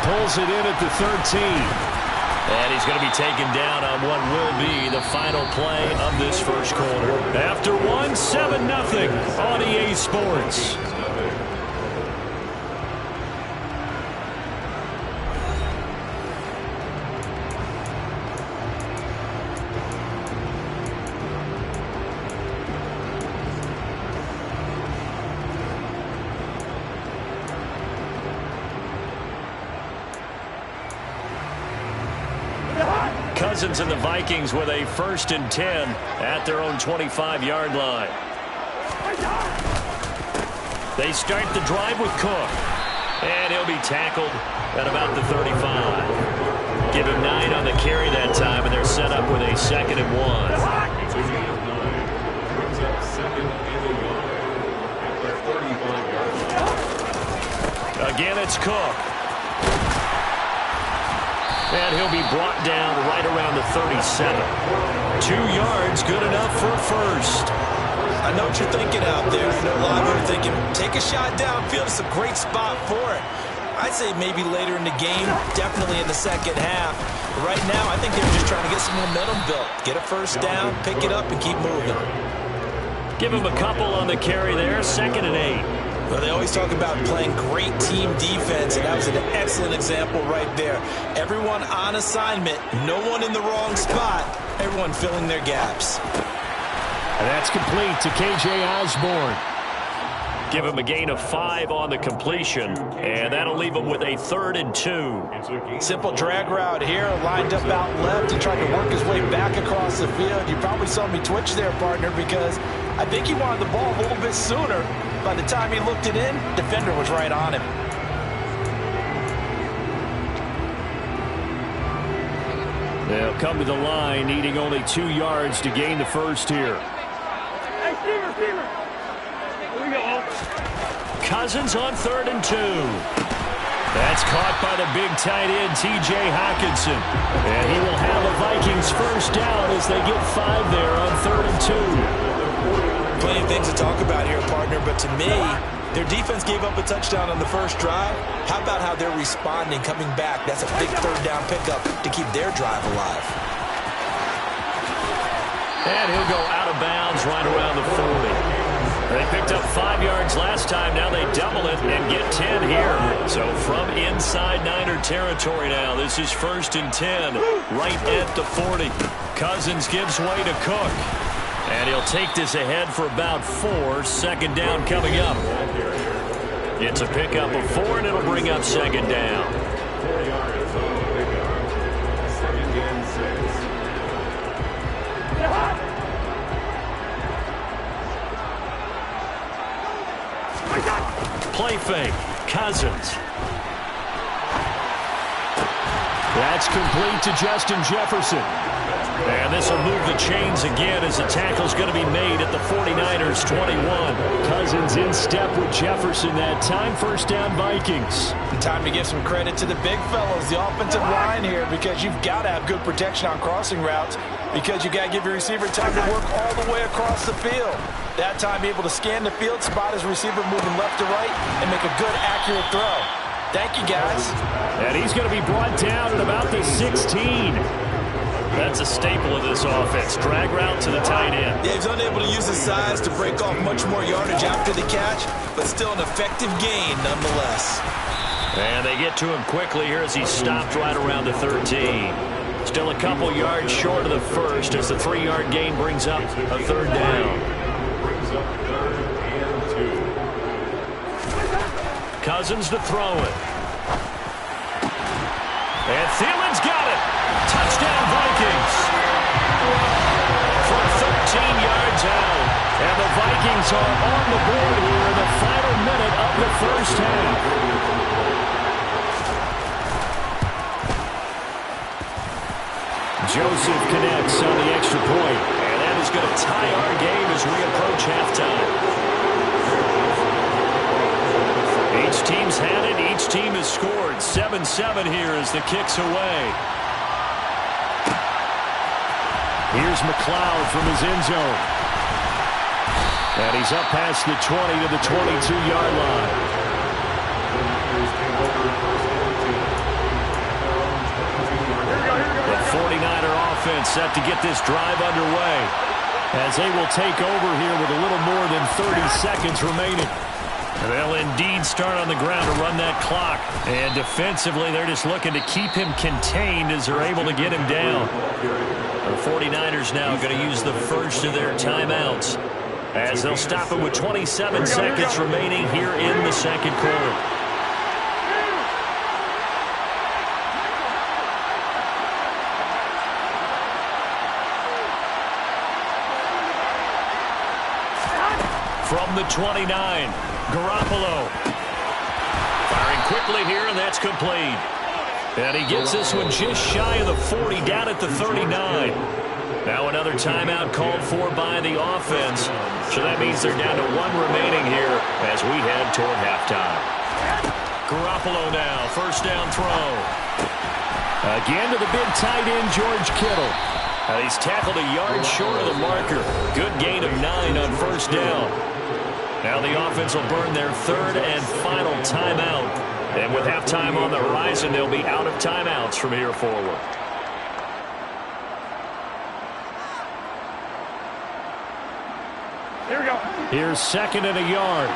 Pulls it in at the 13. And he's going to be taken down on what will be the final play of this first quarter. After 7-0 on EA Sports. Cousins and the Vikings with a 1st and 10 at their own 25-yard line. They start the drive with Cook. And he'll be tackled at about the 35. Give him 9 on the carry that time, and they're set up with a 2nd and 1. Brings up 2nd and 1 at the 35-yard line. Again, it's Cook. And he'll be brought down right around the 37. 2 yards, good enough for a first. I know what you're thinking out there. I know a lot of you are thinking, take a shot downfield. It's a great spot for it. I'd say maybe later in the game, definitely in the second half. But right now, I think they're just trying to get some momentum built. Get a first down, pick it up, and keep moving. Give him a couple on the carry there, 2nd and 8. Well, they always talk about playing great team defense, and that was an excellent example right there. Everyone on assignment, no one in the wrong spot, everyone filling their gaps. And that's complete to K.J. Osborne. Give him a gain of 5 on the completion, and that'll leave him with a 3rd and 2. Simple drag route here, lined up out left. He tried to work his way back across the field. You probably saw me twitch there, partner, because I think he wanted the ball a little bit sooner. By the time he looked it in, defender was right on him. They'll come to the line, needing only 2 yards to gain the first here. Hey, Stever. Here we go. Cousins on 3rd and 2. That's caught by the big tight end, T.J. Hockenson. And he will have a Vikings first down as they get 5 there on 3rd and 2. Plenty of things to talk about here, partner, but to me, their defense gave up a touchdown on the first drive. How about how they're responding, coming back? That's a big 3rd down pickup to keep their drive alive. And he'll go out of bounds right around the 40. They picked up 5 yards last time. Now they double it and get 10 here. So from inside Niner territory now, this is 1st and 10, right at the 40. Cousins gives way to Cook. And he'll take this ahead for about 4. 2nd down coming up. It's a pickup of 4, and it'll bring up 2nd down. Play fake. Cousins. That's complete to Justin Jefferson. And this will move the chains again as the tackle's going to be made at the 49ers 21. Cousins in step with Jefferson that time. First down, Vikings. Time to give some credit to the big fellows, the offensive line here, because you've got to have good protection on crossing routes, because you got to give your receiver time to work all the way across the field. That time able to scan the field, spot his receiver moving left to right, and make a good, accurate throw. Thank you, guys. And he's going to be brought down at about the 16. That's a staple of this offense. Drag route to the tight end. Yeah, he's unable to use his size to break off much more yardage after the catch, but still an effective gain nonetheless. And they get to him quickly here as he's stopped right around the 13. Still a couple yards short of the first as the 3-yard gain brings up a 3rd down. Cousins to throw it. And Thielen's got it. Touchdown, Vikings. From 13 yards out. And the Vikings are on the board here in the final minute of the first half. Joseph connects on the extra point. And that is going to tie our game as we approach halftime. Each team's had it. Each team has scored. 7-7 here as the kick's away. Here's McLeod from his end zone. And he's up past the 20 to the 22-yard line. The 49er offense set to get this drive underway as they will take over here with a little more than 30 seconds remaining. They'll indeed start on the ground to run that clock. And defensively, they're just looking to keep him contained as they're able to get him down. The 49ers now going to use the first of their timeouts as they'll stop it with 27 seconds remaining here in the second quarter. From the 29, Garoppolo. Firing quickly here, and that's complete. And he gets this one just shy of the 40, down at the 39. Now another timeout called for by the offense. So that means they're down to 1 remaining here as we head toward halftime. Garoppolo now, first down throw. Again to the big tight end, George Kittle. He's tackled a yard short of the marker. Good gain of 9 on first down. Now the offense will burn their third and final timeout. And with halftime on the horizon, they'll be out of timeouts from here forward. Here we go. Here's second and a yard.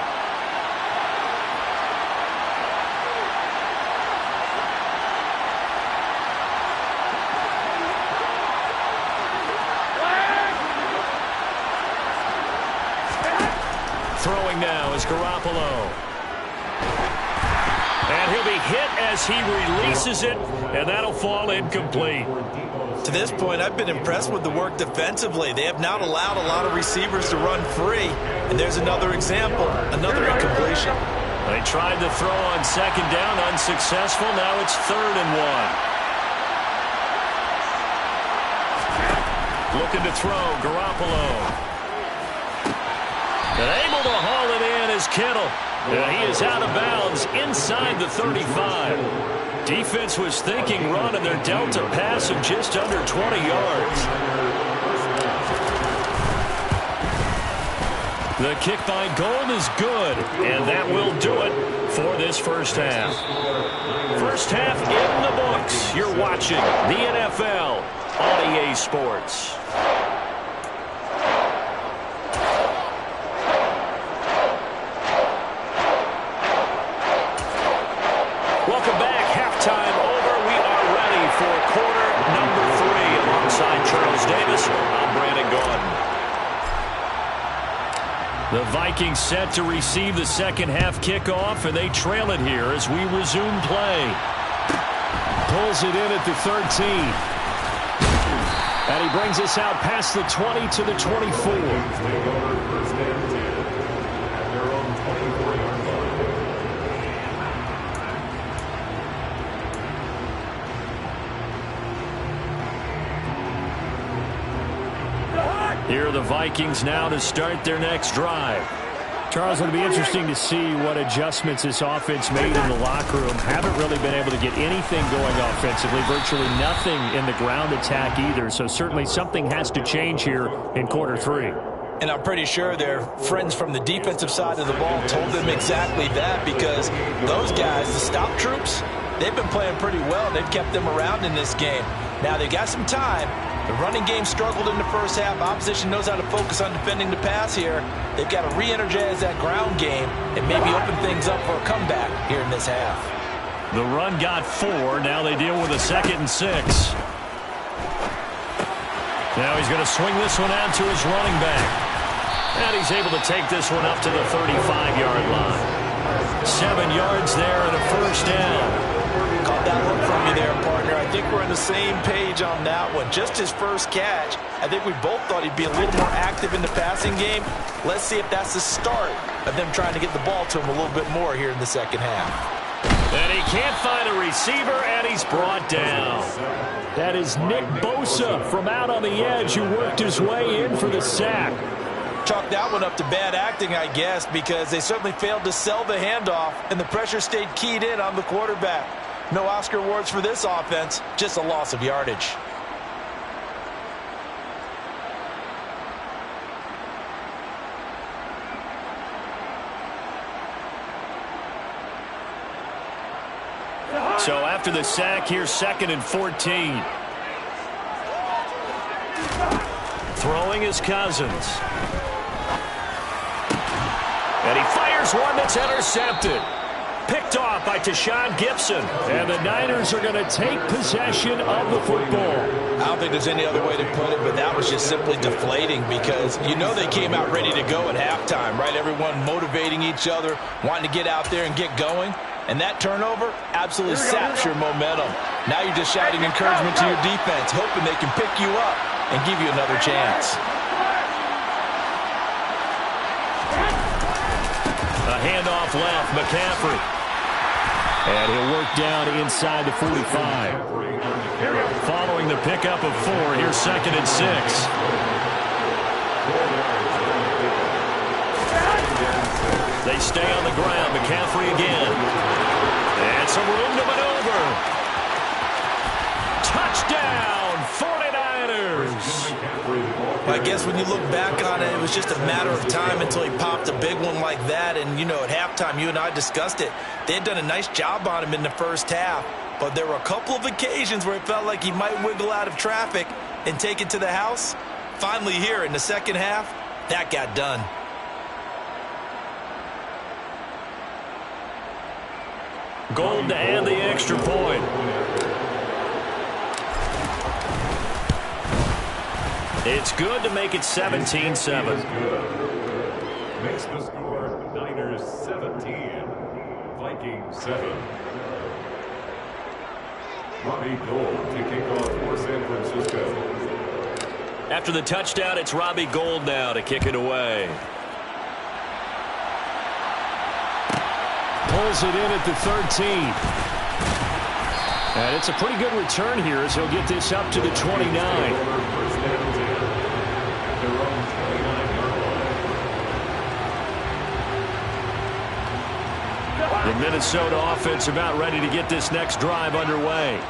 Throwing now is Garoppolo. And he'll be hit as he releases it, and that'll fall incomplete. To this point, I've been impressed with the work defensively. They have not allowed a lot of receivers to run free. And there's another example, another incompletion. They tried to throw on second down, unsuccessful. Now it's 3rd and 1. Looking to throw, Garoppolo. And able to haul it in is Kittle. He is out of bounds inside the 35. Defense was thinking run, and they're dealt a pass of just under 20 yards. The kick by Gold is good, and that will do it for this first half. First half in the books. You're watching the NFL on EA Sports. Welcome back. Halftime over. We are ready for quarter number 3. Alongside Charles Davis, I'm Brandon Gaudin. The Vikings set to receive the second half kickoff, and they trail it here as we resume play. Pulls it in at the 13. And he brings us out past the 20 to the 24. Here are the Vikings now to start their next drive. Charles, it'll be interesting to see what adjustments this offense made in the locker room. Haven't really been able to get anything going offensively. Virtually nothing in the ground attack either. So certainly something has to change here in quarter 3. And I'm pretty sure their friends from the defensive side of the ball told them exactly that, because those guys, the stop troops, they've been playing pretty well. They've kept them around in this game. Now they've got some time. The running game struggled in the first half. Opposition knows how to focus on defending the pass here. They've got to re-energize that ground game and maybe open things up for a comeback here in this half. The run got 4. Now they deal with a 2nd and 6. Now he's going to swing this one out to his running back. And he's able to take this one up to the 35-yard line. 7 yards there and a first down. Caught that look from you there, partner. I think we're on the same page on that one. Just his first catch. I think we both thought he'd be a little more active in the passing game. Let's see if that's the start of them trying to get the ball to him a little bit more here in the second half. And he can't find a receiver, and he's brought down. That is Nick Bosa from out on the edge who worked his way in for the sack. Chalk that one up to bad acting, I guess, because they certainly failed to sell the handoff, and the pressure stayed keyed in on the quarterback. No Oscar awards for this offense, just a loss of yardage. So after the sack, here's 2nd and 14. Throwing is Cousins. And he fires one that's intercepted. Picked off by Tashaun Gibson. And the Niners are going to take possession of the football. I don't think there's any other way to put it, but that was just simply deflating, because you know they came out ready to go at halftime, right? Everyone motivating each other, wanting to get out there and get going. And that turnover absolutely saps your momentum. Now you're just shouting encouragement to your defense, hoping they can pick you up and give you another chance. A handoff left, McCaffrey. And he'll work down inside the 45. Following the pickup of 4, here's 2nd and 6. They stay on the ground. McCaffrey again. And some room to maneuver. Touchdown, 49ers. I guess when you look back on it, it was just a matter of time until he popped a big one like that. And, you know, at halftime, you and I discussed it. They had done a nice job on him in the first half. But there were a couple of occasions where it felt like he might wiggle out of traffic and take it to the house. Finally here in the second half, that got done. Gold to add the extra point. It's good to make it 17-7. Makes the score Niners 17, Vikings 7. Robbie Gould to kick off for San Francisco. After the touchdown, it's Robbie Gould now to kick it away. Pulls it in at the 13. And it's a pretty good return here as he'll get this up to the 29. The Minnesota offense about ready to get this next drive underway.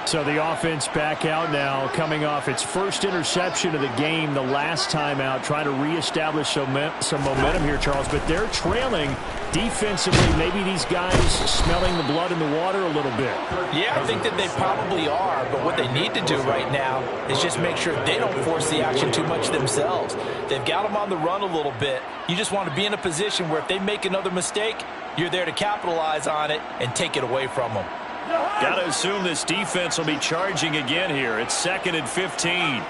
So the offense back out now, coming off its first interception of the game the last time out, trying to reestablish some momentum here, Charles. But they're trailing defensively. Maybe these guys smelling the blood in the water a little bit. Yeah, I think that they probably are. But what they need to do right now is just make sure they don't force the action too much themselves. They've got them on the run a little bit. You just want to be in a position where if they make another mistake, you're there to capitalize on it and take it away from them. Got to assume this defense will be charging again here. It's 2nd and 15.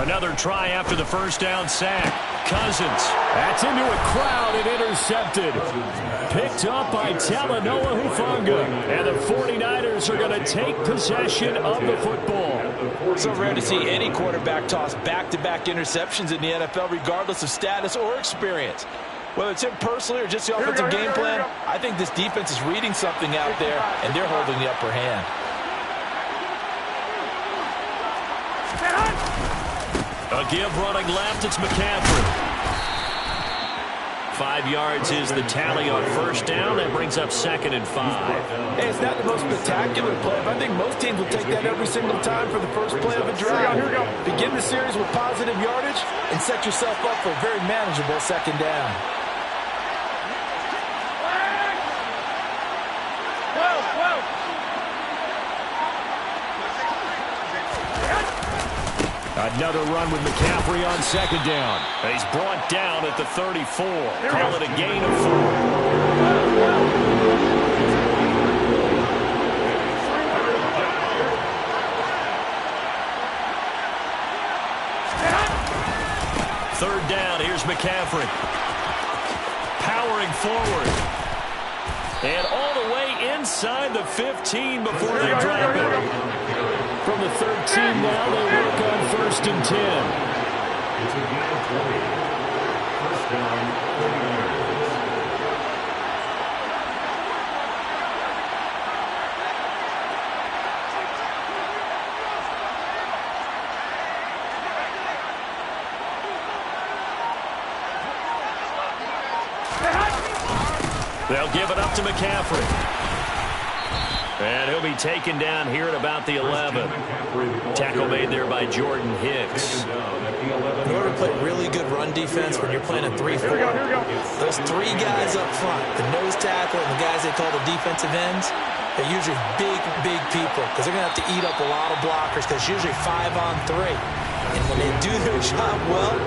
Another try after the first down sack. Cousins. That's into a crowd and intercepted. Picked up by Talanoa Hufanga. And the 49ers are going to take possession of the football. So rare to see any quarterback toss back-to-back interceptions in the NFL, regardless of status or experience. Whether it's him personally or just the offensive game plan, I think this defense is reading something out there, and they're holding the upper hand. A give running left, it's McCaffrey. 5 yards is the tally on first down. That brings up 2nd and 5. Hey, it's not the most spectacular play, but I think most teams will take that every single time for the first play of a drive. Begin the series with positive yardage and set yourself up for a very manageable second down. Another run with McCaffrey on second down. He's brought down at the 34. Call it a gain of 4. Third down, here's McCaffrey. Powering forward. And all the way inside the 15 before they drop it. From the 13 now, they work on 1st and 10. It's a gain of 20. First down, 49ers. They'll give it up to McCaffrey. And he'll be taken down here at about the 11. Tackle made there by Jordan Hicks. In order to play really good run defense when you're playing a 3-4, those 3 guys up front, the nose tackle and the guys they call the defensive ends, they're usually big people because they're going to have to eat up a lot of blockers because it's usually 5-on-3. And when they do their job well,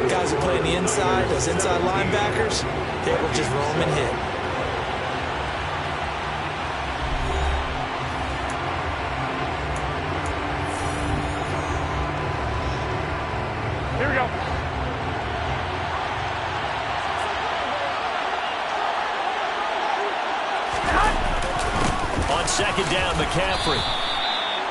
the guys who play on the inside, those inside linebackers, they will just roam and hit. Here we go. On second down, McCaffrey.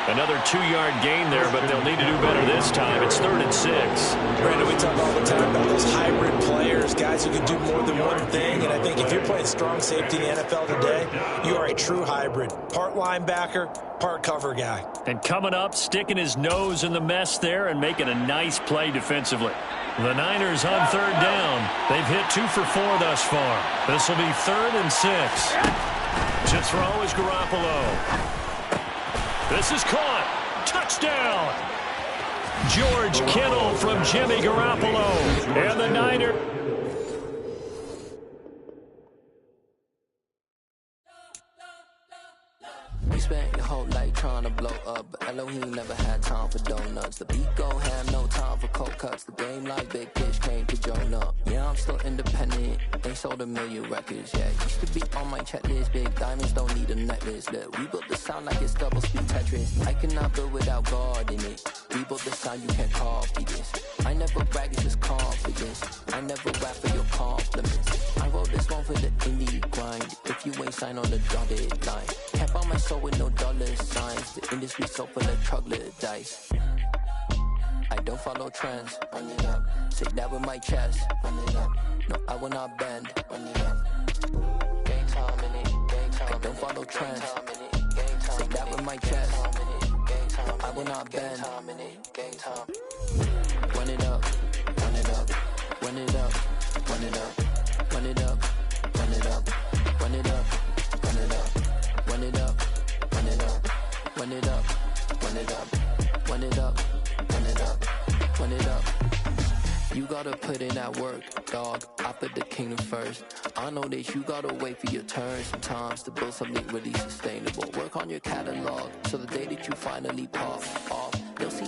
Another 2-yard gain there, but they'll need to do better this time. It's 3rd and 6. Brandon, we talk all the time about those hybrid players, guys who can do more than one thing. And I think if you're playing strong safety in the NFL today, you are a true hybrid. Part linebacker, part cover guy. And coming up, sticking his nose in the mess there and making a nice play defensively. The Niners on 3rd down. They've hit 2 for 4 thus far. This will be 3rd and 6. To throw is Garoppolo. This is caught. Touchdown. George Kittle from Jimmy Garoppolo. And the Niners. We spent your whole life trying to blow up, but Elohim never had time for donuts. The beat go have no time for cold cuts. The game like Big Fish came to Jonah. Yeah, I'm still independent. They sold 1 million records. Yeah, used to be on my checklist. Big diamonds don't need a necklace. Look, we built the sound like it's double speed Tetris. I cannot build without God in it. We built the sound, you can't copy this. I never brag, it's just confidence. I never rap for your compliments. I wrote this one for the indie grind. If you ain't signed on the dotted line, can't buy my soul with no dollar signs. The industry so full of troglodytes. I don't follow trends. Run it up. Say that with my chest. Run it up. No, I will not bend. Run it up. Game time in it. Game time. I don't follow trends. Say that with my chest. No, I will not bend. Game time. Run it up. Run it up. Run it up. Run it up. Run it up. Run it up. Run it up. Run it up. Run it up. Run it up. Run it up. Run it up. Run it up. Run it up. Run it up. You gotta put in that work, dog. I put the kingdom first. I know that you gotta wait for your turn sometimes to build something really sustainable. Work on your catalog so the day that you finally pop off, they'll see